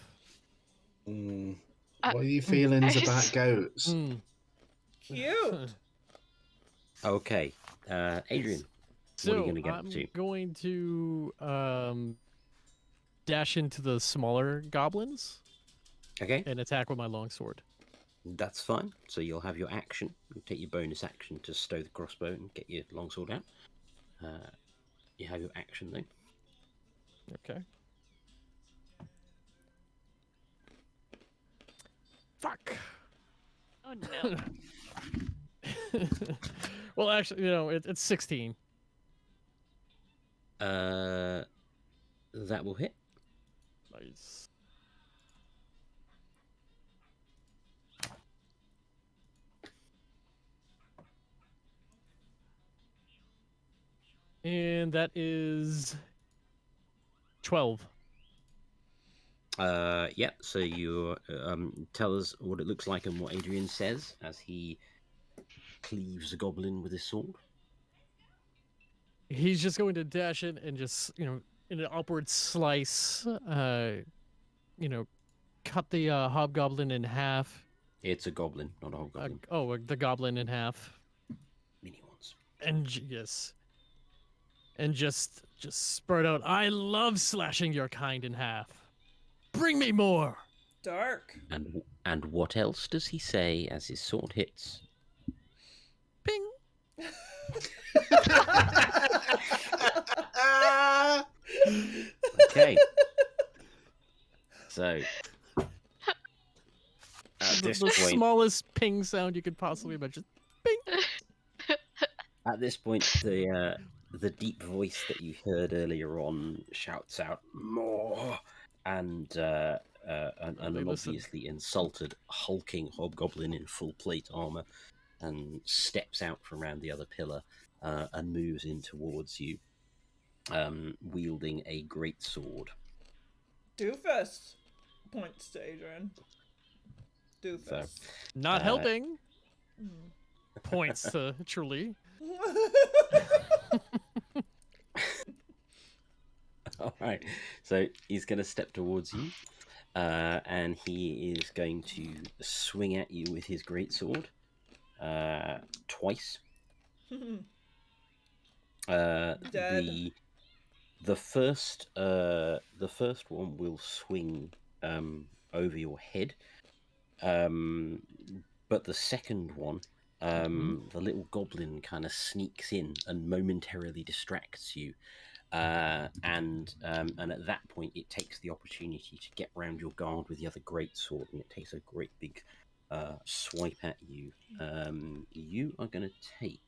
Mm. Uh, What are your feelings I about just- goats? Mm. Cute. Okay, Adrian, So what are you going to get I'm up to? going to dash into the smaller goblins Okay, and attack with my longsword. that's fine. So you'll have your action. You take your bonus action to stow the crossbow and get your longsword out. You have your action then. Okay. Fuck. oh no. Well, actually, it's 16. That will hit. Nice. And that is 12. Yeah. So you tell us what it looks like and what Adrian says as he cleaves a goblin with his sword. He's just going to dash in and just, in an upward slice, cut the hobgoblin in half. It's a goblin, not a hobgoblin. The goblin in half. Mini ones. And yes. And just spurt out, "I love slashing your kind in half. Bring me more." Dark. And what else does he say as his sword hits? Ping. Okay. So at The this point, smallest ping sound you could possibly imagine. Ping. at this point, the deep voice that you heard earlier on shouts out more, and an listen. obviously insulted, hulking hobgoblin in full plate armor, and steps out from around the other pillar and moves in towards you, wielding a great sword. Doofus points to Adrian. Doofus. Not Uh, helping. Points to Truly. All right, so he's going to step towards you, and he is going to swing at you with his greatsword twice. Dead. The first one will swing over your head, but the second one, the little goblin kind of sneaks in and momentarily distracts you. And at that point, it takes the opportunity to get round your guard with the other greatsword, and it takes a great big swipe at you. You are going to take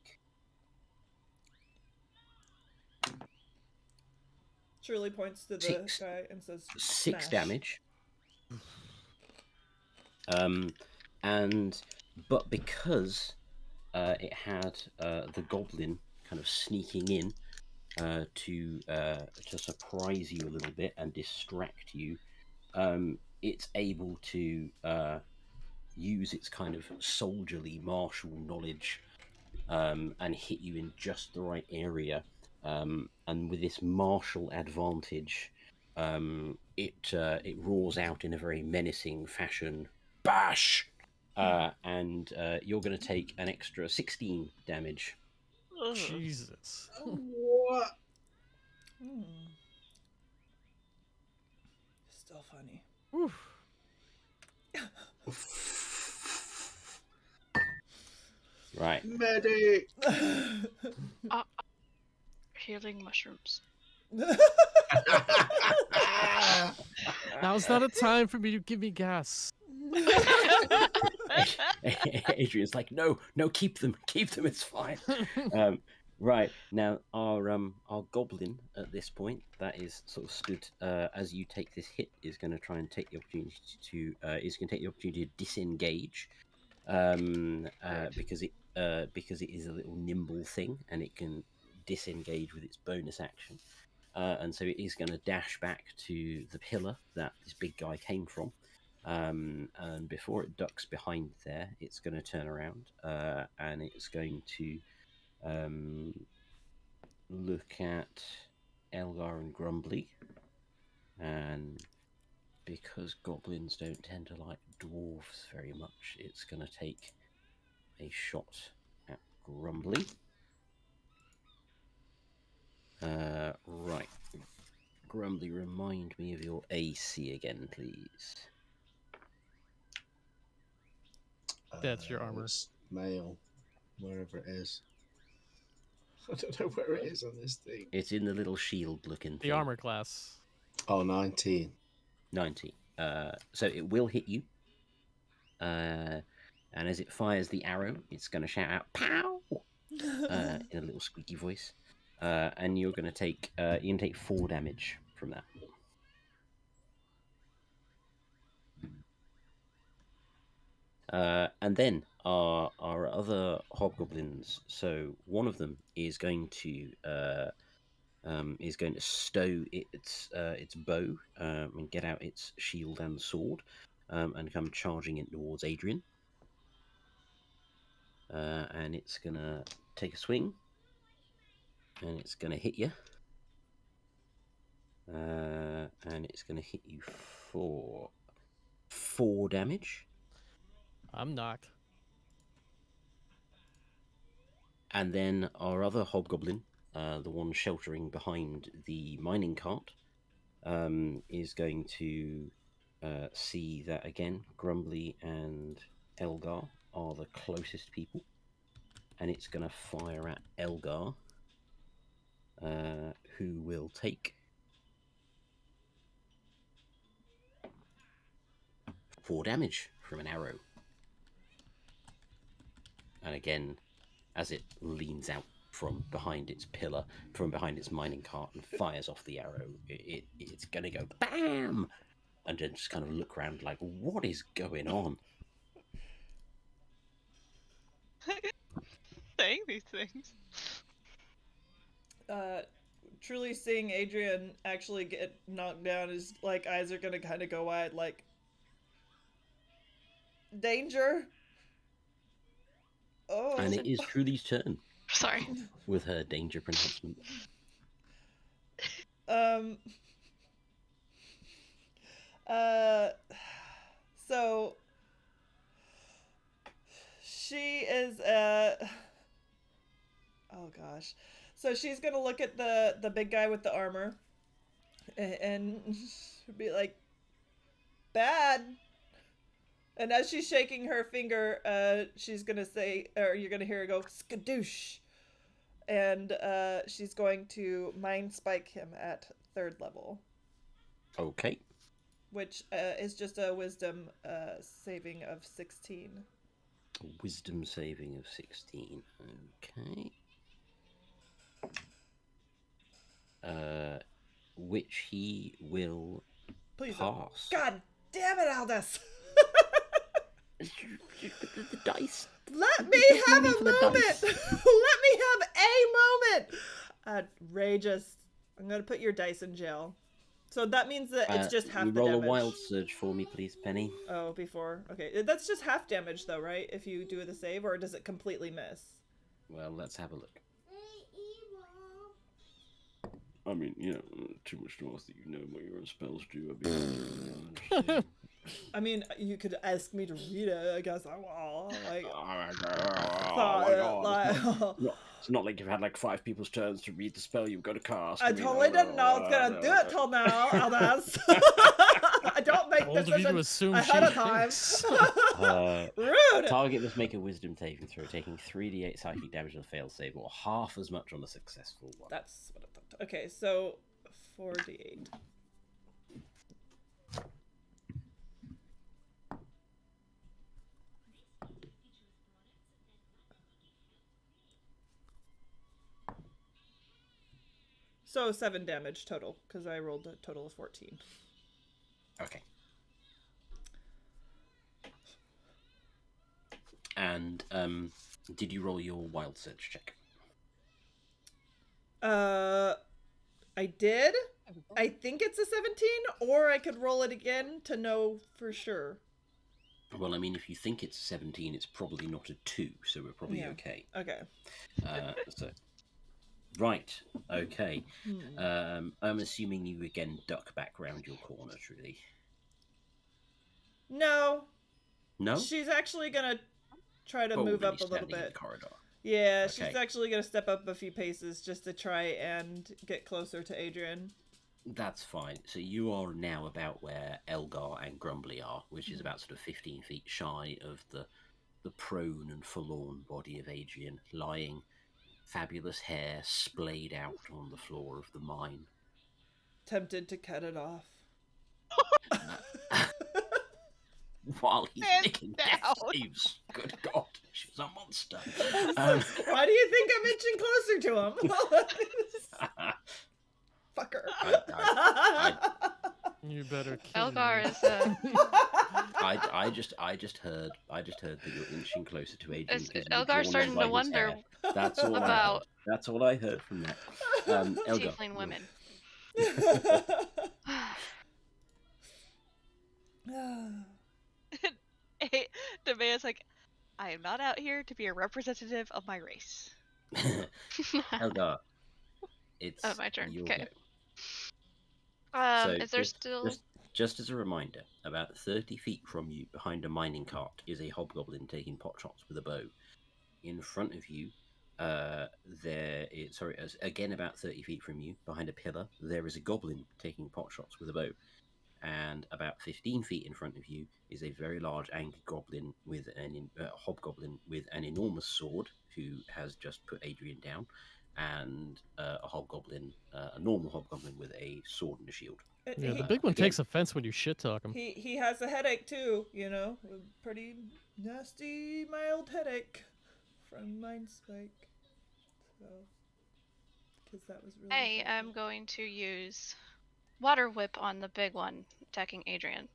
Shirley points to the Six. guy and says, 6 "Smash." damage. But because it had the goblin kind of sneaking in to surprise you a little bit and distract you, it's able to use its kind of soldierly martial knowledge and hit you in just the right area. And with this martial advantage, it roars out in a very menacing fashion, bash! And you're going to take an extra 16 damage. Ugh. Jesus. What? Still funny. Oof. Right. Medic! Healing mushrooms. Now's not a time for me to give me gas. Adrian's like, no, keep them, it's fine. Right now, our goblin at this point that is sort of stood as you take this hit is going to try and take the opportunity to disengage, because it is a little nimble thing and it can disengage with its bonus action, and so it is going to dash back to the pillar that this big guy came from. And before it ducks behind there, it's going to turn around and it's going to look at Elgar and Grumbly, and because goblins don't tend to like dwarves very much, it's going to take a shot at Grumbly. Right, Grumbly, remind me of your AC again, please. That's your armor. It's male, wherever it is. I don't know where it is on this thing. It's in the little shield-looking The thing. armor class. Oh, 19. 19. So it will hit you. And as it fires the arrow, it's going to shout out, "Pow!" in a little squeaky voice. And you're going to take 4 damage from that. And then our other hobgoblins. So one of them is going to stow its bow and get out its shield and sword and come charging in towards Adrian. And it's gonna take a swing, and it's gonna hit you. And it's gonna hit you for 4 damage. I'm knocked. And then our other hobgoblin, the one sheltering behind the mining cart, is going to see that again. Grumbly and Elgar are the closest people, and it's going to fire at Elgar, who will take 4 damage from an arrow. And again, as it leans out from behind its pillar, from behind its mining cart, and fires off the arrow, it's going to go BAM! And then just kind of look around like, what is going on? Saying these things. Truly seeing Adrian actually get knocked down, his like eyes are gonna kind of go wide, like, danger. Oh. And it is Truly's turn Sorry. with her danger pronouncement. So she is oh gosh. So she's gonna look at the big guy with the armor and be like, bad. And as she's shaking her finger, she's gonna say, or you're gonna hear her go, skadoosh. And she's going to mind spike him at 3rd level. Okay. Which is just a wisdom saving of 16. A wisdom saving of 16. Okay. Which he will Please pass. God damn it, Aldous! The dice. Let me have a moment! Let me have a moment! Rageous. I'm gonna put your dice in jail. So that means that it's just half you the roll damage. a wild surge for me, please, Penny. Oh, before. Okay, that's just half damage though, right? If you do the save, or does it completely miss? Well, let's have a look. I mean, too much to ask that you know what your own spells do. I mean, you could ask me to read it. I guess I will. Like, Oh my God. It's not like you've had like 5 people's turns to read the spell you've got to cast. I totally didn't know I was gonna do it till now, Eldaz. I don't make Bold of you to decisions assume ahead she of time. thinks. Rude. Target must make a wisdom saving throw, taking 3d8 psychic damage on a failed save, or half as much on a successful one. That's what I thought. Okay, so 4d8. So 7 damage total, because I rolled a total of 14. Okay. And did you roll your wild surge check? I did. I think it's a 17, or I could roll it again to know for sure. Well, I mean, if you think it's 17, it's probably not a 2, so we're probably okay. Okay. Right, okay. I'm assuming you again duck back round your corner, truly. No. No? She's actually gonna try to move up a little In the bit. corridor. Yeah, Okay. she's actually gonna step up a few paces just to try and get closer to Adrian. That's fine. So you are now about where Elgar and Grumbly are, which is about sort of 15 feet shy of the prone and forlorn body of Adrian, lying, fabulous hair splayed out on the floor of the mine. Tempted to cut it off. While he's Man making death down. saves. Good God, she's a monster. Why do you think I'm inching closer to him? Fucker. You better kill Elgar me. is I just heard that you're inching closer to Adrian. Is because you were Elgar's drawn in starting by to his wonder hair. That's all I heard. about That's all I heard from that. Elgar. tiefling women. Nevaeh's like, I am not out here to be a representative of my race. Elgar. It's Oh, my turn. your Okay. go. So Is there still? Just as a reminder, about 30 feet from you, behind a mining cart, is a hobgoblin taking pot shots with a bow. In front of you, again about 30 feet from you, behind a pillar, there is a goblin taking pot shots with a bow. And about 15 feet in front of you is a very large angry goblin with hobgoblin with an enormous sword, who has just put Adrian down, and a normal hobgoblin with a sword and a shield. Yeah, the big one takes offense when you shit talk him. He has a headache too, a pretty nasty mild headache from Mind Spike. So, because that was really. I am going to use Water Whip on the big one attacking Adrian.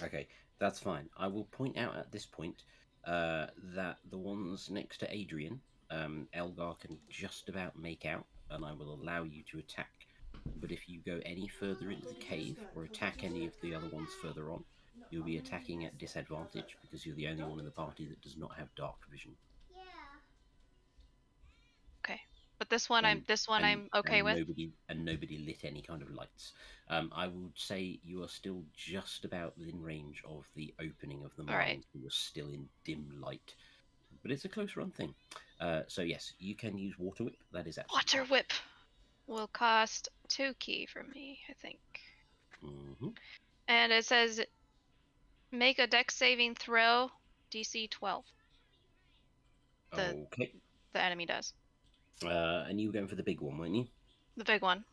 Okay, that's fine. I will point out at this point that the ones next to Adrian, Elgar can just about make out, and I will allow you to attack. But if you go any further into the cave or attack any of the other ones further on, you'll be attacking at disadvantage because you're the only one in the party that does not have dark vision. Okay, but this one I'm okay with. Nobody lit any kind of lights. I would say you are still just about within range of the opening of the mine. Alright. You are still in dim light, but it's a close run thing. So yes, you can use Water Whip. That is absolutely Water Whip will cost 2 key for me, I think. Mm-hmm. And it says make a dex saving throw, DC 12. Okay. The enemy does. And you were going for the big one, weren't you? The big one.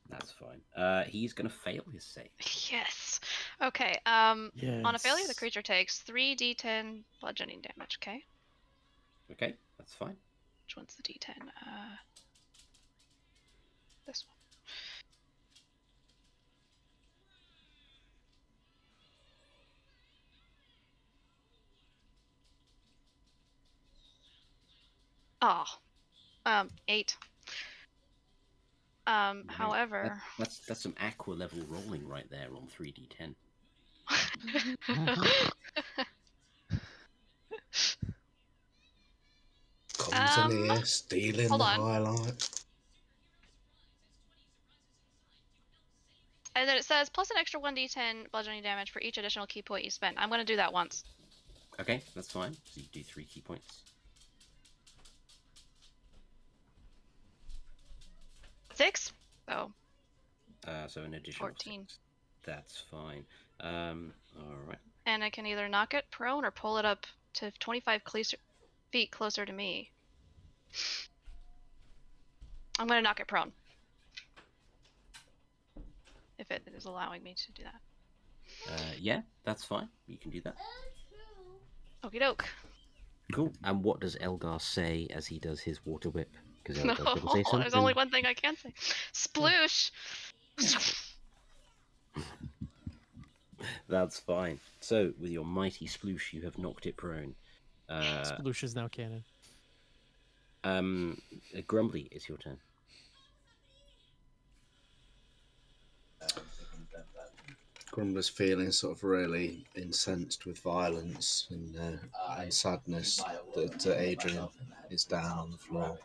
That's fine. He's going to fail his save. Yes. Okay. Yes. On a failure, the creature takes 3d10 bludgeoning damage. Okay. Okay, that's fine. Which one's the d10? This one. Oh. 8. Wow, However, that's some aqua level rolling right there on 3d10. Comes in here, stealing hold the on. highlight. And then it says plus an extra 1d10 bludgeoning damage for each additional key point you spend. I'm going to do that once. Okay, that's fine. So you do 3 key points. 6? So So an additional 14. 6. That's fine. All right. And I can either knock it prone or pull it up to 25 feet closer to me. I'm going to knock it prone. If it is allowing me to do that. Yeah, that's fine. You can do that. Okie doke. Cool. And what does Elgar say as he does his water whip? Because No, Elgar's going to say something. there's only one thing I can say. Sploosh! That's fine. So, with your mighty sploosh, you have knocked it prone. Sploosh is now canon. Grumbly, it's your turn. Grumbler's feeling sort of really incensed with violence and sadness that Adrian is down on the floor.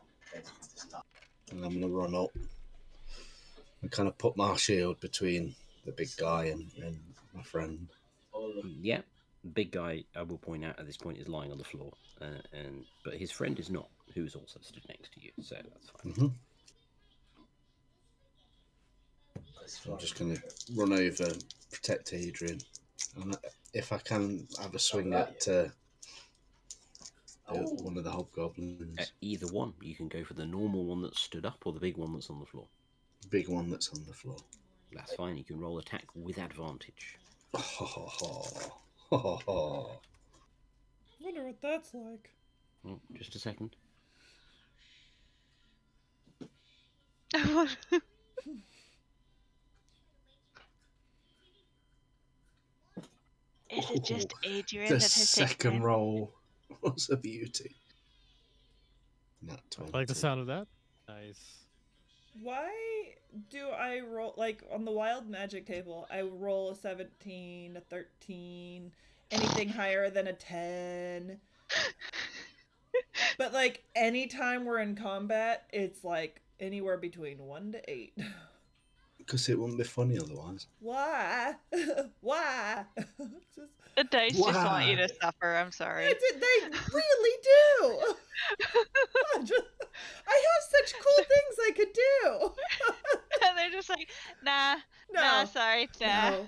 And I'm going to run up and kind of put my shield between the big guy and my friend. Yeah, big guy, I will point out at this point, is lying on the floor, but his friend is not, who is also stood next to you, so that's fine. Mm-hmm. So I'm just going to run over, protect Adrian. And if I can have a swing at one of the hobgoblins. Either one. You can go for the normal one that stood up or the big one that's on the floor. The big one that's on the floor. That's fine. You can roll attack with advantage. Wonder what that's like. Oh, just a second. Is it just Adrian The that has second taken roll was a beauty. Not I like the sound of that. Nice. Why do I roll, like, on the wild magic table, I roll a 17, a 13, anything higher than a 10. But, like, anytime we're in combat, it's, like, anywhere between 1 to 8. Because it wouldn't be funny otherwise. Why? Why? Just, The dice just want Why? you to suffer. I'm sorry. they really do. I have such cool things I could do. And they're just like, nah, nah, sorry, nah. No.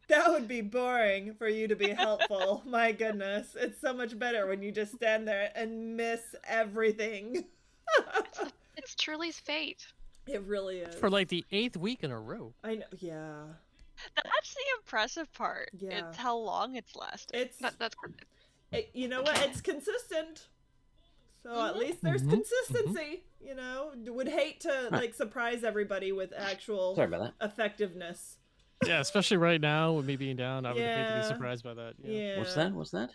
That would be boring for you to be helpful. My goodness. It's so much better when you just stand there and miss everything. It's Truly's fate. It really is. For like the 8th week in a row. I know, yeah. That's the impressive part. Yeah. It's how long it's lasted. It's That's you know what? It's consistent. So at least there's consistency, you know? Would hate to like surprise everybody with actual Sorry about that. effectiveness. Yeah, especially right now with me being down, I would hate to Yeah. be surprised by that. Yeah. What's that? What's that?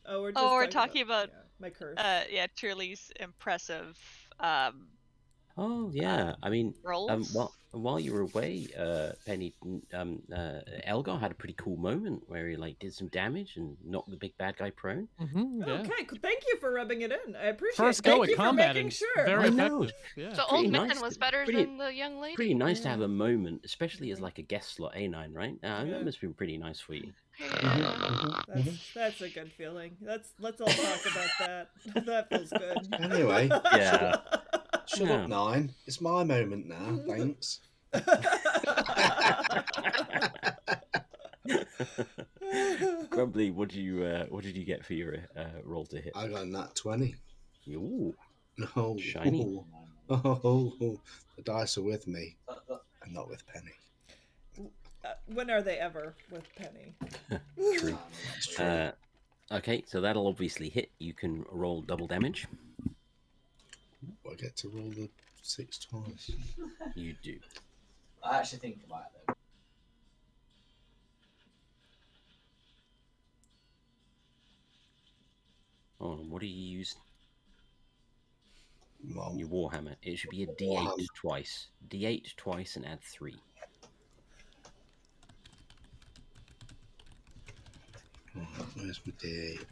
Oh, we're just Oh, we're talking about my curse. yeah, Truly's impressive Oh yeah, I mean, rolls. while you were away, Penny, Elgar had a pretty cool moment where he like did some damage and knocked the big bad guy prone. Yeah. Okay, thank you for rubbing it in. I appreciate First it. go Thank at you for combating. making sure. Very I know. effective. Yeah. The Pretty old man nice was to- better pretty- than the young lady. Pretty nice to have a moment, especially as like a guest slot A9, right? Yeah. That must have been pretty nice for you. That's a good feeling. Let's all talk about that. That feels good. Anyway, Yeah. shut up, 9. It's my moment now. Thanks. Grumbly, what did you get for your roll to hit? I got a nat 20. Ooh, Oh, Shiny. Oh, the dice are with me and not with Penny. When are they ever with Penny? true. That's true. Okay, so that'll obviously hit. You can roll double damage. I get to roll the 6 twice. You do. I actually think about it though. Oh, what do you use? Well, Your Warhammer. It should be a D8 Warhammer. twice. D8 twice and add 3. Where's my D8?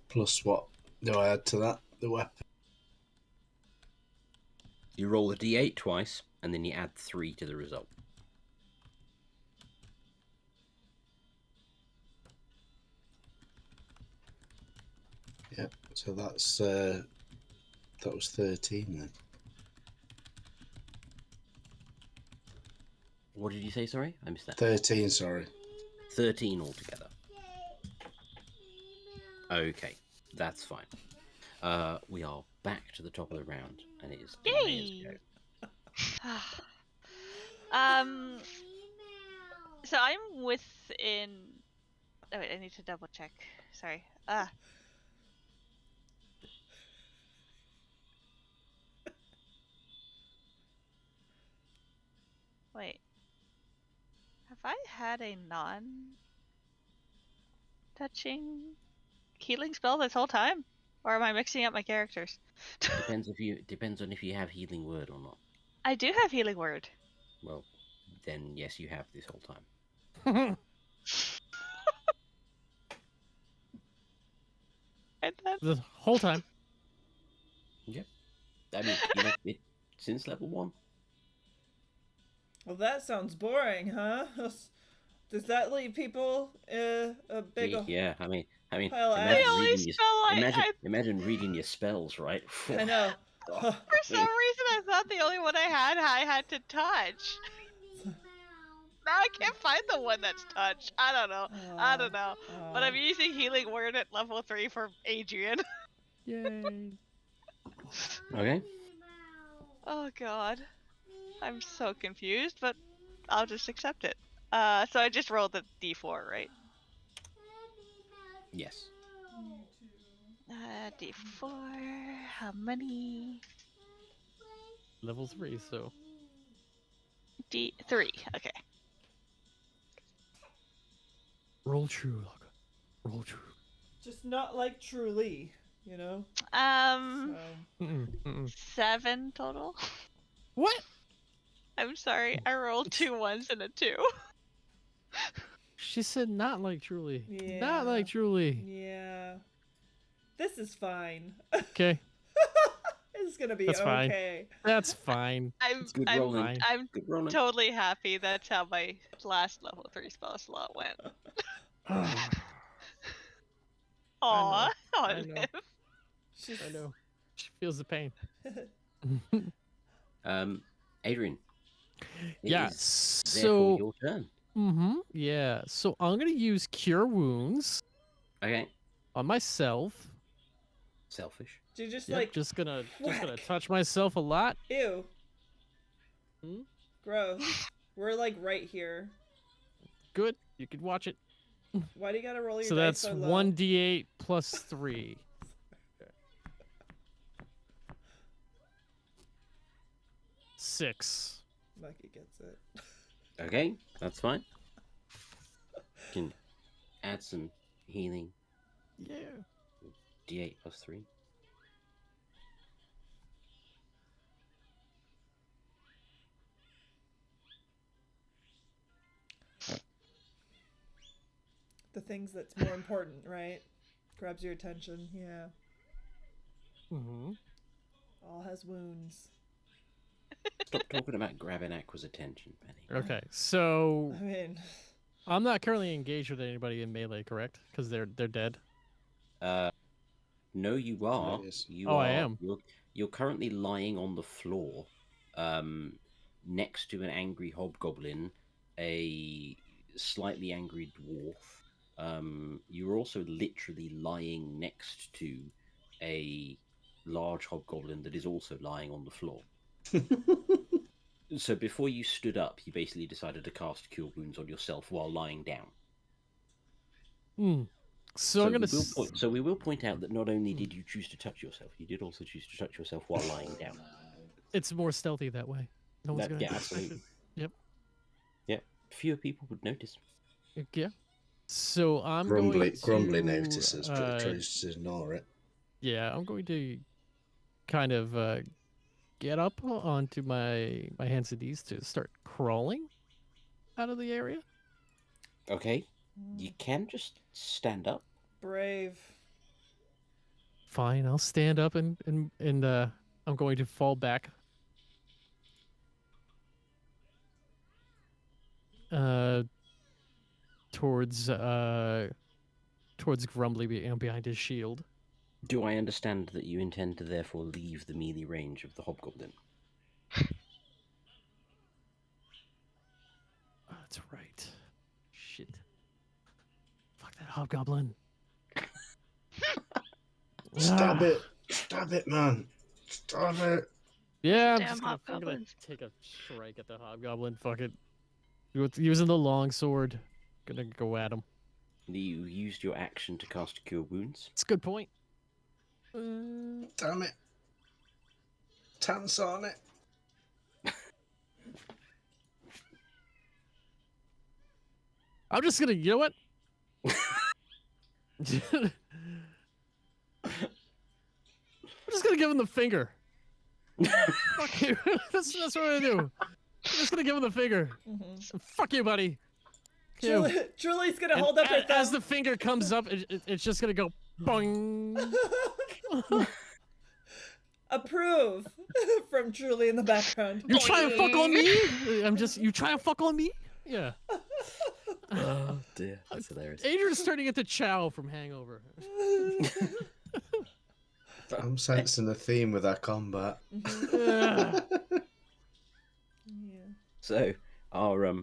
Plus what do I add to that? The weapon. You roll a D8 twice, and then you add 3 to the result. Yeah. So that's that was 13 then. What did you say, sorry? I missed that. 13, sorry. 13 altogether. Okay, that's fine. We are back to the top of the round, and it is Danae's Yay! go. So I'm within. Oh wait, I need to double check. Sorry. Wait. Have I had a non-touching healing spell this whole time, or am I mixing up my characters? Depends on if you have healing word or not. I do have healing word. Well, then yes, you have this whole time. And then The whole time. I mean, since level 1. Well, that sounds boring, huh? Does that leave people a big? Yeah, I mean, Well, imagine, the only reading your, spell imagine reading your spells, right? I know. Oh, For some reason, I thought the only one I had to touch. Now I can't find the one that's touched. I don't know. But I'm using healing word at level 3 for Adrian. Yay. Okay. Oh god. I'm so confused, but I'll just accept it. So I just rolled the d4, right? Yes. D4. How many? Level 3, so. D3. Okay. Roll true, Locke. Roll true. Just not like Truly, you know. So. Mm-mm, mm-mm. 7 total. What? I'm sorry, I rolled 2 1s and a 2. She said not like truly. Yeah. Not like truly. Yeah. This is fine. Okay. It's gonna be That's fine. okay. That's fine. It's good rolling. fine. I'm Good rolling. totally happy. That's how my last level 3 spell slot went. Aww. I know. She's... I know. She feels the pain. Adrian. it Yeah. is therefore So. your turn. Yeah. So I'm gonna use Cure Wounds Okay. on myself. Selfish. Do you just Yep, like just gonna whack. touch myself a lot. Ew. Hmm? Gross. We're like right here. Good. You can watch it. Why do you gotta roll your So dice that's so low? 1d8 plus 3. Six. Lucky gets it. Okay, that's fine. Can add some healing. Yeah. D8 plus 3. The things that's more important, right? Grabs your attention. Yeah. All has wounds. Stop talking about grabbing Aqua's attention, Penny. Okay. So I mean, I'm not currently engaged with anybody in melee, correct? Because they're dead. No, you are. Yes. You Oh, are. I am. You're currently lying on the floor, next to an angry hobgoblin, a slightly angry dwarf. You're also literally lying next to a large hobgoblin that is also lying on the floor. So before you stood up, you basically decided to cast Cure Wounds on yourself while lying down. So I'm gonna. So we will point out that not only did you choose to touch yourself, you did also choose to touch yourself while lying down. It's more stealthy that way. No one's gonna. Yeah, absolutely. Yep. Yep. Fewer people would notice. Yeah. So I'm Grumbly, going to. Grumbly notices, but tries to ignore it. Yeah, I'm going to kind of get up onto my hands and knees to start crawling out of the area. Okay. You can just stand up. Brave. Fine, I'll stand up and I'm going to fall back. Towards Grumbly behind his shield. Do I understand that you intend to therefore leave the melee range of the hobgoblin? Oh, that's right. Shit. Fuck that hobgoblin. Stop it! Stop it, man! Stop it! Yeah, I'm Damn just gonna hobgoblins. take a strike at the hobgoblin. Fuck it. Using the long sword. Gonna go at him. You used your action to cast Cure Wounds. It's a good point. Damn it! Tance on it! I'm just gonna, you know what? I'm just gonna give him the finger. Fuck you. That's what I'm gonna do. I'm just gonna give him the finger. Mm-hmm. Fuck you, buddy. You. Julie's gonna And hold up her thumb. as the finger comes up, it's just gonna go boing. Approve from Julie in the background. You try and fuck on me? You try and fuck on me? Yeah. Oh dear, that's hilarious. Adrian's turning into Chow from Hangover. I'm sensing a theme with our combat. Yeah. Yeah. So our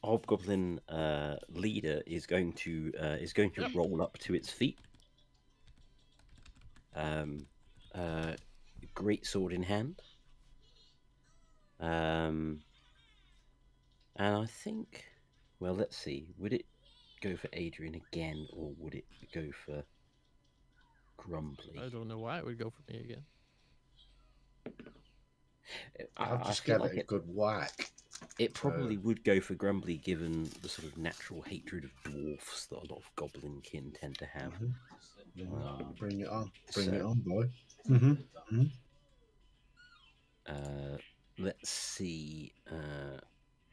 hobgoblin leader is going to roll up to its feet. Great sword in hand. And I think, well, let's see. Would it go for Adrian again, or would it go for Grumbly? I don't know why it would go for me again. I've just feel got like a good whack. It probably would go for Grumbly, given the sort of natural hatred of dwarfs that a lot of goblin kin tend to have. Bring it on. Bring so- it on, boy. Let's see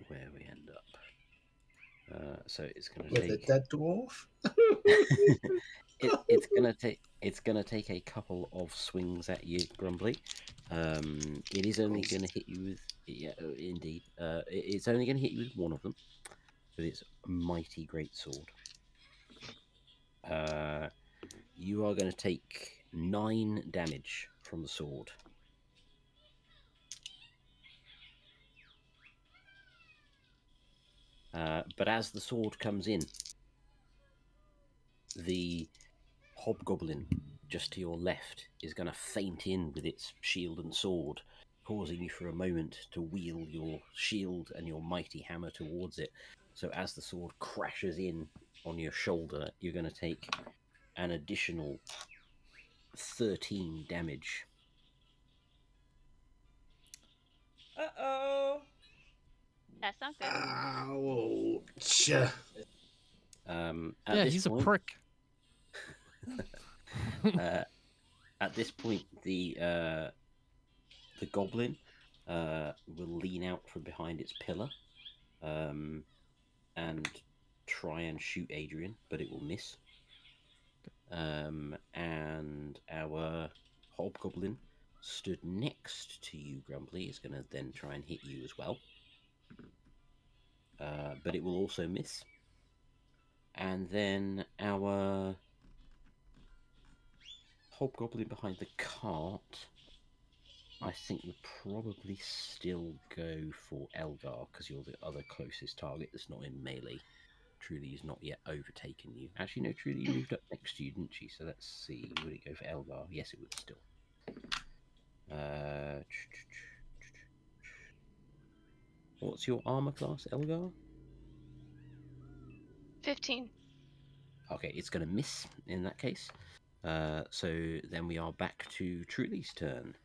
where we end up. So it's going to With a take. dead dwarf? It's gonna take a couple of swings at you, Grumbly. It is only going to hit you with. Yeah, indeed. It's only going to hit you with one of them, with its mighty great sword. You are going to take 9 damage from the sword. But as the sword comes in, the hobgoblin just to your left is going to feint in with its shield and sword, causing you for a moment to wield your shield and your mighty hammer towards it. So as the sword crashes in on your shoulder, you're going to take an additional 13 damage. Uh-oh. That's not good. Ouch. At this he's point, a prick. At this point, the goblin will lean out from behind its pillar and try and shoot Adrian, but it will miss. And our hobgoblin stood next to you, Grumbly, is going to then try and hit you as well. But it will also miss. And then our hobgoblin behind the cart, I think would probably still go for Elgar, because you're the other closest target that's not in melee. Truly has not yet overtaken you. Actually, no, Truly moved up next to you, didn't she? So let's see. Would it go for Elgar? Yes, it would still. What's your armor class, Elgar? 15. Okay, it's going to miss in that case. So then we are back to Truly's turn.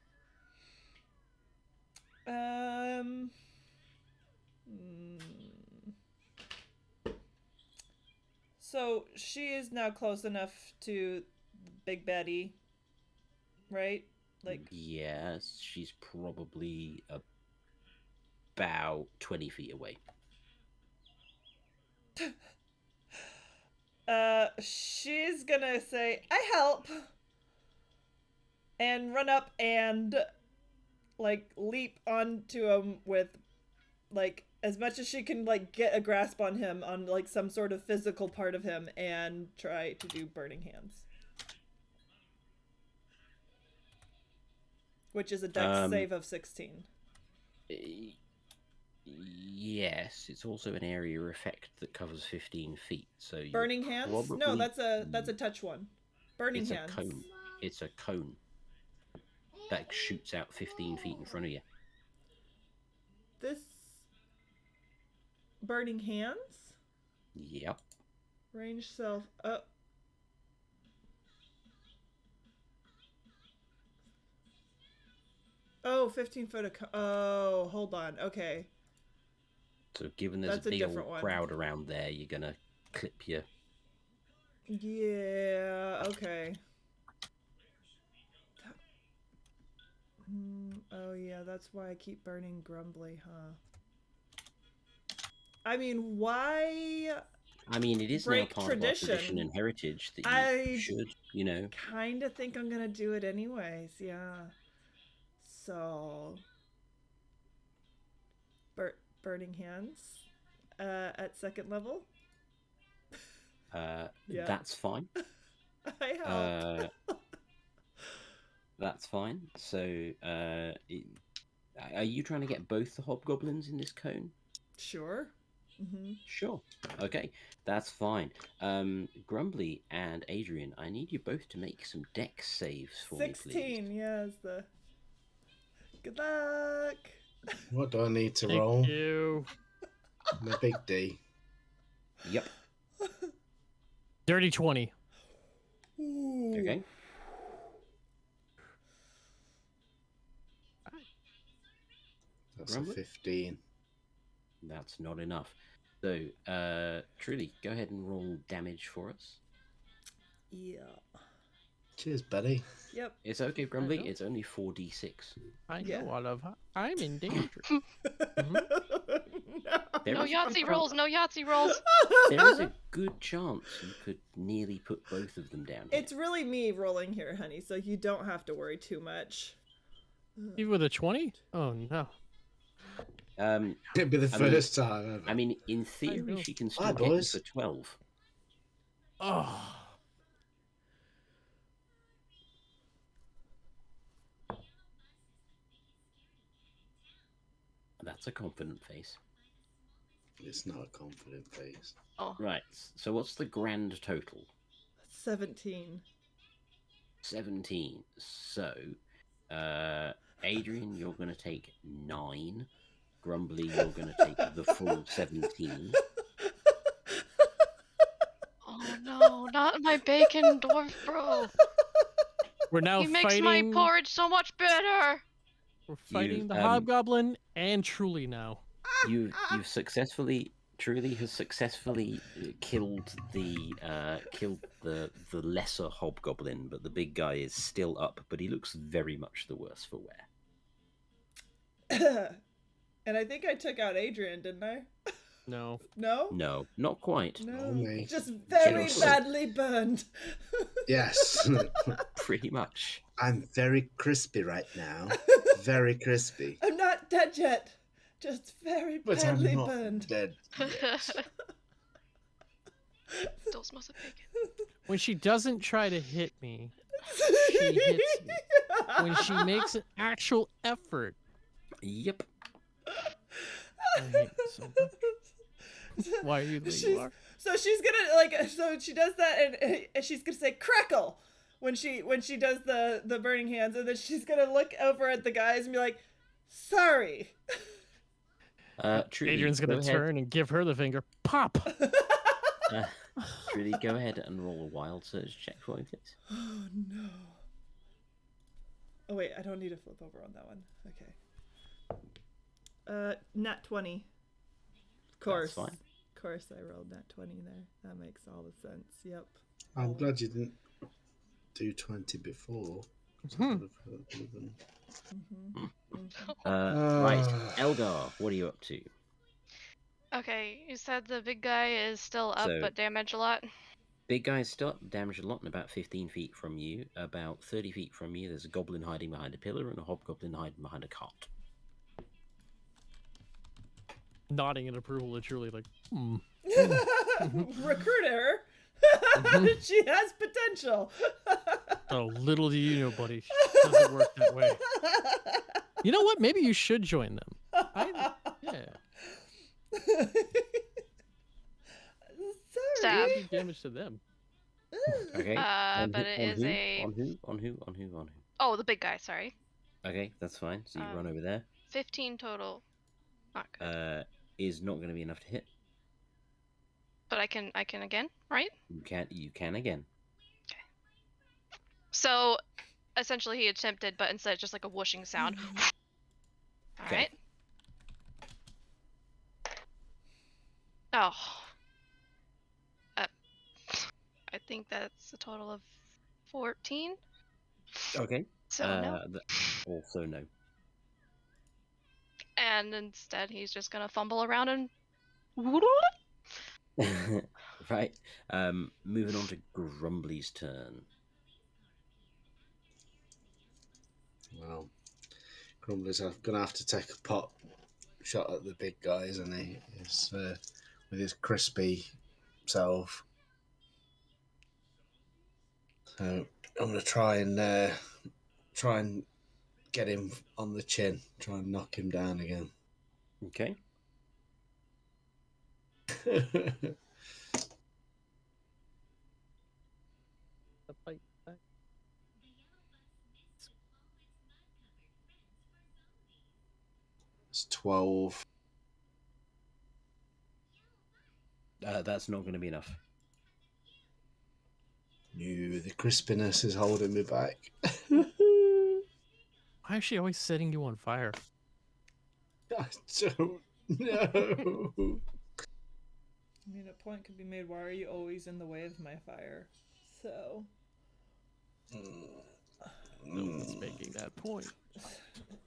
Hmm. So she is now close enough to Big Betty, right? Like, yes, she's probably about 20 feet away. she's gonna say, "I help," and run up and like leap onto him with like as much as she can, like get a grasp on him on like some sort of physical part of him, and try to do burning hands, which is a dex save of 16. Yes, it's also an area effect that covers 15 feet. So Burning hands? No, that's a touch one. Burning it's hands. a cone. It's a cone that shoots out 15 feet in front of you. This burning hands? Yep. Range self. Oh, 15 foot of. Oh, hold on. Okay. So given there's That's a a big different old one. crowd around there, you're gonna clip your. Yeah. Okay. Oh yeah, that's why I keep burning Grumbly, huh? I mean, why? I mean, it is now Break part of our tradition tradition. and heritage that you I should, you know. Kind of think I'm gonna do it anyways. Yeah. So. Burning hands. At second level. Yeah. That's fine. I help. That's fine. So, are you trying to get both the hobgoblins in this cone? Sure. Sure. Okay, that's fine. Grumbly and Adrian, I need you both to make some dex saves for me, please. 16, yeah, is the. Good luck. What do I need to Thank roll? you. I'm a big D. Yep. Dirty 20. Ooh. Okay. That's Grumbly? a 15. That's not enough. So, Truly, go ahead and roll damage for us. Yeah. Cheers, buddy. Yep. It's okay, Grumbly. know. It's only 4d6. I Yeah. know all of her. I'm in danger. There No is- Yahtzee rolls, no Yahtzee rolls. There is a good chance you could nearly put both of them down. It's really me rolling here, honey, so you don't have to worry too much. Even with a 20? Oh no. It'd be the I mean- first time ever. I mean, in theory, know. she can still Hi, get you boys. for 12. Oh. That's a confident face. It's not a confident face. Right. So, what's the grand total? 17. 17. So, Adrian, you're going to take 9. Grumbly, you're going to take the full 17. Oh no, not my bacon dwarf bro. We're now He makes fighting. my porridge so much better. We're fighting the um, hobgoblin and Truly now. You've successfully, Truly has successfully killed the lesser hobgoblin, but the big guy is still up. But he looks very much the worse for wear. And I think I took out Adrian, didn't I? No. No? No, not quite. No. me. Just very Just- badly burned. Yes. Pretty much. I'm very crispy right now. Very crispy. I'm not dead yet. Just very But I'm badly not burned. dead. Yes. Still smells of bacon. When she doesn't try to hit me, she hits me. When she makes an actual effort, Yep. I hate you so much. Why are you the way you are? So she's gonna like. So she does that, and she's gonna say crackle when she does the burning hands, and then she's gonna look over at the guys and be like, "Sorry." Truly, Adrian's gonna go ahead. turn and give her the finger. Pop! Trudy, go ahead and roll a wild surge check for me, please. Oh no. Oh wait, I don't need to flip over on that one. Okay. Nat 20. Of course. That's fine. Of course I rolled nat 20 there. That makes all the sense. Yep. I'm glad you didn't do 20 before. 'Cause I would have hurt even. Right, Elgar, what are you up to? Okay, you said the big guy is still up So- but damaged a lot. Big guy's still up, damaged a lot, and about 15 feet from you. About 30 feet from you, there's a goblin hiding behind a pillar and a hobgoblin hiding behind a cot. Nodding in approval, literally like, Recruit her. She has potential. oh, little do you know, buddy. Doesn't work that way. You know what? Maybe you should join them. Yeah. Stab. Sorry. Do damage to them. Okay. But it is a... On who? Oh, the big guy, sorry. Okay, that's fine. So you run over there. 15 total. Not good. Is not going to be enough to hit. But I can again, right? You can again. So, essentially he attempted, but instead just like a whooshing sound. Okay. Alright. Oh. I think that's a total of 14. Okay. So no. Also no. And instead he's just gonna fumble around and... Right. Moving on to Grumbly's turn. Well, Grumbly's going to have to take a pot shot at the big guy, isn't he? With his crispy self. So I'm going to try and get him on the chin. Try and knock him down again. Okay. It's 12. That's not going to be enough. No, the crispiness is holding me back. Why is she always setting you on fire? I don't know. I mean, a point could be made. Why are you always in the way of my fire? So. No one's making that point.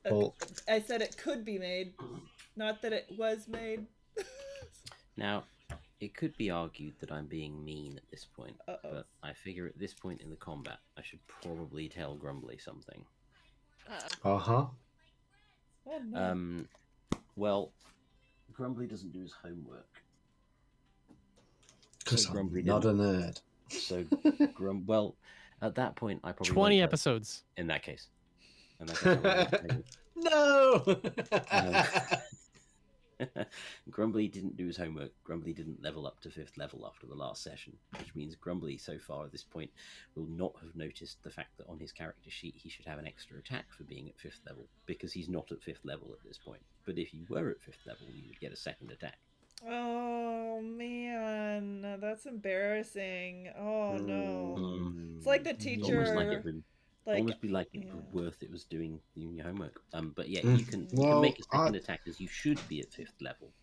Well, I said it could be made, not that it was made. Now, it could be argued that I'm being mean at this point, Uh-oh. but I figure at this point in the combat, I should probably tell Grumbly something. uh-huh. Oh, no. Well, Grumbly doesn't do his homework. Because So I'm Grumbly not a didn't. nerd. So, well, at that point, I probably 20 won't tell- episodes. In that case. In that case, I won't tell you. No! Grumbly didn't do his homework. Grumbly didn't level up to 5th level after the last session, which means Grumbly, so far at this point, will not have noticed the fact that on his character sheet he should have an extra attack for being at 5th level, because he's not at 5th level at this point. But if you were at 5th level, you would get a second attack. Oh, man. That's embarrassing. Oh, no. Mm. It's like the Almost teacher. like it would almost be like it yeah. was worth it was doing your homework. But yeah, Mm. you can Well, make a second attack as you should be at 5th level.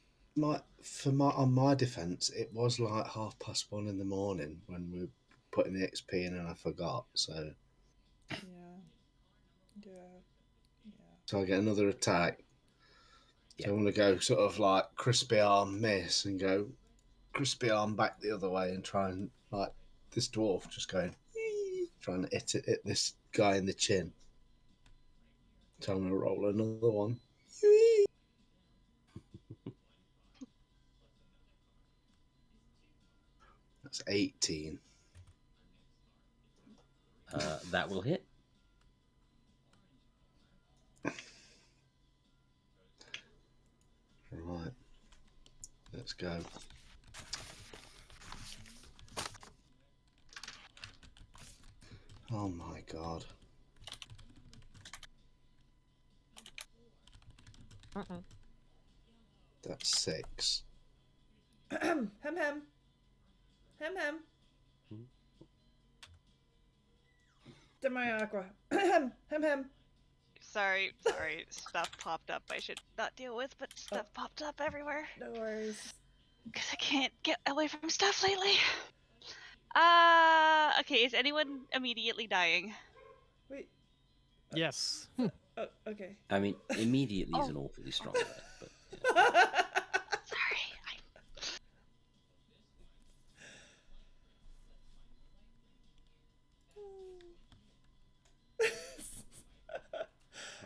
On my defence, it was like 1:30 in the morning when we were putting the XP in and I forgot. So Yeah. I get another attack. Yeah. So I'm going to go sort of like crispy arm miss and go crispy arm back the other way and try and like this dwarf just going trying to hit this guy in the chin. So I'm going to roll another one. That's 18. That will hit. Right. Let's go. Oh my god. That's 6. Hem hem. Hem hem. Hmm. Demi-aqua. Hem hem. Sorry. Stuff popped up I should not deal with, but stuff popped up everywhere. No worries. Because I can't get away from stuff lately. Okay, is anyone immediately dying? Wait. Yes. Oh, okay. I mean, immediately is Oh. an awfully strong word, but Sorry.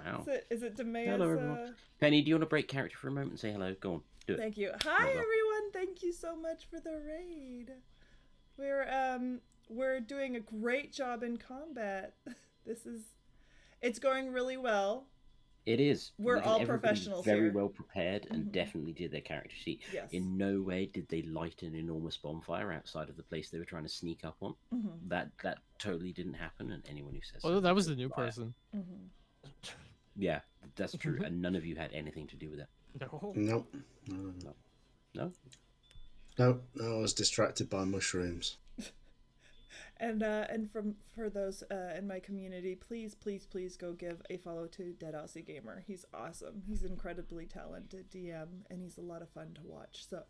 wow. Is it Demea's, Hello, everyone. Penny, do you want to break character for a moment and say hello? Go on, do it. Thank you. Hi Well done. everyone. Thank you so much for the raid. We're doing a great job in combat. It's going really well. It is. We're Look, all everybody's professionals very here. well prepared and Mhm. definitely did their character sheet. Yes. In no way did they light an enormous bonfire outside of the place they were trying to sneak up on. Mhm. That totally didn't happen, and anyone who says Oh, so that is was a the new liar. person. Mhm. Yeah, that's true, and none of you had anything to do with it. No. Nope. No? No, I was distracted by mushrooms. And for those in my community, please go give a follow to Dead Aussie Gamer. He's awesome. He's incredibly talented DM, and he's a lot of fun to watch. So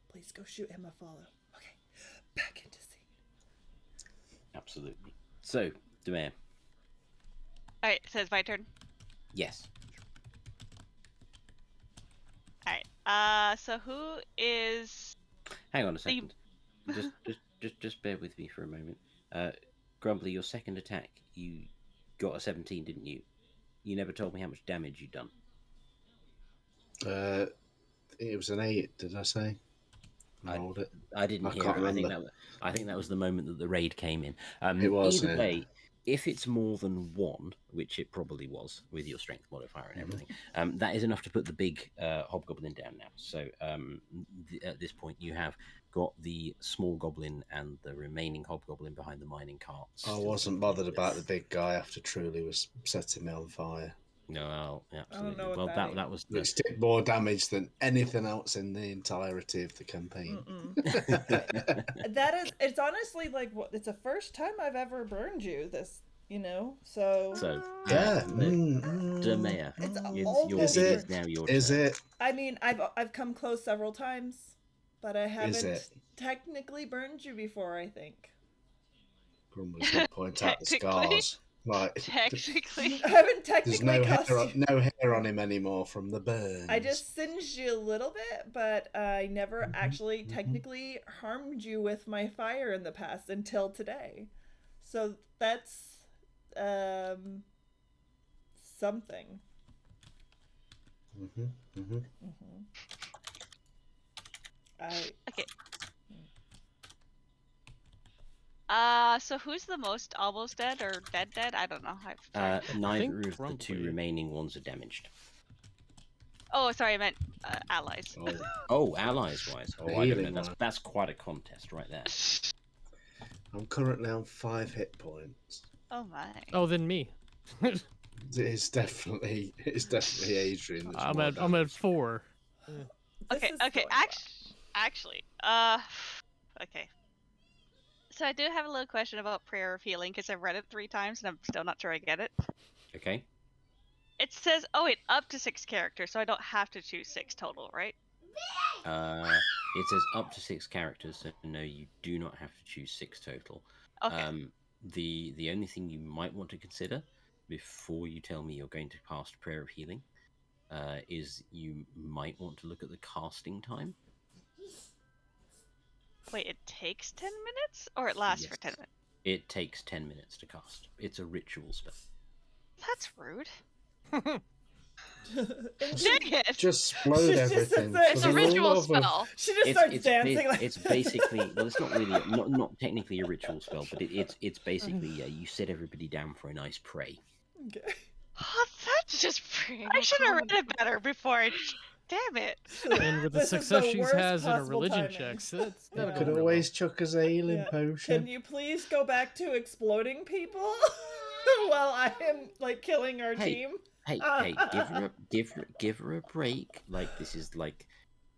please go shoot him a follow. Okay, back into scene. Absolutely. So, Demare. Alright, so it's my turn. Yes. Alright, so who is... Hang on a So you- second. Just bear with me for a moment. Grumbly, your second attack, you got a 17, didn't you? You never told me how much damage you'd done. It was an 8, did I say? I rolled it. I didn't I hear can't it. remember. I think that was the moment that the raid came in. It was, Either yeah. way, if it's more than 1, which it probably was with your strength modifier and everything, that is enough to put the big hobgoblin down now. So at this point, you have got the small goblin and the remaining hobgoblin behind the mining carts. I wasn't bothered about the big guy after Truly was setting me on fire. No, absolutely. know what Well, that that was the... Which did more damage than anything else in the entirety of the campaign. It's honestly like it's the first time I've ever burned you. So Yeah. Demea, It's Is it it? is now your Is turn. it? I mean, I've come close several times, but I haven't it? technically burned you before, I think. Grumbly's going to point out the Technically. scars. Like, Technically. I haven't there's technically no hair on him anymore from the burns. I just singed you a little bit, but I never actually technically harmed you with my fire in the past until today. So that's something. Okay. So who's the most almost dead or dead? I don't know. Neither of the 2 Grumbly. remaining ones are damaged. Oh, sorry, I meant allies. Oh, allies wise. Oh, I don't Healing know. wise. That's quite a contest right there. I'm currently on 5 hit points. Oh my. Oh, then me. It's definitely Adrian. That's I'm more at damage. 4. Okay. This is going Actually. Okay. So I do have a little question about prayer of healing because I've read it 3 times and I'm still not sure I get it. Okay. It says, oh wait, up to 6 characters, so I don't have to choose 6 total, right? It says up to 6 characters, so no, you do not have to choose 6 total. Okay. The only thing you might want to consider before you tell me you're going to cast Prayer of Healing is you might want to look at the casting time. Wait, it takes 10 minutes? Or it lasts for 10 Yes. minutes? It takes 10 minutes to cast. It's a ritual spell. That's rude. And Dang it! Just explode She just everything. said- for It's the a love ritual of- spell. she just starts dancing like it's basically, well, it's not really not technically a ritual spell, but it's basically you set everybody down for a nice pray. Okay. Oh, that's just I should have read it better before I... Damn it. And with the This is success the she worst has in her possible religion timing. checks, that's Yeah. never Could going always chuck us a healing Yeah. potion. Can you please go back to exploding people while I am like killing our Hey. team? Hey, give her a break. Like, this is like,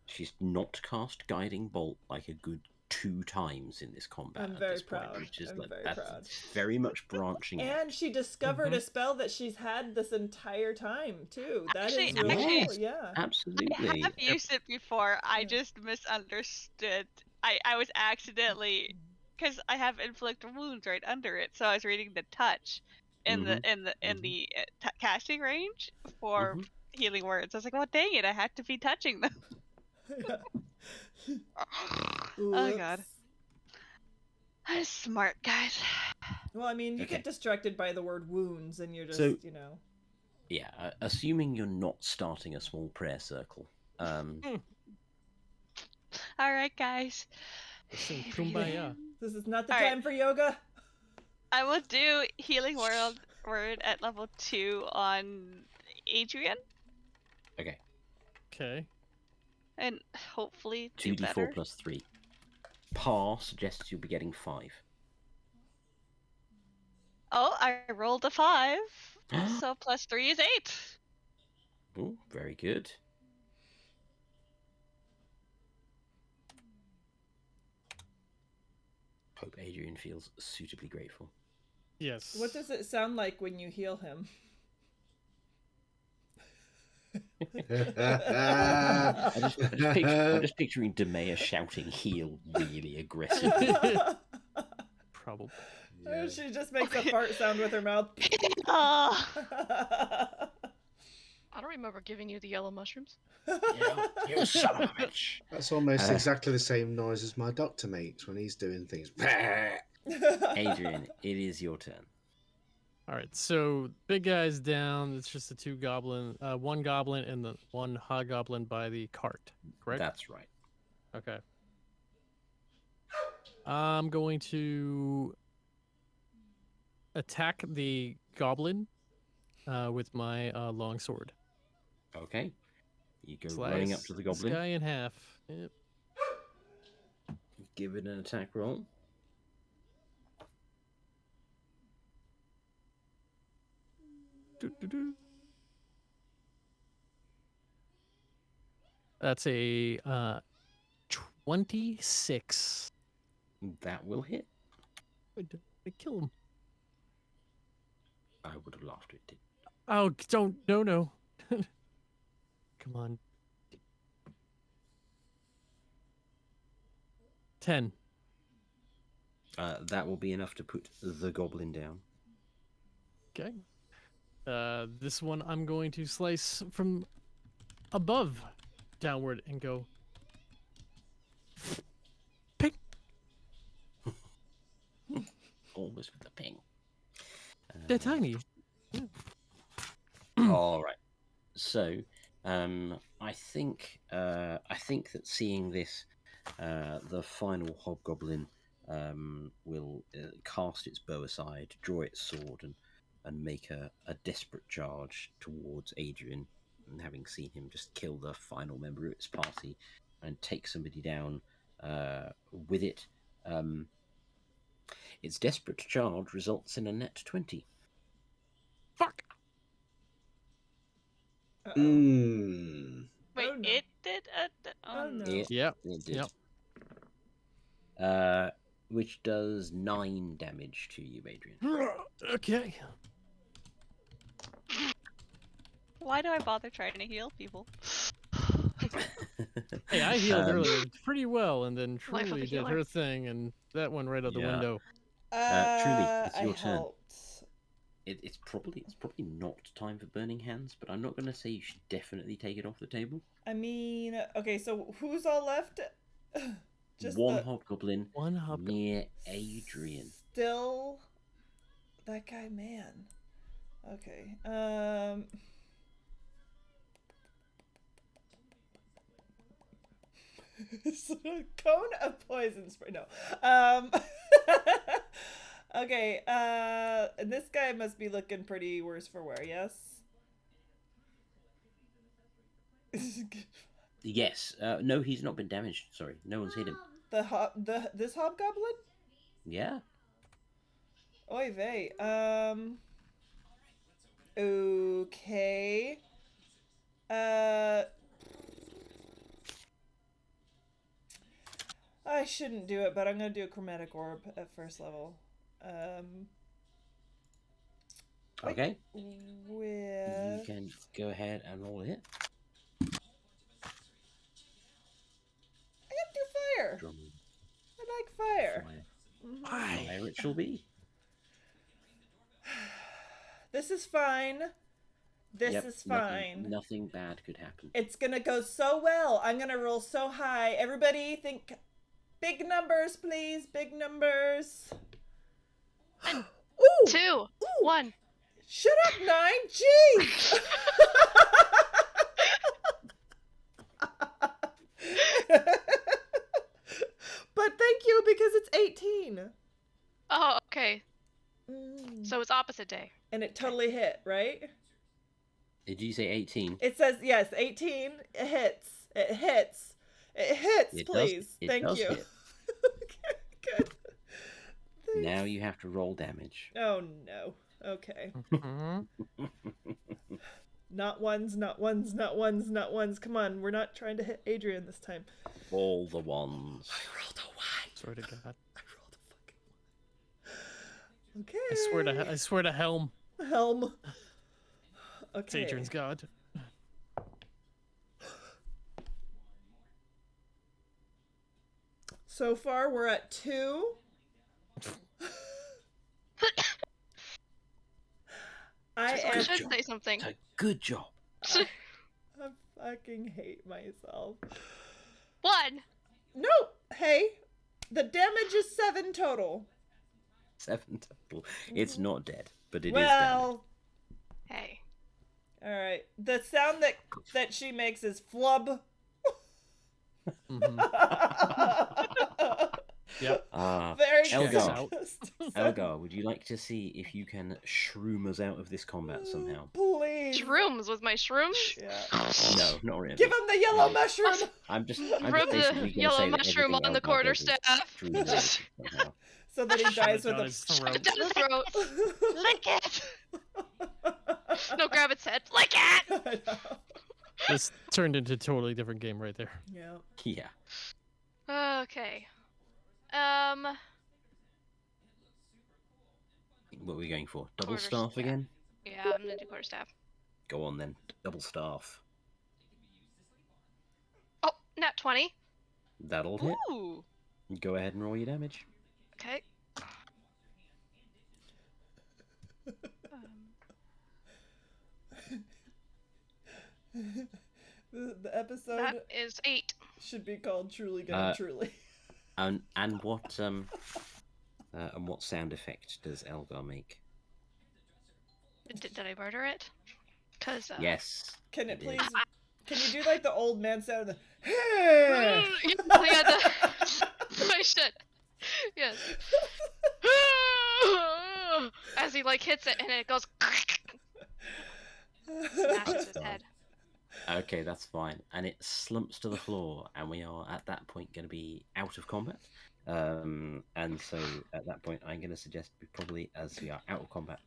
she's not cast guiding bolt like a good 2 times in this combat. I'm at very this point, proud. which is I'm like very that's proud. very much branching out. And she discovered a spell that she's had this entire time too. That is Actually, really Yes. yeah. Absolutely. I have used it before. I just misunderstood. I was accidentally, because I have inflict wounds right under it, so I was reading the touch in the casting range for healing words. I was like, well, dang it, I had to be touching them. Oh god, Whoops. I'm smart, guys. Well, I mean, you Okay. get distracted by the word wounds, and you're just, So- you know. Yeah, assuming you're not starting a small prayer circle. All right, guys. Sing Kumbaya. This is not the All right. time for yoga. I will do healing word at level 2 on Adrian, Okay, Okay. and hopefully do 2d4 better. plus 3. Par suggests you'll be getting 5. Oh, I rolled a 5, so plus 3 is 8. Oh, very good. Hope Adrian feels suitably grateful. Yes. What does it sound like when you heal him? I'm just picturing Demea shouting "heal" really aggressively. Probably. Yeah. She just makes a fart sound with her mouth. Oh, I don't remember giving you the yellow mushrooms. You son of a bitch. That's almost exactly the same noise as my doctor makes when he's doing things. Adrian, it is your turn. All right. So big guy's down. It's just the 2 goblin, 1 goblin and the 1 hobgoblin by the cart. Correct. That's right. Okay. I'm going to attack the goblin with my long sword. Okay. You go Slice running up to the this goblin. guy in half. Yep. Give it an attack roll. Doo-doo-doo. That's a 26. That will hit. I kill him. I would have laughed at it. Oh, don't. No. Come on. 10. That will be enough to put the goblin down. Okay. This one I'm going to slice from above downward and go. Ping. Almost with the ping. They're tiny. All right. So, I think that seeing this, the final hobgoblin will cast its bow aside, draw its sword, and make a desperate charge towards Adrian. And having seen him just kill the final member of its party and take somebody down with it, its desperate charge results in a net 20. Fuck. Mm. wait, Oh, no. it did Oh, no. It, Yep. it did. Yep. Which does 9 damage to you, Adrian. Okay. Why do I bother trying to heal people? Hey, I healed Um, earlier pretty well, and then Life of a Truly did healer. her thing, and that went right out the Yeah. window. Truly, it's your I turn. helped. It's probably not time for burning hands, but I'm not going to say you should definitely take it off the table. I mean, okay, so who's all left? One the- hobgoblin One hub. near Adrian. Still, that guy, man. Okay. Cone of poison spray. No. Okay. This guy must be looking pretty worse for wear. Yes. Yes. No, he's not been damaged. Sorry, no one's hit him. This hobgoblin. Yeah. Oy vey. Okay. I shouldn't do it, but I'm gonna do a chromatic orb at first level. Okay. You With can go ahead and roll it. I gotta do fire. Drum I like fire. fire. Mhm. Fire it shall be. This is fine. This Yep, is fine. Nothing bad could happen. It's gonna go so well. I'm gonna roll so high. Everybody think big numbers, please. Big numbers. Ooh! 2, 1. Shut up, 9. Jeez! But thank you because it's 18. Oh, okay. Mm. So it's opposite day. And it totally hit, right? Did you say 18? It says, yes, 18. It hits. It hits. It hits, It does- please. it Thank does you. hit. Okay, good. Thanks. Now you have to roll damage. Oh, no. Okay. Mhm. Not ones, not ones, not ones, not ones. Come on, we're not trying to hit Adrian this time. All the ones. I rolled a 1. Swear to God. I rolled a fucking 1. Okay. I swear to Helm. Helm. It's Okay. Adrian's God. So far, we're at 2. I I am. should job. say something. It's a good job. I fucking hate myself. 1. No! Hey! The damage is 7 total. 7 total. It's not dead, but it is Well, Hey. alright. The sound that she makes is flub. Mhm. Yep. Very Elgar. focused. Elgar, would you like to see if you can shroom us out of this combat somehow? Please. Shrooms with my shrooms? Yeah. No, not really. Give him the yellow mushroom! I'm just Rub the basically gonna yellow say that mushroom everything on the Elgar quarterstaff. does is shroom us out somehow. So that he dies with Down a. his Shove throat. it down his throat. Lick it! No, grab its head. Lick it! I know. This turned into a totally different game right there. Yeah. Yeah. Okay. What are we going for? Double Quarterstaff. staff again? Yeah, I'm gonna do quarterstaff. Go on then. Double staff. Oh, nat 20. That'll hit. Ooh! Go ahead and roll your damage. Okay. The episode That is 8. should be called Truly Gonna Truly. And what sound effect does Elgar make? Did I murder it? Cause Yes. Can it you did. please? Can you do like the old man sound? Of the, hey! yeah, I should. Yes. As he like hits it and it goes smashes his head. Okay, that's fine. And it slumps to the floor, and we are at that point going to be out of combat. And so at that point, I'm going to suggest we probably, as we are out of combat,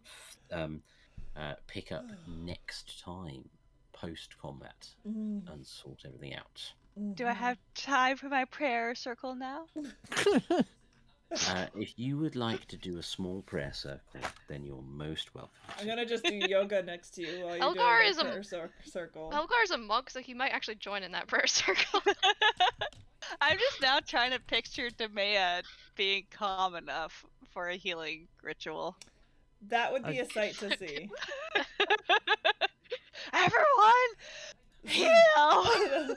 pick up next time post combat and sort everything out. Do I have time for my prayer circle now? If you would like to do a small prayer circle, then you're most welcome. I'm gonna just do yoga next to you while you're Elgar doing is the a- prayer circle. Elgar's a monk, so he might actually join in that prayer circle. I'm just now trying to picture Demea being calm enough for a healing ritual. That would be a sight to see. Everyone, heal!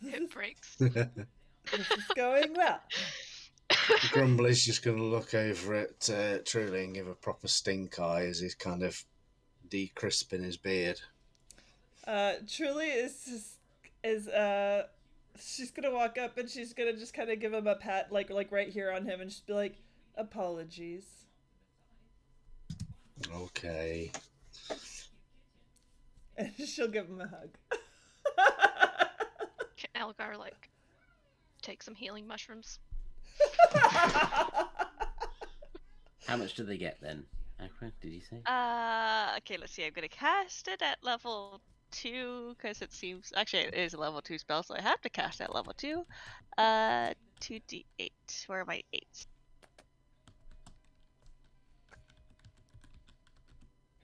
It breaks. This is going well. Grumbly's just going to look over at Truly and give a proper stink eye as he's kind of de-crisping his beard. Truly is she's gonna walk up and she's gonna just kind of give him a pat, like right here on him, and just be like, "Apologies." Okay. And she'll give him a hug. Can Elgar like take some healing mushrooms? How much do they get then? Aqua, did you say? Okay, let's see. I'm gonna cast it at level 2 because it seems actually it is a level 2 spell, so I have to cast at level 2. 2d8. Where are my 8s?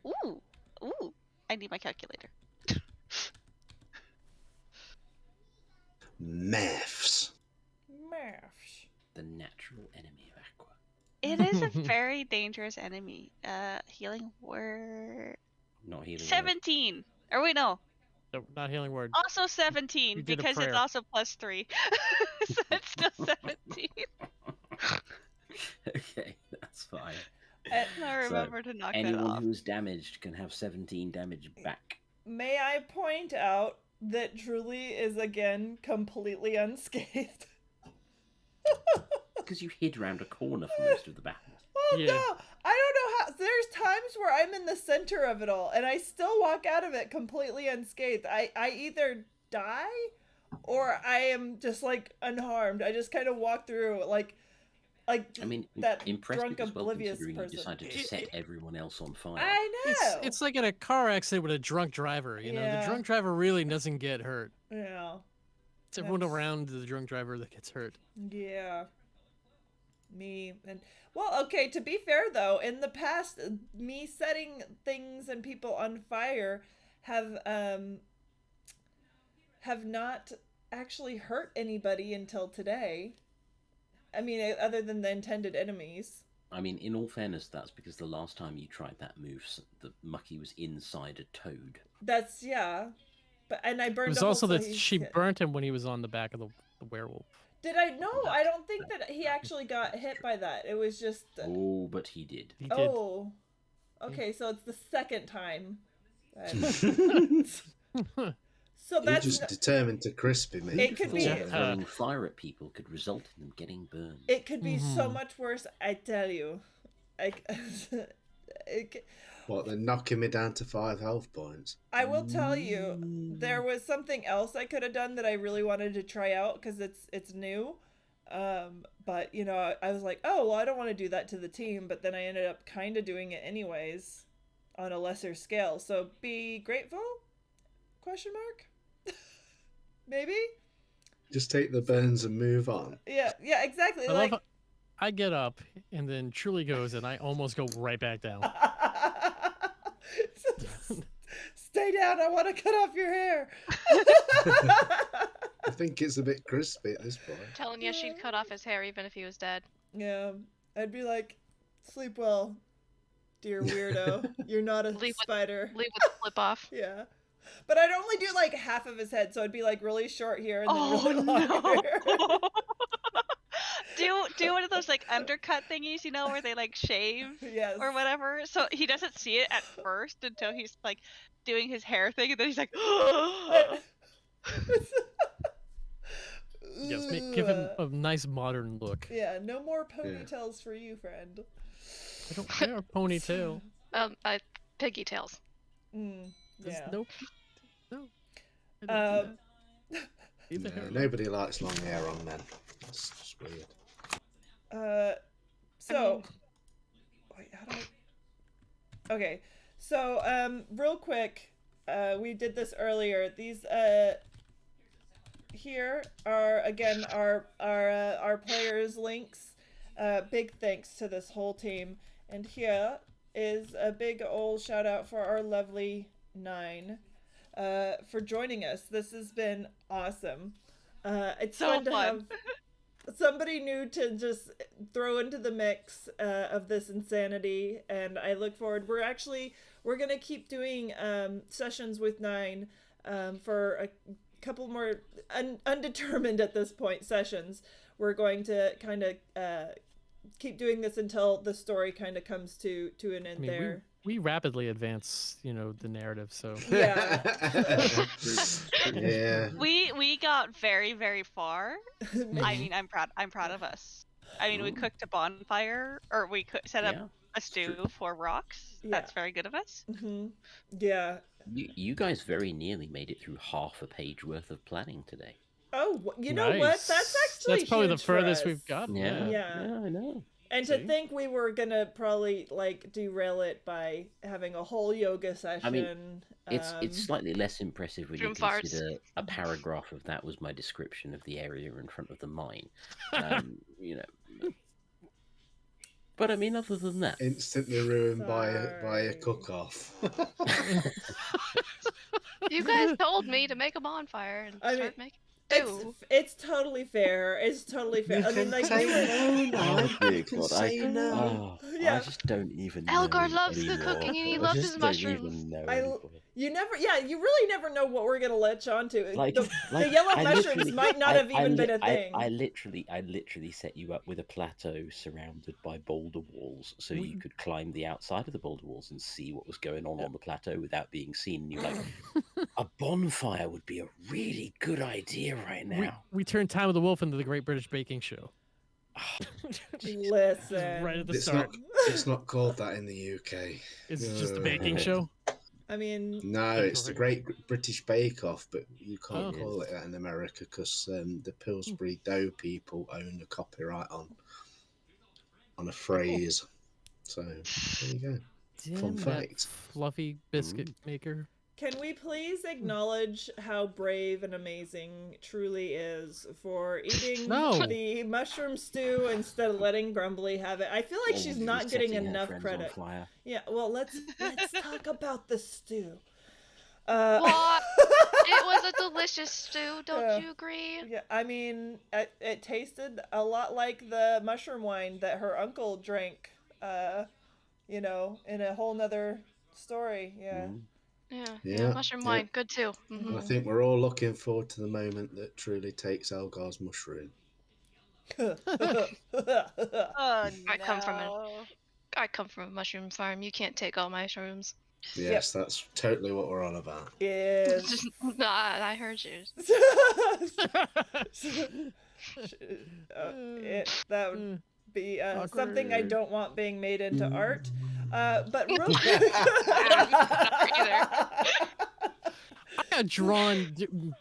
Ooh, ooh! I need my calculator. Maths. Maths. The natural enemy of Aqua. It is a very dangerous enemy. Healing word. Not healing. 17. Or wait, no. No, not healing word. Also 17 You did a because it's prayer. also +3. So it's still 17. Okay, that's fine. I remember to knock that Anyone off. who's damaged can have 17 damage back. May I point out that Truly is again completely unscathed? Because you hid around a corner for most of the battle. Oh Yeah. no! I don't know how. There's times where I'm in the center of it all, and I still walk out of it completely unscathed. I either die, or I am just like unharmed. I just kind of walk through like I mean, that impressive drunk as well, oblivious considering person. you decided to set everyone else on fire. I know. It's like in a car accident with a drunk driver. You know, Yeah. the drunk driver really doesn't get hurt. Yeah. It's everyone That's- around the drunk driver that gets hurt. Yeah. Me and well, okay, to be fair though, in the past me setting things and people on fire have not actually hurt anybody until today. I mean, other than the intended enemies. I mean, in all fairness, that's because the last time you tried that move, the Mucky was inside a toad. That's yeah. But and I burned It was a hole also so that he she hit. burnt him when he was on the back of the werewolf. Did I no, I don't think that he actually got hit by that. It was just Oh, but he did. He did. oh. Okay, so it's the second time. So You're that's just determined to crispy me. It could be- Thought throwing fire at people could result in them getting burned. it could be so Mhm. much worse, I tell you. What, they're knocking me down to 5 health points? I will tell you, there was something else I could have done that I really wanted to try out because it's new. But you know, I was like, oh well, I don't want to do that to the team, but then I ended up kind of doing it anyways, on a lesser scale. So be grateful? Question mark? Maybe? Just take the burns and move on. Yeah, exactly. I Like love I get up and then Truly goes and I almost go right back down. Stay down, I want to cut off your hair. I think it's a bit crispy at this point. Telling you she'd cut off his hair even if he was dead. Yeah, I'd be like, sleep well, dear weirdo. You're not a Leave with- spider. Leave with the flip off. Yeah. But I'd only do like half of his head, so it'd be like really short here and then Oh really long hair. no! do one of those like undercut thingies, you know, where they like shave Yes. or whatever. So he doesn't see it at first until he's like doing his hair thing, and then he's like, Yes, give him a nice modern look. Yeah, no more ponytails for you, friend. I don't wear a ponytail. Piggy tails. There's Yeah. no. I don't do that. Leave the No, hair alone. nobody likes long hair on men. That's just weird. So wait, how do I... Okay. So real quick, we did this earlier. These here are again our players' links. Big thanks to this whole team. And here is a big old shout out for our lovely 9 for joining us. This has been awesome. It's So fun to fun. have somebody new to just throw into the mix of this insanity, and I look forward. We're gonna keep doing sessions with 9 for a couple more undetermined at this point sessions. We're going to kind of keep doing this until the story kind of comes to an end. I mean, there. we rapidly advance, the narrative. So Yeah. Yeah. we got very, very far. I mean, I'm proud of us. I mean, we cooked a bonfire, or we set up Yeah, a stew for rocks. Yeah. That's very good of us. Hmm. Yeah. you guys very nearly made it through half a page worth of planning today. Oh, you know what? Nice. That's actually That's probably the huge for furthest us. we've gotten. Yeah, Yeah. I know. And to See? think we were gonna probably like derail it by having a whole yoga session. It's slightly less impressive when you Shroom farts. consider a paragraph of that was my description of the area in front of the mine. You know. But I mean, other than that, Instantly ruined by a Sorry. cook-off. You guys told me to make a bonfire and I mean, start making it's stew. it's totally fair. It's totally fair. I mean, like we say were, no, Oh, man. dear You can God, say no. I Yeah. just don't even know Elgar loves the anymore. cooking and he I loves just his don't mushrooms. even know I- anymore. you really never know what we're gonna latch onto. Like, The yellow I mushrooms literally- might not have even been a thing. I literally set you up with a plateau surrounded by boulder walls, so you could climb the outside of the boulder walls and see what was going on the plateau without being seen. And you're like, a bonfire would be a really good idea right now. We turned Time of the Wolf into the Great British Baking Show. Listen, Right at the It's start. It's not called that in the UK. It's just a baking show. I mean, No, it's the Great British Bake Off, but you can't Oh. call it that in America because the Pillsbury Dough people own the copyright on a phrase. So there you go. Damn that fact. fluffy biscuit maker. can we please acknowledge how brave and amazing Truly is for eating No. the mushroom stew instead of letting Grumbly have it? I feel like she's Oh, not getting setting her enough friends on credit. fire. Yeah, well, let's talk about the stew. What? It was a delicious stew, don't Yeah. you agree? Yeah, I mean, it tasted a lot like the mushroom wine that her uncle drank, you know, in a whole nother story. Yeah. Mm. Yeah, Yeah, mushroom yeah. wine, good too. And I Mhm. think we're all looking forward to the moment that Truly takes Elgar's mushroom. Oh I come from no. I come from a mushroom farm. You can't take all my mushrooms. Yes, that's totally what we're on about. Yes. Nah, I heard you. That would be something I Awkward. don't want being made into art. But real I got drawn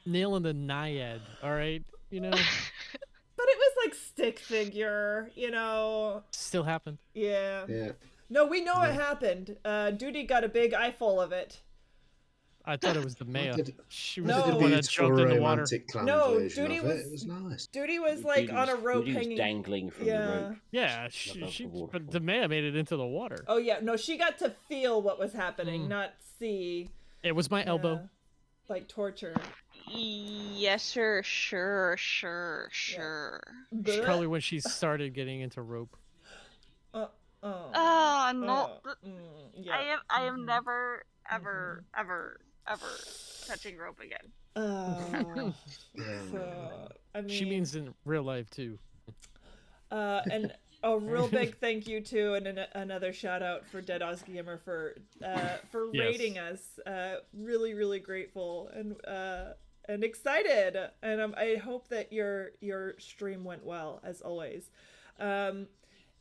nailing the naiad. All right, you know, But it was like stick figure, you know. still happened. Yeah. Yeah. No, we know it happened. Duty got a big eyeful of it. I thought it was the Maya. did- She was No. the The one that beautiful jumped in the water. romantic clam No, version Duty of was- it. It was nice. Duty was like on a rope Duty was hanging. dangling from the Yeah. rope. Yeah, above she the but waterfall. the Maya made it into the water. Oh yeah, no, she got to feel what was happening, not see. It was my elbow. Yeah. Like torture. Yes, sure. It's probably when she started getting into rope. Oh. Oh no. Yeah. I am never, ever, touching rope again. Oh. Yeah. So, I mean, She means in real life too. and a real big thank you to and another shout out for Dead Oz Gamer for Yes. rating us. Really, really grateful and excited. And I hope that your stream went well as always.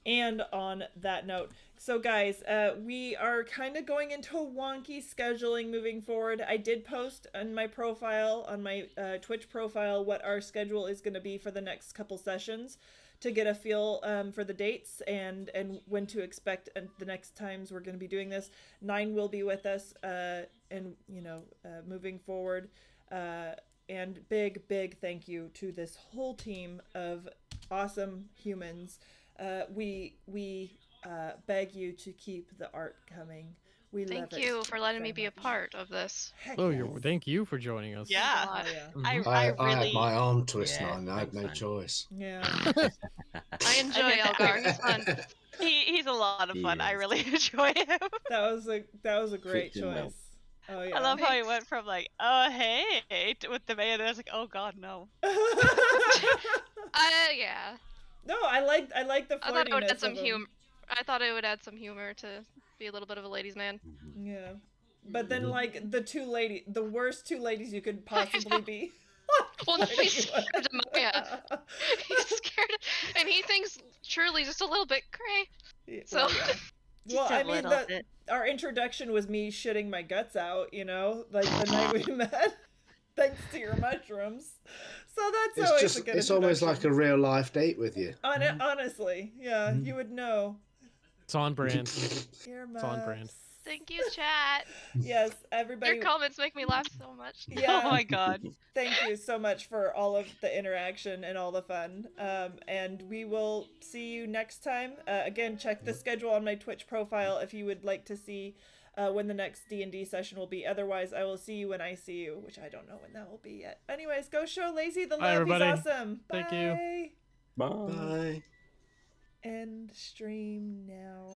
And on that note, so guys, we are kind of going into a wonky scheduling moving forward. I did post on my profile, on my Twitch profile, what our schedule is going to be for the next couple sessions to get a feel for the dates and when to expect the next times we're going to be doing this. 9 will be with us and, you know, moving forward. And big thank you to this whole team of awesome humans. We beg you to keep the art coming. We love Thank it you for letting me very be a much. part of this. Heck Oh, yes. thank you for joining us. Yeah. Oh, yeah. Mhm. I I really. had my arm twisted Yeah, on. I had no thanks, man. choice. Yeah. I enjoy Elgar. He's fun. He's a lot of fun. I Yes. really enjoy him. That was a great Fits in well. choice. Oh yeah. I love how he went from like, oh hey, with the man, and I was like, oh god, no. Yeah. No, I like the I thought it would flirtiness add some of him. humor. I thought it would add some humor to be a little bit of a ladies' man. Mhm. Yeah. But then like the worst two ladies you could possibly be. Well, no, he's scared of Maya. He's scared, and he thinks Truly's just a little bit cray. Yeah, So- well, yeah. Well, I mean, little bit. our introduction was me shitting my guts out, you know, like the night we met. thanks to your mushrooms. So that's It's always just a good it's almost like a introduction. real life date with you. Honestly, yeah, you would know. It's on brand. Earmuffs. on brand. Thank you, chat. Yes, everybody. Your comments make me laugh so much. Yeah. Oh my god. Thank you so much for all of the interaction and all the fun. And we will see you next time. Again, check the schedule on my Twitch profile if you would like to see when the next D&D session will be. Otherwise, I will see you when I see you, which I don't know when that will be yet. Anyways, go show Lazy the love. Bye, everybody. He's awesome. Thank Bye. you. Bye. Bye. End stream now.